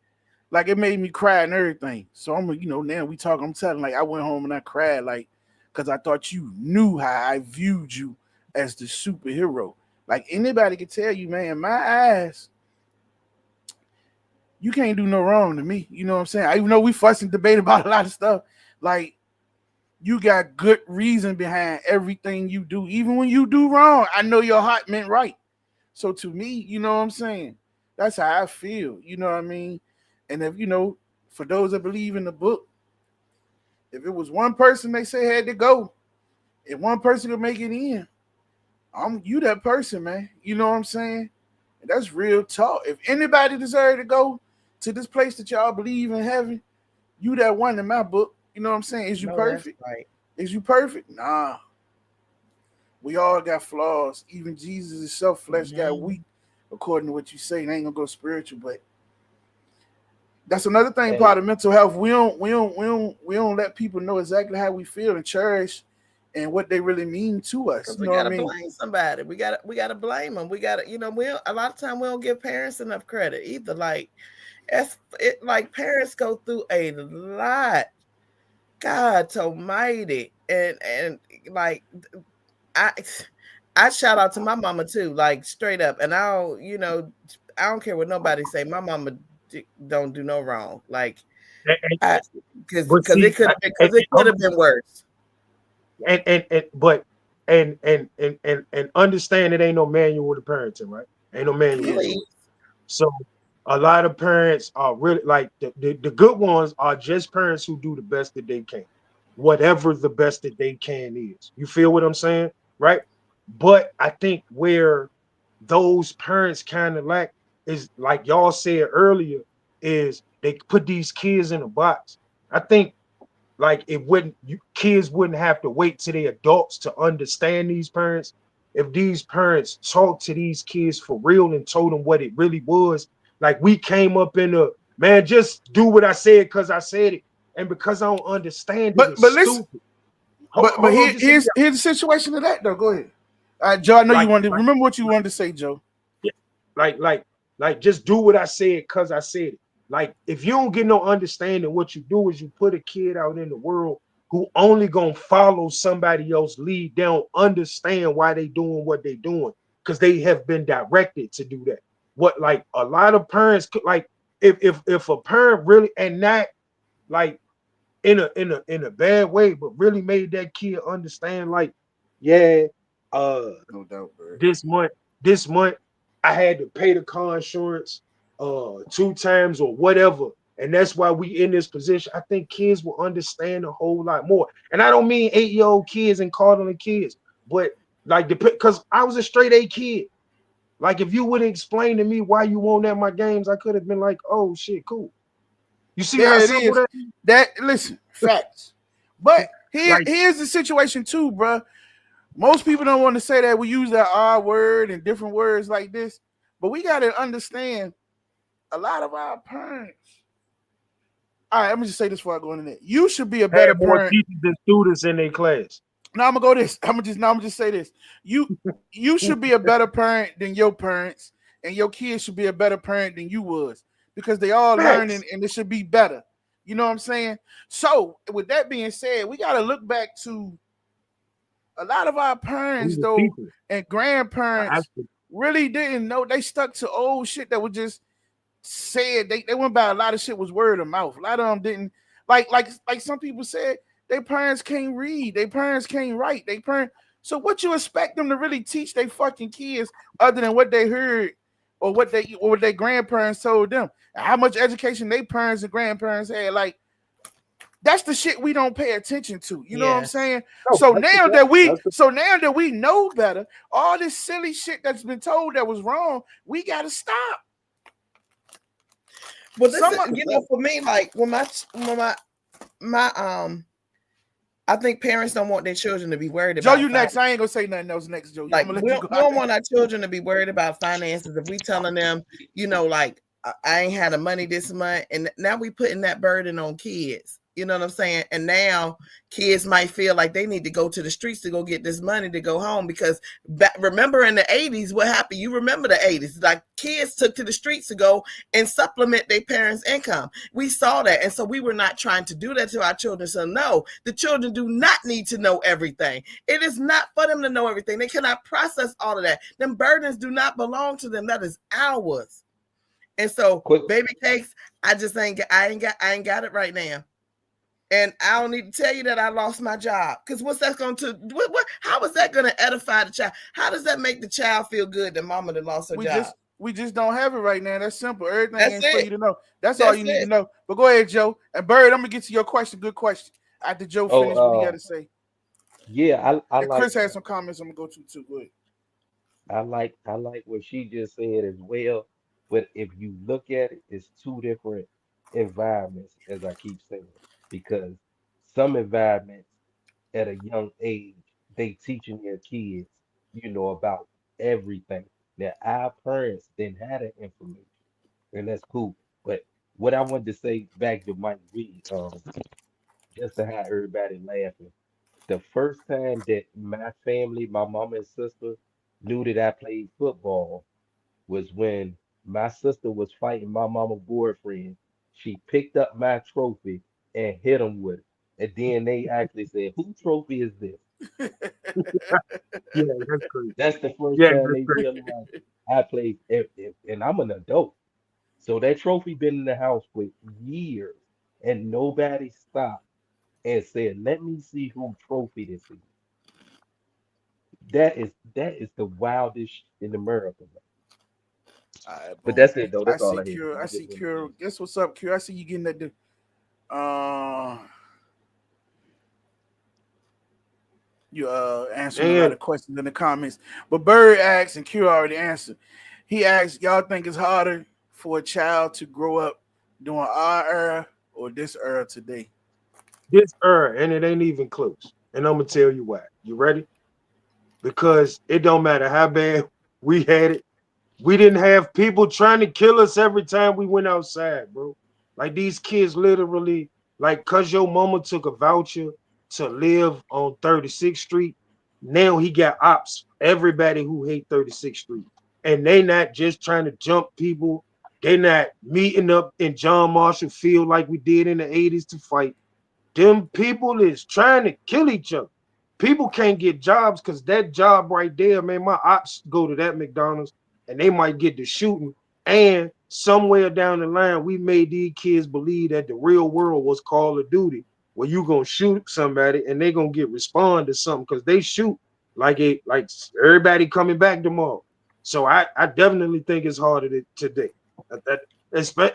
Like it made me cry and everything. So I'm, you know, now we talk. I'm telling, like I went home and I cried, like, because I thought you knew how I viewed you as the superhero. Like anybody could tell you, man, in my eyes, you can't do no wrong to me. You know what I'm saying? Even though we fuss and debate about a lot of stuff, like you got good reason behind everything you do. Even when you do wrong, I know your heart meant right. So to me, you know what I'm saying? That's how I feel. You know what I mean? And if you know, for those that believe in the book, if it was one person they say had to go, if one person could make it in, I'm you that person, man. You know what I'm saying? And that's real talk. If anybody deserve to go to this place that y'all believe in heaven, you that one in my book. You know what I'm saying? Is you No, that's perfect? right. Is you perfect? Nah. We all got flaws. Even Jesus' himself, flesh got weak, according to what you say. It ain't gonna go spiritual, but that's another thing. Hey, Part of mental health, we don't let people know exactly how we feel and cherish and what they really mean to us. Because You we know what I gotta mean? blame somebody. We gotta blame them. We gotta, you know, a lot of time we don't give parents enough credit either. Like like parents go through a lot. God almighty. And like I I shout out to my mama too, like straight up. And I don't care what nobody say. My mama don't do no wrong. Like And, and- I because but because see, it could have been worse. but and understand it ain't no manual to parenting, right? Ain't no manual to Please. it. So a lot of parents are really like the good ones are just parents who do the best that they can, whatever the best that they can is. You feel what I'm saying, right? But I think where those parents kind of lack is like y'all said earlier, is they put these kids in a box. I think like it wouldn't kids wouldn't have to wait till they adults to understand these parents. If these parents talked to these kids for real and told them what it really was, like we came up in a man, just do what I said because I said it, and because I don't understand it, But it's listen, stupid. but Hold on, just hear me here's the situation of that though. Go ahead. Joe, I know you like, wanted to like remember what you wanted to say, Joe. Yeah, like, like, just do what I said because I said it. Like, if you don't get no understanding, what you do is you put a kid out in the world who only gonna follow somebody else lead. They don't understand why they doing what they doing because they have been directed to do that. What like a lot of parents like if a parent really and not like in a bad way, but really made that kid understand like, yeah, uh No doubt, bro. this month, this month I had to pay the car insurance 2 times or whatever. And that's why we in this position. I think kids will understand a whole lot more. And I don't mean 8-year-old kids and coddling kids, but like because I was a straight A kid. Like if you wouldn't explain to me why you won't at my games, I could have been like, oh shit, cool. You see how Yeah, it simple is. that That listen, facts. But is? Like here's the situation too, bro. Most people don't want to say that. We use that R word and different words like this, but we got to understand a lot of our parents. All right, I'm gonna just say this before I go into that. You should be a had better more parent. teachers than students in their class. Now I'm gonna go this. I'm gonna just say this. You should be a better parent than your parents, and your kids should be a better parent than you was because they all learning Facts. and it should be better. You know what I'm saying? So with that being said, we gotta look back to a lot of our We parents were though people. and I, grandparents really didn't know. They stuck to old shit that was just said. They went by a lot of shit was word of mouth. A lot of them didn't like some people said their parents can't read, their parents can't write, they parents. So what you expect them to really teach their fucking kids other than what they heard or what their grandparents told them? How much education their parents and grandparents had? Like that's the shit we don't pay attention to. You know what I'm Yes. saying? no, So that's the now fact. that we That's the so now that we know better, all this silly shit that's been told that was wrong, we gotta stop. Well, this Some is, for me, like when my I think parents don't want their children to be worried Joe, about you finance. next. I ain't gonna say nothing else next, Joe. I'm Like gonna let we you don't, go we out don't there. want our children to be worried about finances. If we telling them, like I ain't had the money this month, and now we putting that burden on kids. You know what I'm saying? And now kids might feel like they need to go to the streets to go get this money to go home because remember in the 80s what happened? You remember the 80s? Like kids took to the streets to go and supplement their parents' income. We saw that, and so we were not trying to do that to our children. So no, the children do not need to know everything. It is not for them to know everything. They cannot process all of that. Them burdens do not belong to them. That is ours. And so, Quick, baby cakes, I ain't got it right now. And I don't need to tell you that I lost my job. Because what's that going to how is that going to edify the child? How does that make the child feel good that mama that lost her job? We just don't have it right now. That's simple. Everything That's ain't for it. you to know. That's all you need to know. But go ahead, Joe. And Bird, I'm gonna get to your question. Good question. After Joe finish what he got to say. Yeah, I And like Chris has some comments I'm gonna go to too. Go ahead. I like what she just said as well. But if you look at it, it's two different environments, as I keep saying, because some environments at a young age, they teaching their kids, about everything. Now, our parents didn't have that information, and that's cool. But what I wanted to say back to Mike V, just to have everybody laughing. The first time that my family, my mama and sister, knew that I played football was when my sister was fighting my mama boyfriend. She picked up my trophy and hit him with it. And then they actually said, "Whose trophy is this?" Yeah, that's crazy. That's the first Yeah, time that's they crazy. realized I played, and I'm an adult. So that trophy been in the house for years, and nobody stopped and said, "Let me see who trophy this is." That is the wildest in America, man. All right, But boom. that's it though. I That's all see I had. Cure. I I see just wanted to Cure. say. Guess what's up, Cure? I see you getting that. You answering a lot And of questions in the comments. But Bird asked, and Q already answered. He asked, y'all think it's harder for a child to grow up during our era or this era today? this and it ain't even close. And I'm gonna tell you why. You ready? Because it don't matter how bad we had it. We didn't have people trying to kill us every time we went outside, bro. Like these kids literally, like, cause your mama took a voucher to live on 36th Street. Now he got ops, everybody who hate 36th Street. And they not just trying to jump people. They not meeting up in John Marshall Field like we did in the 80s to fight. Them people is trying to kill each other. People can't get jobs because that job right there, man, my ops go to that McDonald's and they might get to shooting. And somewhere down the line, we made these kids believe that the real world was Call of Duty, where you gonna shoot somebody and they gonna get respond to something because they shoot like everybody coming back tomorrow. So I definitely think it's harder today.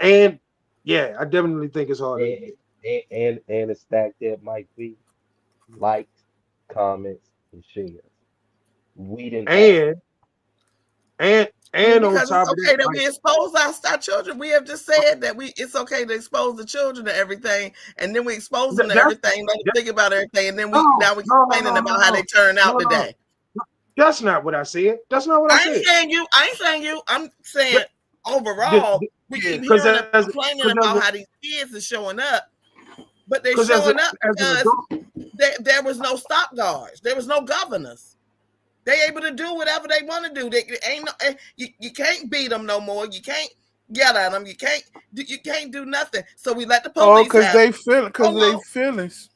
And yeah, I definitely think it's harder And today. and a stack that might be likes, comments, and shares. We didn't have And and on Because it's top of that, okay that like we expose our children. We have just said that it's okay to expose the children to everything, and then we expose them to that's everything, let them that, think about everything, and then no, we no, no, complaining no, about how no, they turn no, out no, no. today. That's not what I said. That's not what I I ain't said. saying you. I ain't saying you. I'm saying overall, we keep Yeah. Because hearing them as complaining because about how these kids are showing up, but they're because showing up as an because adult, there was no stop guards. There was no governors. They able to do whatever they want to do. They ain't no, you can't beat them no more. You can't yell at them. You can't do nothing. So we let the Oh, police have. because Hold they on. feelings.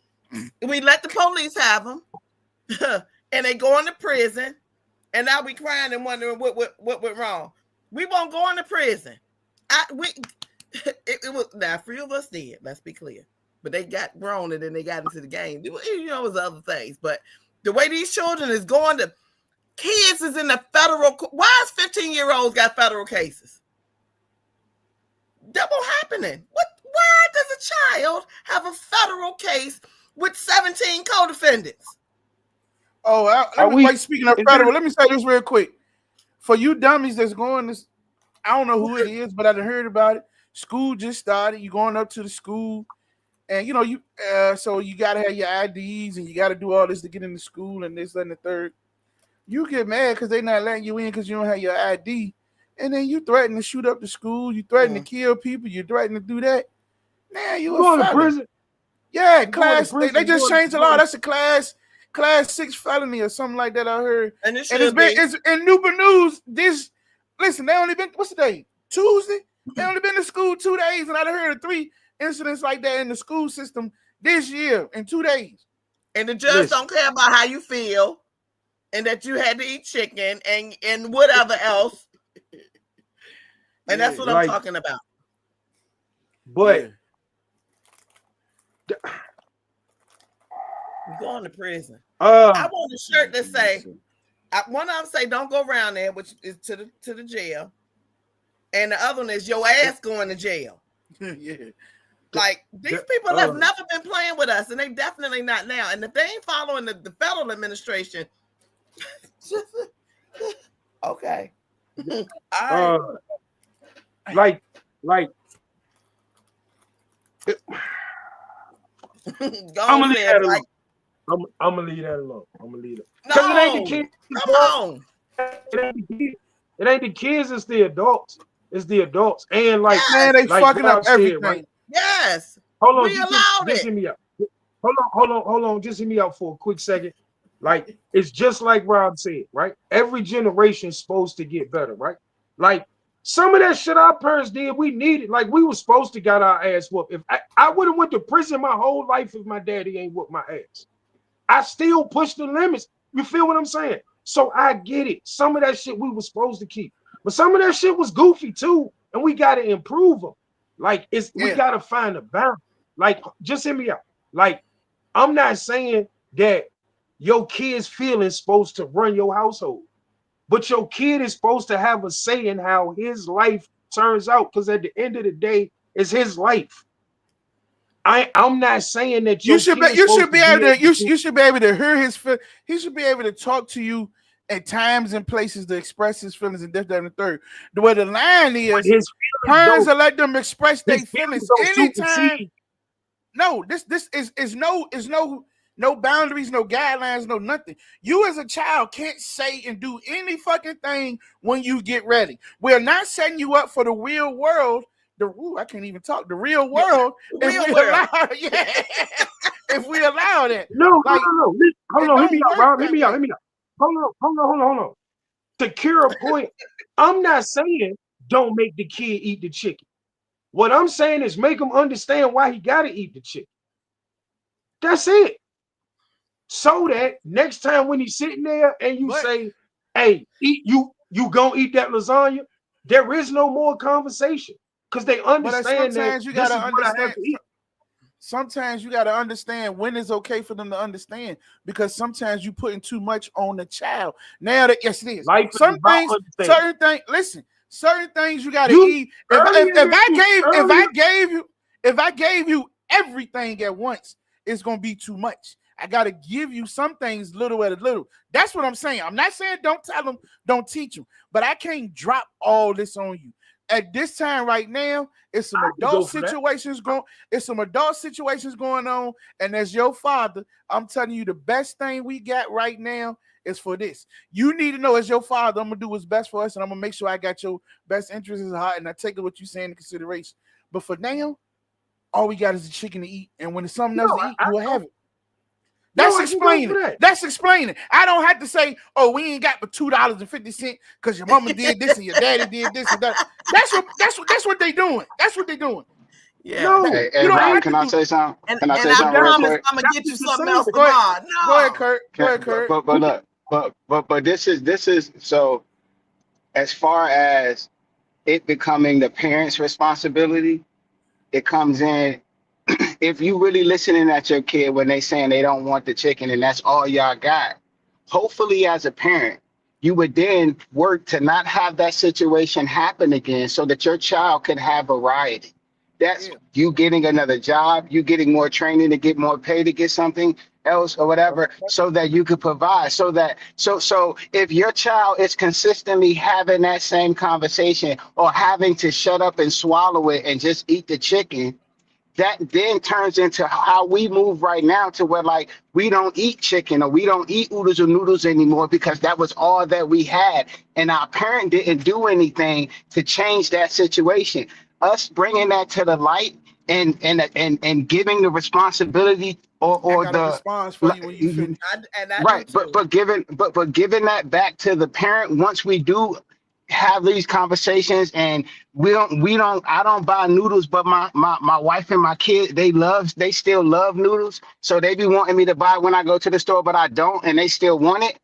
We let the police have them, and they go into prison. And now we crying and wondering what went wrong. We won't go into prison. It was now 3 of us did. Let's be clear. But they got grown and then they got into the game. It was other things. But the way these children is going to kids is in the federal. Why is 15-year-olds got federal cases? That won't happening. What? Why does a child have a federal case with 17 co-defendants? Oh, are we? speaking of Is there? federal, let me say this real quick. For you dummies that's going this, I don't know who it is, but I heard about it. School just started. You going up to the school. And you so you gotta have your IDs and you gotta do all this to get into school and this and the third. You get mad because they not letting you in because you don't have your ID, and then you threaten to shoot up the school, you threaten to kill people, you threaten to do that. Man, You you a going to felon. prison? Yeah, You going to class. They, prison? they just changed the law. That's a class 6 felony or something like that. I heard. And it And it's should be. been it's in Newport News. Listen, they only been what's the day? Tuesday. They only been to school 2 days, and I heard of 3 incidents like that in the school system this year in 2 days. And the judge don't care about how you feel, and that you had to eat chicken and whatever else. And that's what I'm talking about. But you're going to prison. I want a shirt that say, one of them say don't go around there, which is to the jail. And the other one is your ass going to jail. Yeah. Like these people have never been playing with us, and they definitely not now. And if they ain't following the federal administration, okay. Like I'm gonna leave that alone. I'm gonna leave that alone. I'm gonna leave it. Because it ain't the kids. Come on. It ain't the kids, it's the adults. It's the adults. And like, man, they like fucking up everything. Right? Yes. Hold on, we allowed just it. hear me out. Hold on. Just hear me out for a quick second. Like, it's just like Rob said, right? Every generation is supposed to get better, right? Like, some of that shit our parents did, we needed. Like, we were supposed to got our ass whooped. If I would have went to prison my whole life if my daddy ain't whooped my ass. I still push the limits. You feel what I'm saying? So I get it. Some of that shit we were supposed to keep. But some of that shit was goofy too. And we got to improve them. Like, we got to find a balance. Like, just hear me out. Like, I'm not saying that your kid's feelings supposed to run your household. But your kid is supposed to have a say in how his life turns out. Because at the end of the day, it's his life. I'm not saying that you should be able to hear his feel. He should be able to talk to you at times and places to express his feelings and this, that, and the third. The way the line is, parents will let them express their feelings anytime. No, this is no boundaries, no guidelines, no nothing. You as a child can't say and do any fucking thing when you get ready. We're not setting you up for the real world. I can't even talk. The real world. If we allow that. No. Hold on. Hear me out, Rob. Hear me out. Hold on. To cure a point, I'm not saying don't make the kid eat the chicken. What I'm saying is make him understand why he got to eat the chicken. That's it. So that next time when he's sitting there and you say, hey, you gonna eat that lasagna, there is no more conversation. Because they understand that you gotta understand. Sometimes you got to understand when it's okay for them to understand, because sometimes you putting too much on the child. Now that yes, it is. Certain things you got to eat. If I gave you everything at once, it's gonna be too much. I got to give you some things little at a little. That's what I'm saying. I'm not saying don't tell them, don't teach them, but I can't drop all this on you. At this time right now, it's some adult situations going. It's some adult situations going on, and as your father, I'm telling you, the best thing we got right now is for this. You need to know, as your father, I'm gonna do what's best for us, and I'm gonna make sure I got your best interests at heart, and I take what you're saying into consideration. But for now, all we got is the chicken to eat, and when it's something else to eat, you will have it. That's explaining. That's explaining. I don't have to say, "Oh, we ain't got but $2.50 because your mama did this and your daddy did this and that." That's what they doing. That's what they doing. Yeah. No, hey Rob, can I say something? Can I say something real quick? I'm gonna get you something else. Go ahead, Kurt. But this is so. As far as it becoming the parents' responsibility, it comes in. If you really listening at your kid when they saying they don't want the chicken and that's all y'all got, hopefully as a parent, you would then work to not have that situation happen again so that your child can have variety. That's you getting another job, you getting more training to get more pay to get something else or whatever, so that you could provide, so if your child is consistently having that same conversation or having to shut up and swallow it and just eat the chicken, that then turns into how we move right now to where like we don't eat chicken or we don't eat oodles or noodles anymore because that was all that we had. And our parent didn't do anything to change that situation. Us bringing that to the light and giving the responsibility I or got a the response for you when you finish. I do right, too. but giving that back to the parent once we do have these conversations and we don't I don't buy noodles, but my wife and my kid they still love noodles, so they be wanting me to buy when I go to the store, but I don't, and they still want it.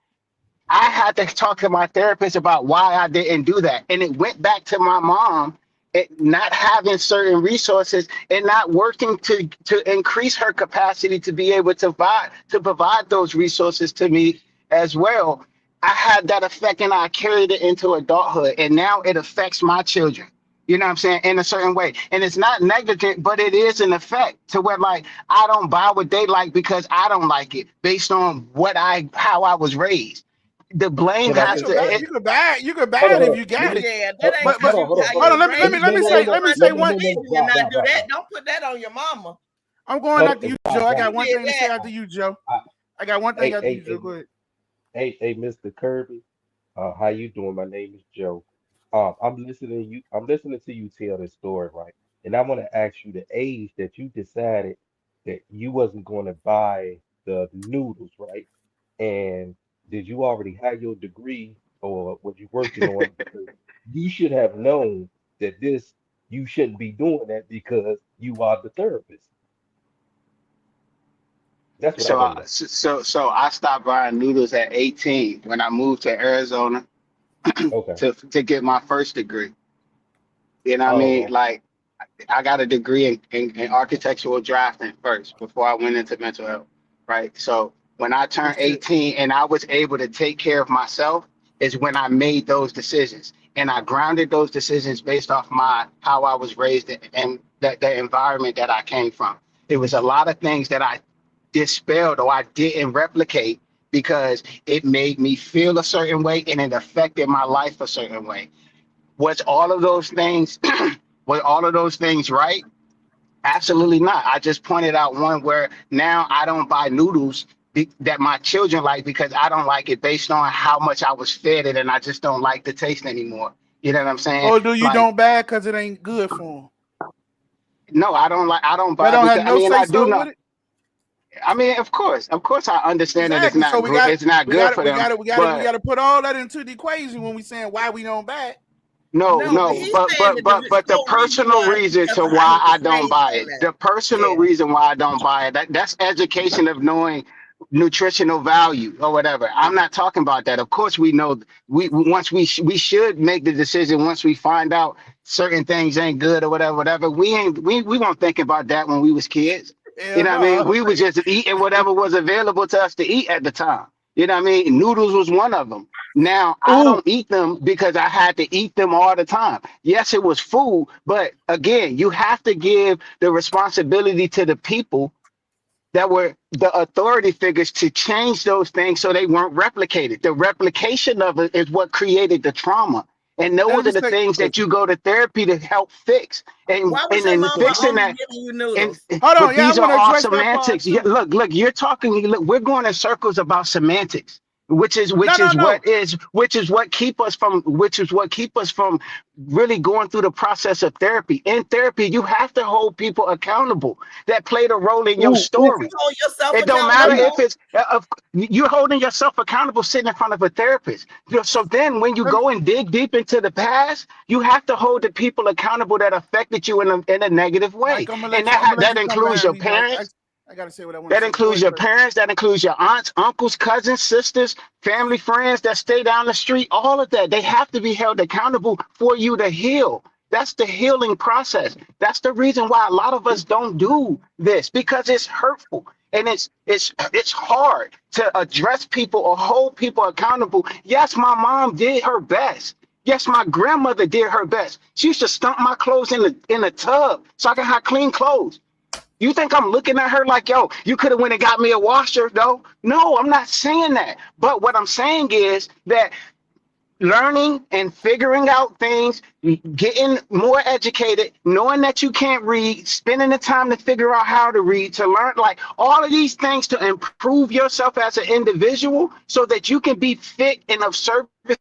I had to talk to my therapist about why I didn't do that. And it went back to my mom not having certain resources and not working to increase her capacity to be able to provide those resources to me as well. I had that effect and I carried it into adulthood. And now it affects my children. You know what I'm saying? In a certain way. And it's not negligent, but it is an effect to where like I don't buy what they like because I don't like it based on how I was raised. The blame Can I has You just could to buy say, you could buy it. You could buy hold it on, if hold on. you got it. Yeah, that ain't But you how you hold was on. Let me raised. let me You say ain't the let me one say that one. was raising and not do that. Don't put that on your mama. I'm going Hold after you, on, Joe. I got You one did thing to say that. after you, Joe. I- I got one thing hey, after you, hey, Joe. hey, Go ahead. hey, Mr. Kirby, how you doing? My name is Joe. I'm listening to you tell this story, right? And I want to ask you the age that you decided that you wasn't going to buy the noodles, right? And did you already have your degree or was you working on it? Because you should have known that you shouldn't be doing that because you are the therapist. That's what I want to know. so I stopped buying noodles at 18 when I moved to Arizona Okay. to get my first degree. You know what I mean? Oh, Like I got a degree in architectural drafting first before I went into mental health, right? So when I turned Good shit. 18 and I was able to take care of myself is when I made those decisions. And I grounded those decisions based off how I was raised and the environment that I came from. It was a lot of things that I dispelled or I didn't replicate because it made me feel a certain way and it affected my life a certain way. Was all of those things were all of those things right? Absolutely not. I just pointed out one where now I don't buy noodles that my children like because I don't like it based on how much I was fed it and I just don't like the taste anymore. You know what I'm saying? Or do you Like, don't buy because it ain't good for them? no, I don't They buy it don't have because I no mean say I do so know. with it. I mean, of course I understand that Exactly. So it's not we good got it, for we them, got it, we got it, we but got to put all that into the equation when we saying why we don't buy it. No, but no, he's saying that the but the sole reason personal was reason because to of how why he I was don't raised buy on it, that. the personal Yeah. reason why I don't buy it, that's education of knowing nutritional value or whatever. I'm not talking about that. Of course, we know once we should make the decision once we find out certain things ain't good or whatever. We weren't thinking about that when we was kids. You Hell know what I mean? no. We was just eating whatever was available to us to eat at the time. You know what I mean? Noodles was one of them. Now I Ooh, don't eat them because I had to eat them all the time. Yes, it was food, but again, you have to give the responsibility to the people that were the authority figures to change those things so they weren't replicated. The replication of it is what created the trauma. And let those me are the say. things that you go to therapy to help fix. Why was And your in mama fixing only that, giving you and noodles? Hold on. but Yeah, I these are want to all address that part semantics. Yeah, too. look, you're talking, look, we're going in circles about semantics, No, no, no. which is what keep us from really going through the process of therapy. In therapy, you have to hold people accountable that played a role in your Ooh, ooh. You story. hold yourself It don't Let matter me if accountable. it's you're holding yourself accountable sitting in front of a therapist. So then when you let me go and dig deep into the past, you have to hold the people accountable that affected you in a negative way. Mike, I'm gonna And let you. I'm gonna let that you come includes behind your me, Mike. parents, I gotta say what I want to that say. Go includes ahead, your first. parents, that includes your aunts, uncles, cousins, sisters, family, friends that stay down the street, all of that. They have to be held accountable for you to heal. That's the healing process. That's the reason why a lot of us don't do this because it's hurtful and it's hard to address people or hold people accountable. Yes, my mom did her best. Yes, my grandmother did her best. She used to stump my clothes in the tub so I can have clean clothes. You think I'm looking at her like, yo, you could have went and got me a washer, though? No, I'm not saying that. But what I'm saying is that learning and figuring out things, getting more educated, knowing that you can't read, spending the time to figure out how to read, to learn, like all of these things to improve yourself as an individual so that you can be fit and of service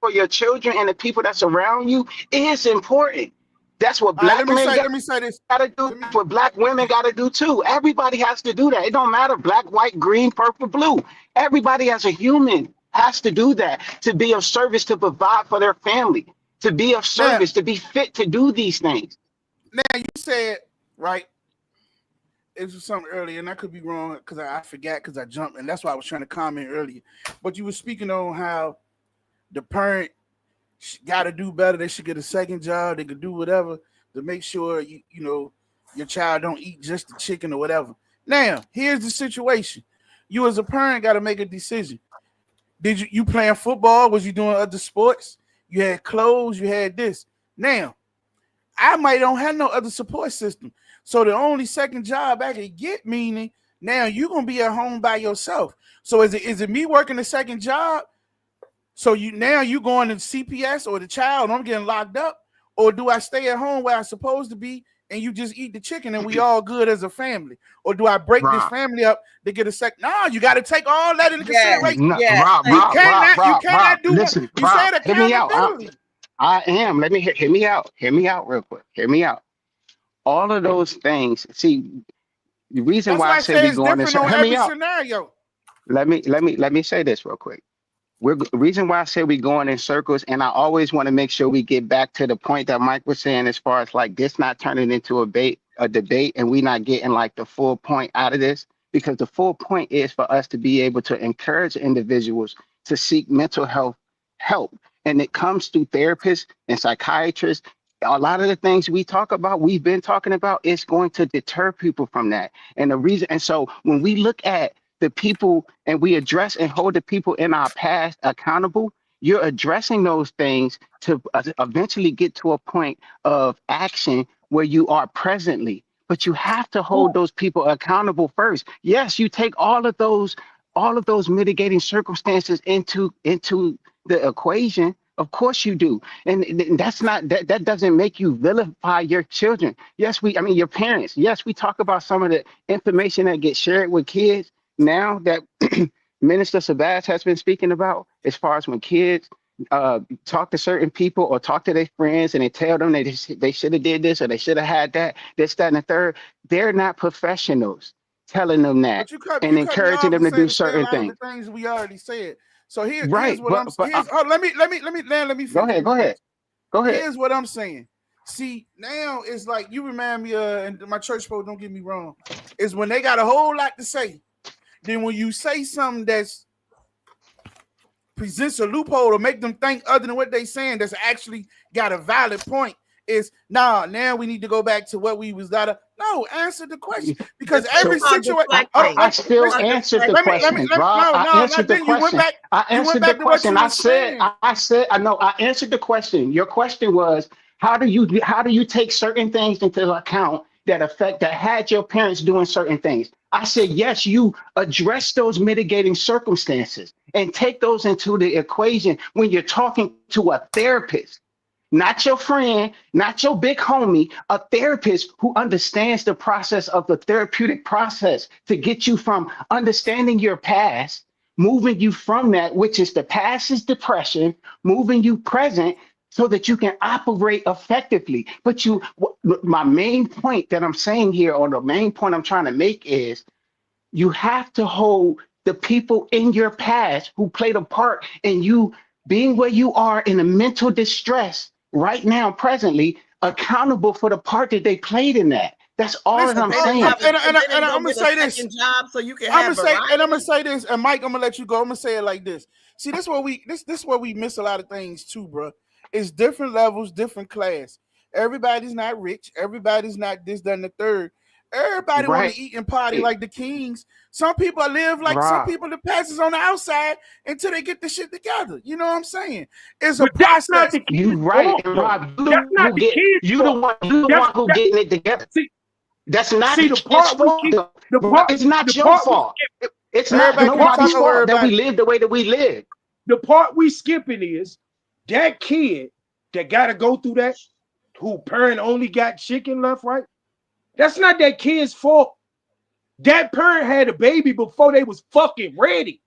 for your children and the people that's around you is important. That's what All right, black men let me say this. gotta do. Let me, That's what black women gotta do too. Everybody has to do that. It don't matter black, white, green, purple, blue. Everybody as a human has to do that to be of service, to provide for their family, to be of now, service, to be fit to do these things. now you said right. It was something earlier, and I could be wrong because I forgot because I jumped, and that's why I was trying to comment earlier. But you were speaking on how the parent got to do better. They should get a second job. They could do whatever to make sure you know your child don't eat just the chicken or whatever. Now, here's the situation: you as a parent got to make a decision. Did you playing football? Was you doing other sports? You had clothes. You had this. Now, I might don't have no other support system. So the only second job I can get, meaning now you're gonna be at home by yourself. So is it me working the second job? So you going to CPS or the child, I'm getting locked up, or do I stay at home where I'm supposed to be and you just eat the chicken and we all good as a family? Or do I break this Rob, family up to get a second? No, you got to take all that into Yes, consideration. no, yes. Rob, Thank You Rob, you. Rob, cannot Rob, Rob. do one. Listen, You Rob, said hear me out. accountability. I am. Let me hear me out. Hear me out real quick. Hear me out. All of those things. See, the reason That's why I why I say say we it's going in. different on Hear me every out. scenario. Let me say this real quick. Reason why I say we going in circles, and I always want to make sure we get back to the point that Mike was saying, as far as like this not turning into a debate, and we not getting like the full point out of this, because the full point is for us to be able to encourage individuals to seek mental health help, and it comes through therapists and psychiatrists. A lot of the things we talk about, we've been talking about, it's going to deter people from that. And the reason, and so when we look at the people and we address and hold the people in our past accountable, you're addressing those things to eventually get to a point of action where you are presently. But you have to hold those people accountable first. Yes, you take all of those mitigating circumstances into the equation. Of course you do. And that's not that doesn't make you vilify your children. Yes, I mean your parents. Yes, we talk about some of the information that gets shared with kids now that Minister Sabaz has been speaking about, as far as when kids talk to certain people or talk to their friends and they tell them they should have did this or they should have had that, this, that, and the third. They're not professionals telling them that But you and cut me encouraging off them and to saying do the same certain line things. of the things we already said. So here's Right. what I'm But here's oh, let me go finish ahead. real Go quick. ahead. Go ahead. Here's what I'm saying. See, now it's like you remind me and my church folks, don't get me wrong, is when they got a whole lot to say. Then when you say something that's presents a loophole or make them think other than what they saying that's actually got a valid point, is now we need to go back to what we was no, answer the question, because Keep every So on situation deflecting. I Keep still on answered the deflecting. question, Rob. I no, answered the then you went question. back I answered the to what question. you were saying. I know I answered the question. Your question was, how do you take certain things into account that had your parents doing certain things? I said, yes, you address those mitigating circumstances and take those into the equation when you're talking to a therapist, not your friend, not your big homie, a therapist who understands the process of the therapeutic process to get you from understanding your past, moving you from that, which is the past is depression, moving you present so that you can operate effectively. But my main point that I'm saying here, or the main point I'm trying to make is you have to hold the people in your past who played a part in you being where you are in a mental distress right now, presently, accountable for the part that they played in that. That's all that Listen, Because I'm they didn't saying. have a, and they didn't go I'm gonna get a say this. second job so you can I'm have gonna say, and I'm gonna variety. say this, and Mike, I'm gonna let you go. I'm gonna say it like this. See, this where we miss a lot of things too, bro. It's different levels, different class. Everybody's not rich. Everybody's not this, that, and the third. Everybody want Right, to eat and party like the kings. Some people live like some Rob. people that passes on the outside until they get the shit together. You know what I'm saying? It's a But that's not process. the You kid's right. fault, And though. Rob, That's not the kid's fault. you the That's one who that. getting it together. See, That's not see the the kid's part we fault, keep though. the Rob, part it's not the your part we fault. skip It's not the Everybody keep part nobody's talking we over fault that we everybody. live the way that we live. the part we skipping is that kid that got to go through that, who parent only got chicken left, right? That's not that kid's fault. That parent had a baby before they was fucking ready.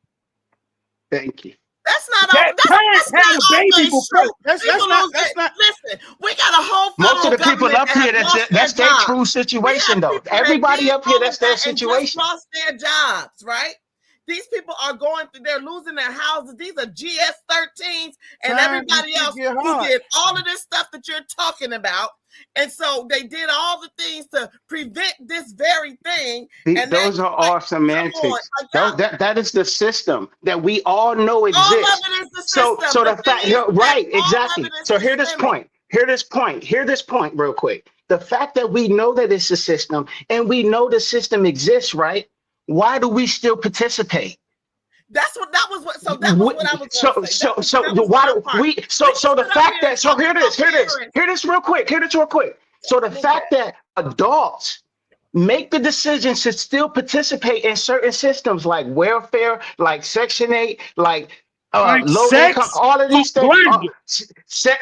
Thank you. That's not all. That parent That's had a not baby always before. true. People lose it. Listen, we got a whole Most of federal the people government up that here, have lost their that's their jobs. true We situation, have though. people that Everybody did up here, all that's of their that and just situation. lost their jobs, right? These people are going through, they're losing their houses. These are GS-13s and everybody else who did all of this stuff that you're talking about. And so they did all the things to prevent this very thing. And Those are all semantics. That is the system that we all know all of exists. it is the So system. the The thing fact, is that right, all of exactly. it is So hear this systemic. point. Hear this point real quick. The fact that we know that it's a system and we know the system exists, right? Why do we still participate? That was what I was going to say. So why do we? So the fact that hear this real quick. So the fact that adults make the decisions to still participate in certain systems like welfare, like Section 8, like Like low income, sex, all of these things, blender.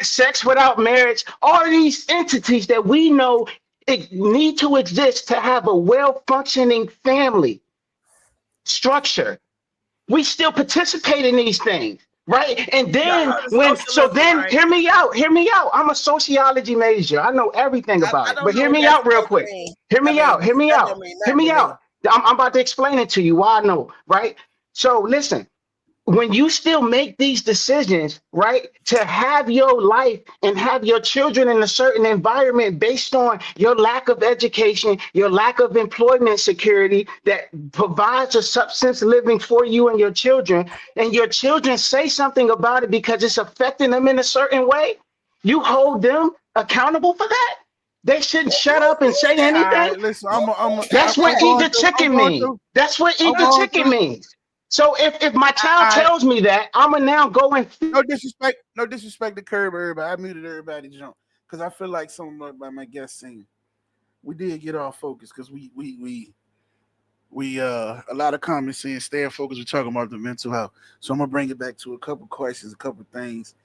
sex without marriage, all of these entities that we know need to exist to have a well-functioning family structure. We still participate in these things, right? And then right? hear me out. I'm a sociology major. I know everything about I it. don't But know hear what me that's out real supposed to quick. mean. Hear me out. That don't mean Hear nothing me to me. out. I'm about to explain it to you why I know, right? So listen, when you still make these decisions, right, to have your life and have your children in a certain environment based on your lack of education, your lack of employment security that provides a substance living for you and your children say something about it because it's affecting them in a certain way, you hold them accountable for that. They shouldn't shut up and say All anything. right, listen, That's what eat going the through. chicken means. That's what eat the chicken means. So if my child tells me that, I'ma now go and no disrespect to curb everybody. I muted everybody jump because I feel like some of my guests saying we did get off focus because we a lot of comments saying stay focused. We're talking about the mental health, so I'm gonna bring it back to a couple questions, a couple things.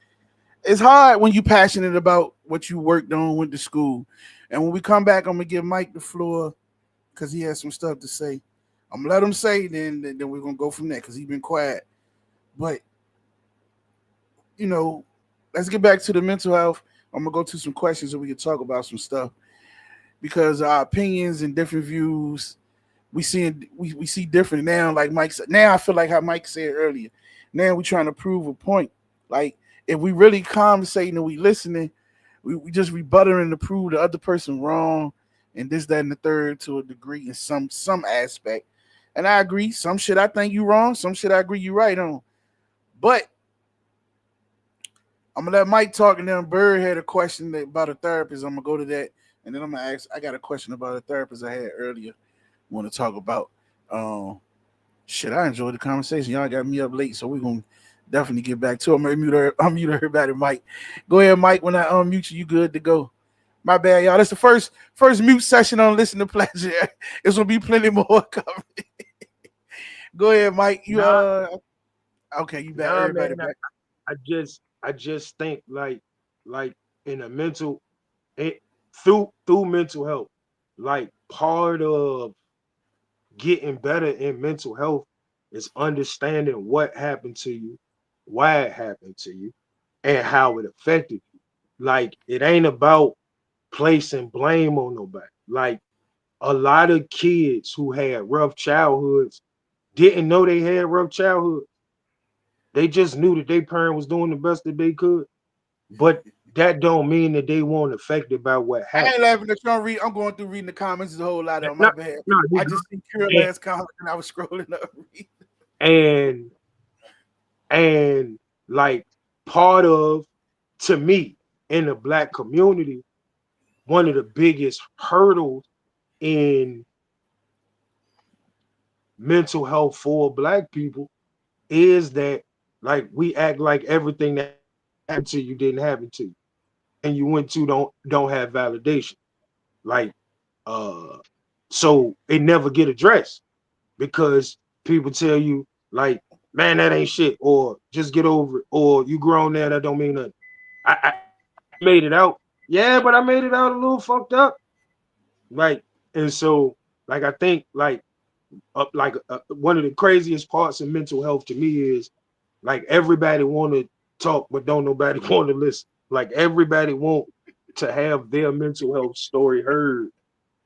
It's hard when you're passionate about what you worked on, went to school, and when we come back, I'm gonna give Mike the floor because he has some stuff to say. I'm gonna let him say, then we're gonna go from there because he's been quiet. But let's get back to the mental health. I'm gonna go to some questions so we can talk about some stuff because our opinions and different views we see different now. Like Mike said, now I feel like how Mike said earlier. Now we're trying to prove a point. Like if we really conversating and we listening, we just rebuttering to prove the other person wrong and this, that, and the third to a degree in some aspect. And I agree. Some shit I think you wrong. Some shit I agree you right on. But I'm gonna let Mike talk, and then Bird had a question about a therapist. I'm gonna go to that, and then I'm gonna ask. I got a question about a therapist I had earlier. Want to talk about? Shit, I enjoyed the conversation. Y'all got me up late, so we're gonna definitely get back to it. I'm gonna mute everybody. Mike, go ahead, Mike. When I unmute you, you good to go. My bad, y'all. That's the first mute session on Listen to Pleasure. It's gonna be plenty more coming. Go ahead, Mike. You okay? You back? Everybody Man, back? I just think like in a through mental health, like part of getting better in mental health is understanding what happened to you, why it happened to you, and how it affected you. Like it ain't about placing blame on nobody. Like a lot of kids who had rough childhoods didn't know they had rough childhoods. They just knew that their parent was doing the best that they could, but that don't mean that they weren't affected by what I happened. ain't laughing at you. I'm going through reading the comments. There's a whole lot of them. No, My bad. no, I just seen Kira last comment and I was scrolling up. and and like part of, to me, in the Black community, one of the biggest hurdles in mental health for Black people is that like we act like everything that happened to you didn't happen to you, and you went to don't have validation. Like uh so it never get addressed because people tell you like, man, that ain't shit, or just get over it, or you grown now, that don't mean nothing. I made it out. Yeah, but I made it out a little fucked up. Like, and so like I think one of the craziest parts of mental health to me is like everybody want to talk, but don't nobody want to listen. Like everybody want to have their mental health story heard,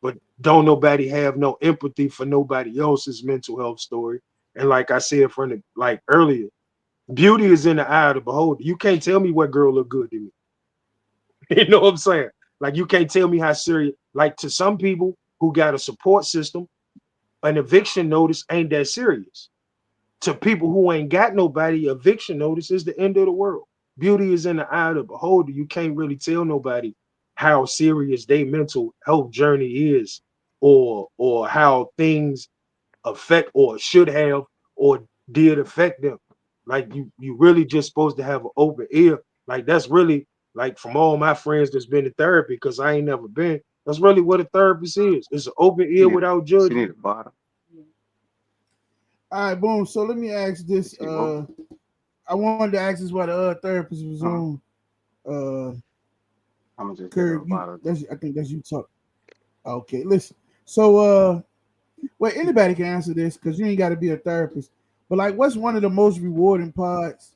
but don't nobody have no empathy for nobody else's mental health story. And like I said from the like earlier, beauty is in the eye of the beholder. You can't tell me what girl look good to me. You know what I'm saying? Like you can't tell me how serious. Like to some people who got a support system, an eviction notice ain't that serious. To people who ain't got nobody, eviction notice is the end of the world. Beauty is in the eye of the beholder. You can't really tell nobody how serious their mental health journey is, or how things affect or should have or did affect them. Like you really just supposed to have an open ear. Like that's really like from all my friends that's been in therapy, because I ain't never been. That's really what a therapist is. It's an open She ear need, without she judgment. need a bottle. All right, boom. So let me ask this. She woke. I wanted to ask this while the therapist was Uh, on. Uh, I'm gonna just get her a Curb, you bottle. that's I think that's you talk. Okay, listen. So well, anybody can answer this because you ain't got to be a therapist. But like, what's one of the most rewarding parts?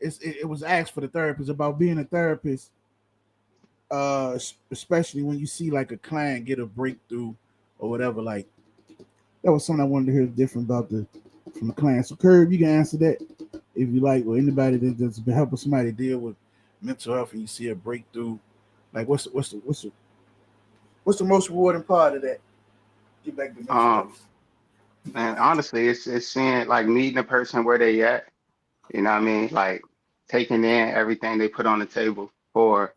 It was asked for the therapist about being a therapist, especially when you see like a client get a breakthrough or whatever. Like that was something I wanted to hear different about the from the client. So Curb, you can answer that if you like, or anybody that's been helping somebody deal with mental health and you see a breakthrough. Like what's the most rewarding part of that? Get back to mental Um, health. and honestly, it's seeing like meeting a person where they at. You know what I mean? Like taking in everything they put on the table for,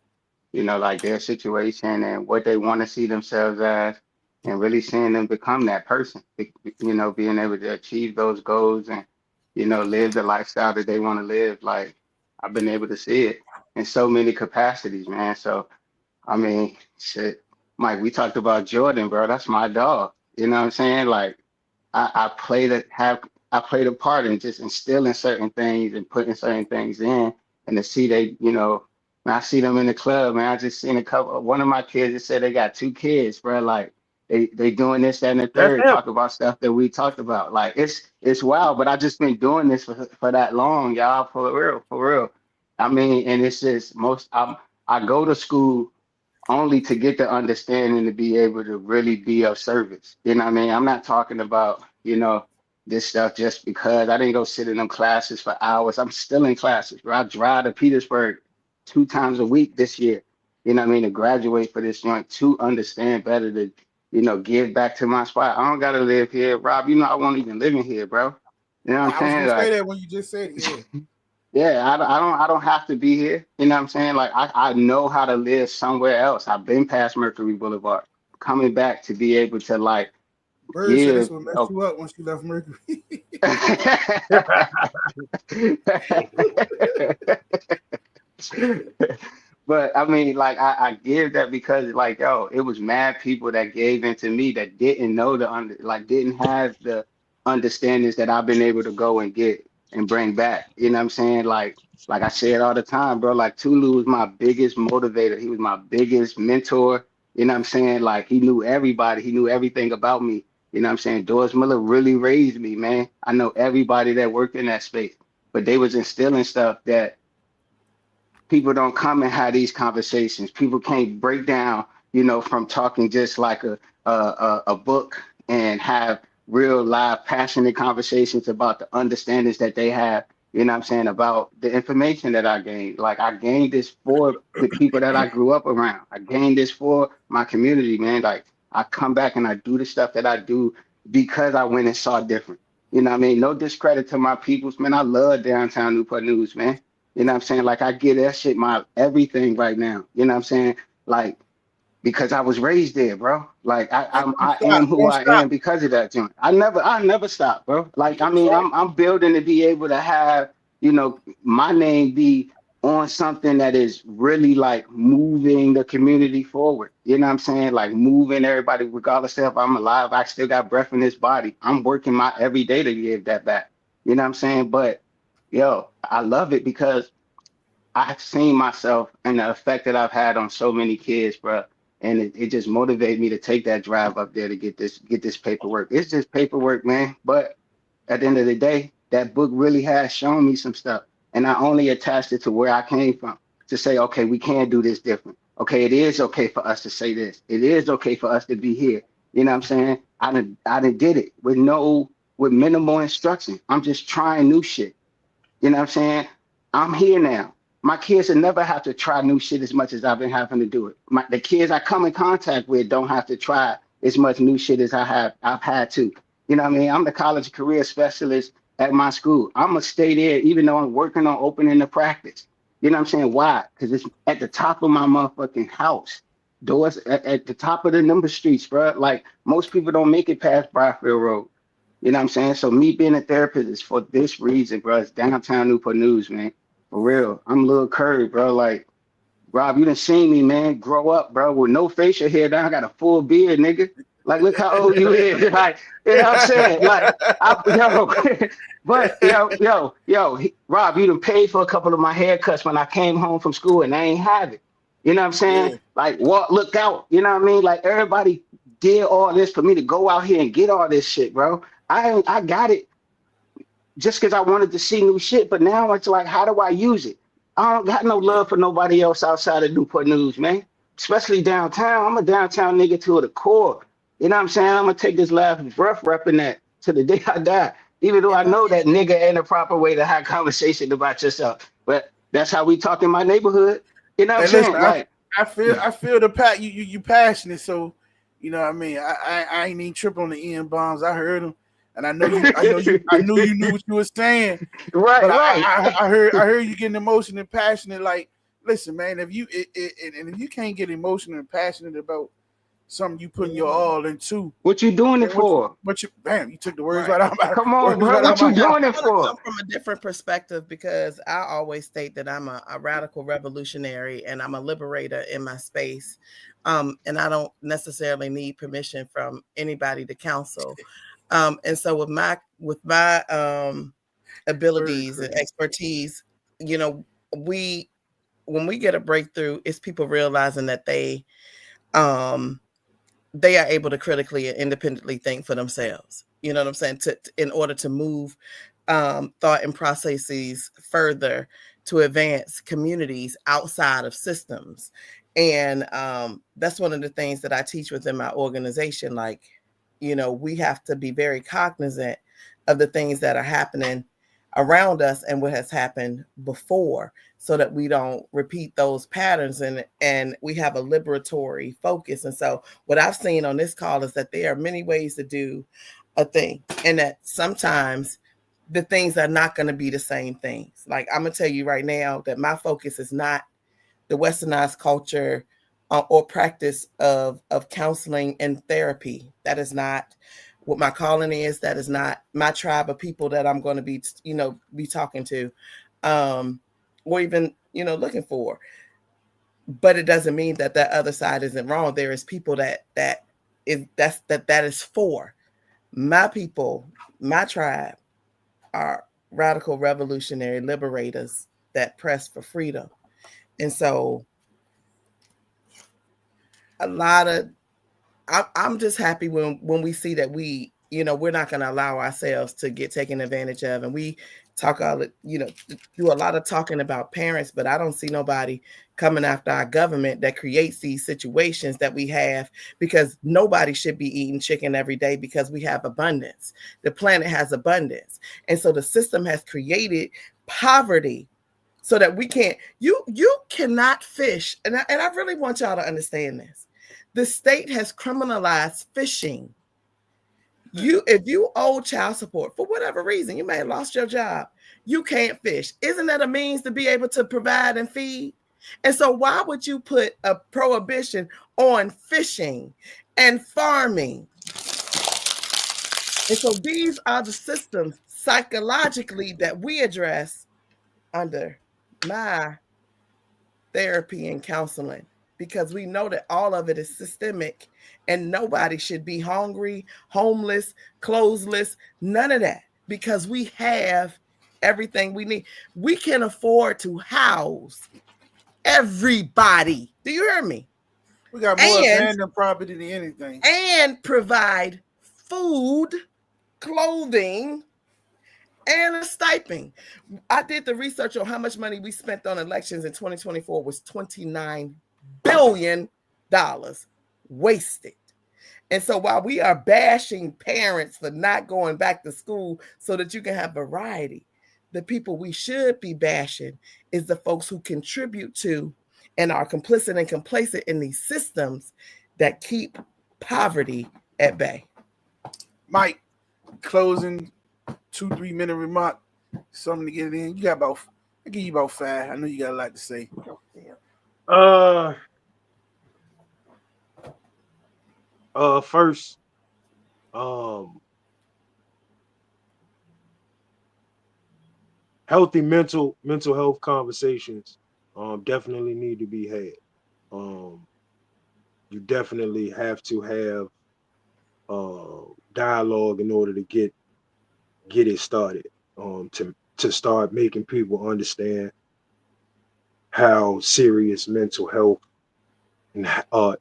like their situation and what they want to see themselves as, and really seeing them become that person. Being able to achieve those goals and, live the lifestyle that they want to live. Like I've been able to see it in so many capacities, man. So I mean, shit, Mike, we talked about Jordan, bro. That's my dog. You know what I'm saying? Like I played a have I played a part in just instilling certain things and putting certain things in, and to see when I see them in the club, man, I just seen a couple. One of my kids just said they got two kids, bro. Like they doing this, that, and the That's third, him. talk about stuff that we talked about. Like it's wild, but I just been doing this for that long, y'all, for real, for real. I mean, and it's just I go to school only to get the understanding to be able to really be of service. You know what I mean? I'm not talking about, this stuff just because I didn't go sit in them classes for hours. I'm still in classes, bro. I drive to Petersburg 2 times a week this year, you know what I mean, to graduate for this joint to understand better to, give back to my spot. I don't gotta live here. Rob, I won't even live in here, bro. You know what I'm I was saying? gonna say Like, that when you just said it, yeah. yeah, I don't have to be here. You know what I'm saying? Like I know how to live somewhere else. I've been past Mercury Boulevard, coming back to be able to like Bird said that's give. what messed you up once you left Mercury. But I mean, like I give that because like yo, it was mad people that gave into me that didn't know didn't have the understandings that I've been able to go and get and bring back. You know what I'm saying? Like I say it all the time, bro. Like Tulu was my biggest motivator. He was my biggest mentor. You know what I'm saying? Like he knew everybody. He knew everything about me. You know what I'm saying? Doris Miller really raised me, man. I know everybody that worked in that space, but they was instilling stuff that people don't come and have these conversations. People can't break down, from talking just like a book and have real live passionate conversations about the understandings that they have, what I'm saying, about the information that I gained. Like I gained this for the people that I grew up around. I gained this for my community, man. Like I come back and I do the stuff that I do because I went and saw different. You know what I mean? No discredit to my peoples, man. I love downtown Newport News, man. You know what I'm saying? Like I get that shit my everything right now. You know what I'm saying? Like because I was raised there, bro. Like And don't I stop, am who don't I stop. am because of that joint. I never stop, bro. Like I That's mean, right. I'm building to be able to have, my name be on something that is really like moving the community forward. You know what I'm saying? Like moving everybody, regardless of if I'm alive, I still got breath in this body. I'm working my every day to give that back. You know what I'm saying? But yo, I love it because I've seen myself and the effect that I've had on so many kids, bro. And it just motivated me to take that drive up there to get this paperwork. It's just paperwork, man. But at the end of the day, that book really has shown me some stuff. And I only attached it to where I came from to say, okay, we can do this different. Okay, it is okay for us to say this. It is okay for us to be here. You know what I'm saying? I done did it with minimal instruction. I'm just trying new shit. You know what I'm saying? I'm here now. My kids will never have to try new shit as much as I've been having to do it. The kids I come in contact with don't have to try as much new shit as I've had to. You know what I mean? I'm the college career specialist at my school. I'm gonna stay there even though I'm working on opening the practice. You know what I'm saying? Why? Because it's at the top of my motherfucking house. Doors at the top of the number streets, bro. Like most people don't make it past Bryfield Road. You know what I'm saying? So me being a therapist is for this reason, bro. It's downtown Newport News, man. For real. I'm Lil Curry, bro. Like, Rob, you done seen me, man, grow up, bro, with no facial hair. Now I got a full beard, nigga. Like, look how old you is. Like, you know what I'm saying? Like, but Rob, you done paid for a couple of my haircuts when I came home from school and I ain't have it. You know what I'm saying? Yeah. Like, walk, look out. You know what I mean? Like, everybody did all this for me to go out here and get all this shit, bro. I got it just because I wanted to see new shit, but now it's like, how do I use it? I don't got no love for nobody else outside of Newport News, man. Especially downtown. I'm a downtown nigga to the core. You know what I'm saying? I'm gonna take this last breath repping that to the day I die. Even though I know that nigga ain't a proper way to have conversation about yourself. But that's how we talk in my neighborhood. You know what I'm And listen, saying? Like, I feel the pat. You passionate, so you know what I mean. I ain't even trip on the N bombs. I heard them, and I knew you knew what you were saying. But right. I heard you getting emotional and passionate. Like, listen, man, if if you can't get emotional and passionate about something you putting your all into, What you doing it for? Bam, you took the words right out of my Come on, words bro. right out What of my you mouth. doing it for? Come from a different perspective because I always state that I'm a radical revolutionary and I'm a liberator in my space. And I don't necessarily need permission from anybody to counsel. And so with my abilities and expertise, you know, when we get a breakthrough, it's people realizing that they are able to critically and independently think for themselves. You know what I'm saying? In order to move thought and processes further to advance communities outside of systems. And that's one of the things that I teach within my organization. Like, you know, we have to be very cognizant of the things that are happening around us and what has happened before so that we don't repeat those patterns and we have a liberatory focus. And so what I've seen on this call is that there are many ways to do a thing and that sometimes the things are not going to be the same things. Like I'm going to tell you right now that my focus is not the westernized culture or practice of counseling and therapy. That is not what my calling is. That is not my tribe of people that I'm going to be, be talking to, or even, looking for. But it doesn't mean that other side isn't wrong. There is people that is for. My people, my tribe are radical revolutionary liberators that press for freedom. And so I'm just happy when we see that we're not going to allow ourselves to get taken advantage of. And we talk do a lot of talking about parents, but I don't see nobody coming after our government that creates these situations that we have, because nobody should be eating chicken every day because we have abundance. The planet has abundance. And so the system has created poverty so that we can't, you cannot fish. And I really want y'all to understand this. The state has criminalized fishing. If you owe child support for whatever reason, you may have lost your job, you can't fish. Isn't that a means to be able to provide and feed? And so why would you put a prohibition on fishing and farming? And so these are the systems psychologically that we address under my therapy and counseling, because we know that all of it is systemic and nobody should be hungry, homeless, clothesless, none of that, because we have everything we need. We can afford to house everybody. Do you hear me? We got more abandoned property than anything. And provide food, clothing, and a stipend. I did the research on how much money we spent on elections in 2024 was $29 billion wasted. And so while we are bashing parents for not going back to school so that you can have variety, the people we should be bashing is the folks who contribute to and are complicit and complacent in these systems that keep poverty at bay. Mike, closing 2-3 minute remark, something to get it in. You got about, I give you about 5. I know you got a lot to say. First, healthy mental health conversations definitely need to be had. You definitely have to have dialogue in order to get it started. To start making people understand how serious mental health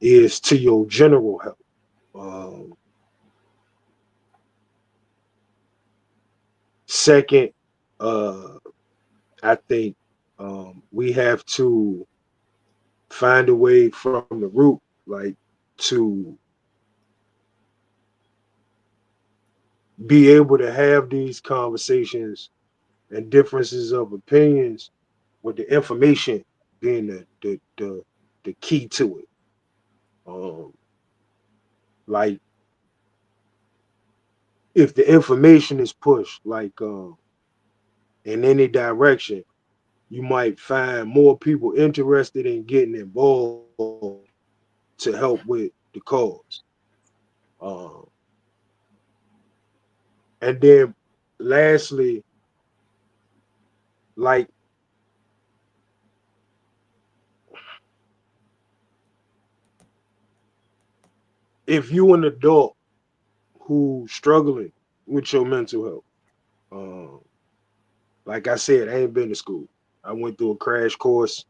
is to your general health. Second, I think we have to find a way from the root, like to be able to have these conversations and differences of opinions with the information being the key to it. Like if the information is pushed like in any direction, you might find more people interested in getting involved to help with the cause. And then lastly, like if you an adult who's struggling with your mental health, like I said, I ain't been to school. I went through a crash course,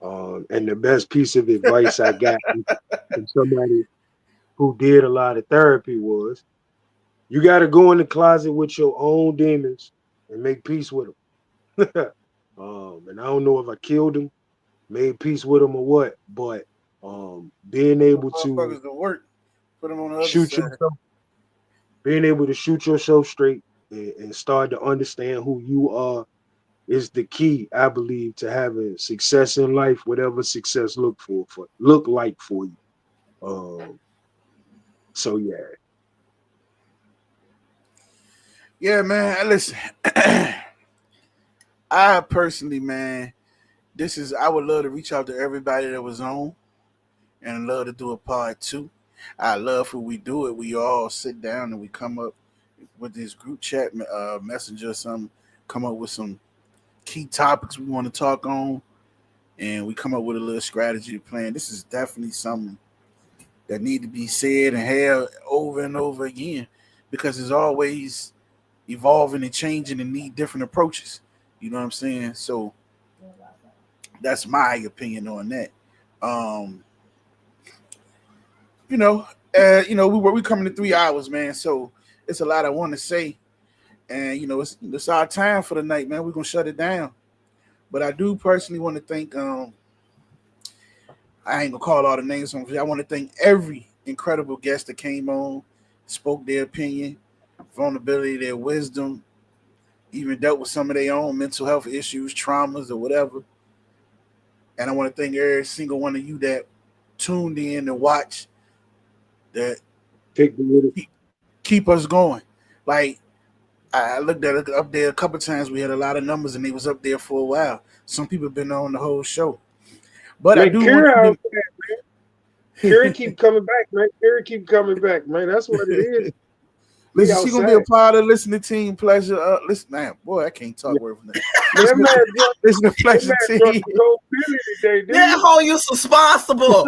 and the best piece of advice I got from somebody who did a lot of therapy was, you got to go in the closet with your own demons and make peace with them. And I don't know if I killed them, made peace with them or what, but being able to Motherfuckers to work, put them on the other shoot side. yourself, being able to shoot yourself straight and start to understand who you are is the key, I believe, to having success in life, whatever success look like for you. So yeah. Yeah, man. Listen, I personally, man, I would love to reach out to everybody that was on and love to do a part 2. I love when we do it. We all sit down and we come up with this group chat messenger or something, come up with some key topics we want to talk on, and we come up with a little strategy plan. This is definitely something that need to be said and held over and over again because it's always evolving and changing and need different approaches. You know what I'm saying? So that's my opinion on that. Um, we coming to 3 hours, man. So it's a lot I want to say, and it's our time for the night, man. We're gonna shut it down. But I do personally want to thank. I ain't gonna call all the names on. I want to thank every incredible guest that came on, spoke their opinion, vulnerability, their wisdom, even dealt with some of their own mental health issues, traumas, or whatever. And I want to thank every single one of you that tuned in and watched, that keep us going. Like I looked at it up there a couple of times. We had a lot of numbers, and they was up there for a while. Some people have been on the whole show. But man, I do want you to. Kara keep coming back, man. Kara keep coming back, man. That's what it is. Listen, she's gonna be a part of listening team pleasure. Listen, man, boy, I can't talk word from that. Listen to pleasure team. That hold you responsible.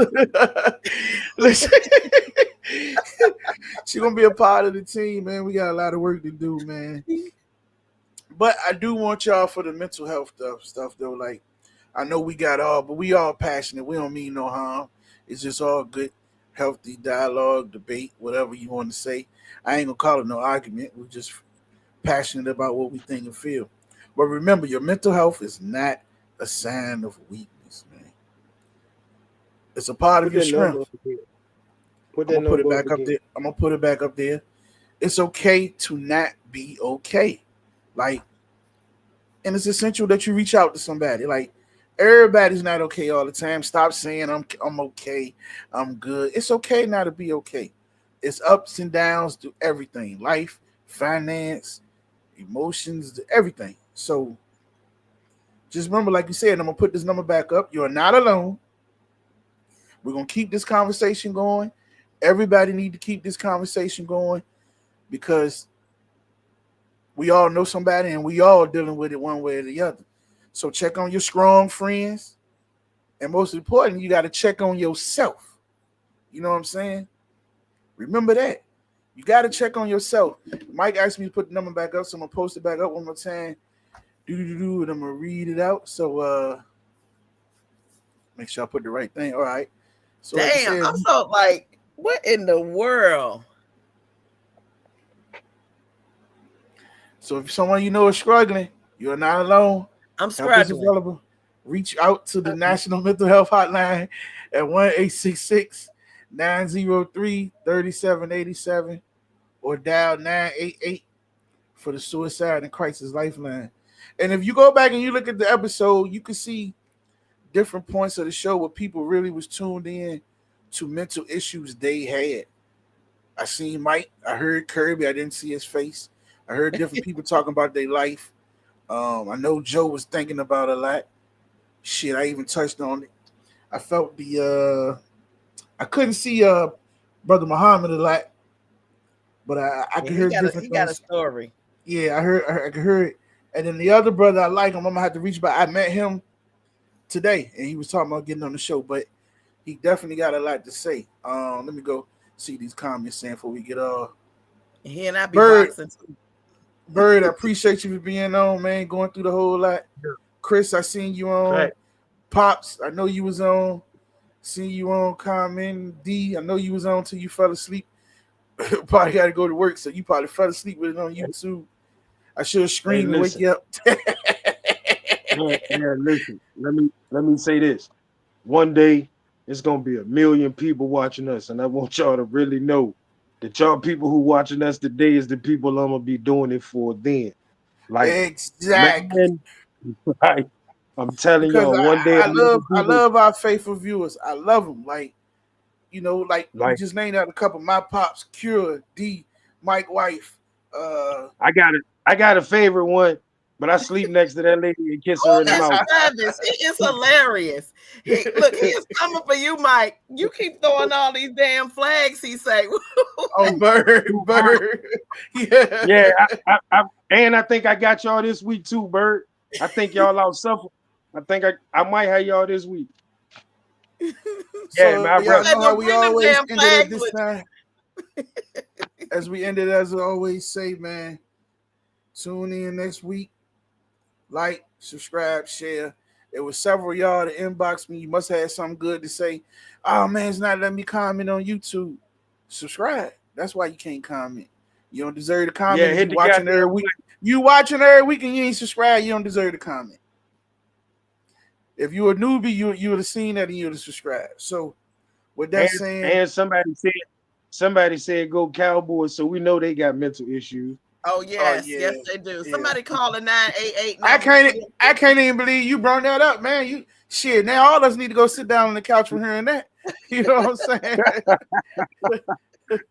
Listen, she's gonna be a part of the team, man. We got a lot of work to do, man. But I do want y'all for the mental health stuff though. Like I know we got all, but we all passionate. We don't mean no harm. It's just all good, healthy dialogue, debate, whatever you want to say. I ain't gonna call it no argument. We're just passionate about what we think and feel. But remember, your mental health is not a sign of weakness, man. It's a part of Put your that number strength. up again. Put I'm that gonna put it number up back up again. there. I'm gonna put it back up there. It's okay to not be okay. Like, and it's essential that you reach out to somebody. Like, everybody's not okay all the time. Stop saying I'm okay, I'm good. It's okay not to be okay. It's ups and downs to everything. Life, finance, emotions, everything. So just remember, like you said, I'm gonna put this number back up. You're not alone. We're gonna keep this conversation going. Everybody need to keep this conversation going because we all know somebody and we all dealing with it one way or the other. So check on your strong friends. And most important, you got to check on yourself. You know what I'm saying? Remember that. You got to check on yourself. Mike asked me to put the number back up, so I'm going to post it back up one more time. And I'm going to read it out. So make sure I put the right thing. All right. So like I Damn, said, I'm so like, what in the world? so if someone you know is struggling, you're not alone. I'm Help is struggling. available. Reach out to the National Mental Health Hotline at 1-866-903-3787 or dial 988 for the Suicide and Crisis Lifeline. And if you go back and you look at the episode, you can see different points of the show where people really was tuned in to mental issues they had. I seen Mike. I heard Kirby. I didn't see his face. I heard different people talking about their life. I know Joe was thinking about a lot. Shit, I even touched on it. I felt I couldn't see Brother Muhammad a lot, but I could hear different he got a things. story. Yeah, I could hear it. And then the other brother, I like him. I'm gonna have to reach back. I met him today, and he was talking about getting on the show, but he definitely got a lot to say. Let me go see these comments saying before we get He and I be Bird. boxing too. Bird, I appreciate you for being on, man. Going through the whole lot. Chris, I seen you on. Right. Pops, I know you was on. Seen you on. Comment. D, I know you was on till you fell asleep. Probably got to go to work, so you probably fell asleep with it on YouTube. I should have Hey, screamed and wake you up. listen. Let me say this. One day it's gonna be 1 million people watching us, and I want y'all to really know that y'all people who watching us today is the people I'm gonna be doing it for then. Like, Exactly. man, like, I'm telling Because y'all, one day I 1 million I people, love our faithful viewers. I love them. Like, you know, like we like, just named out a couple. My pops, Cure, D, Mike Wife. I got a favorite one, but I sleep next to that lady and kiss her Oh, in the that's mouth. Travis. He is hilarious. He is coming for you, Mike. You keep throwing all these damn flags. He say, Oh, Bird. Yeah. Yeah, and I think I got y'all this week too, Bird. I think y'all out suffer. I think I might have y'all this week. Yeah, So my y'all brother. know how "Don't we bring them always damn ended at flags this with time. As we ended, as I always say, man, tune in next week. Like, subscribe, share. There was several of y'all that inboxed me. You must have something good to say. Oh man, it's not letting me comment on YouTube. Subscribe. That's why you can't comment. You don't deserve to comment Yeah, if hit you the watching every goddamn week. You watching every week and you ain't subscribed, you don't deserve to comment. If you a newbie, you would have seen that and you would have subscribed. So with that saying, and somebody said go Cowboys, so we know they got mental issues. oh oh yes, yeah, yes they do. yeah. Somebody call the 988 I number. can't even believe you brought that up, man. You shit. Now all of us need to go sit down on the couch from hearing that. You know what I'm saying?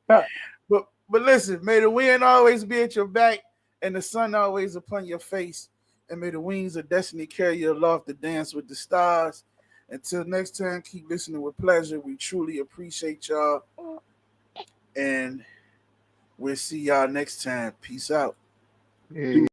but listen, may the wind always be at your back and the sun always upon your face, and may the wings of destiny carry you aloft to dance with the stars. Until next time, keep listening with pleasure. We truly appreciate y'all, and we'll see y'all next time. Peace out. Yeah.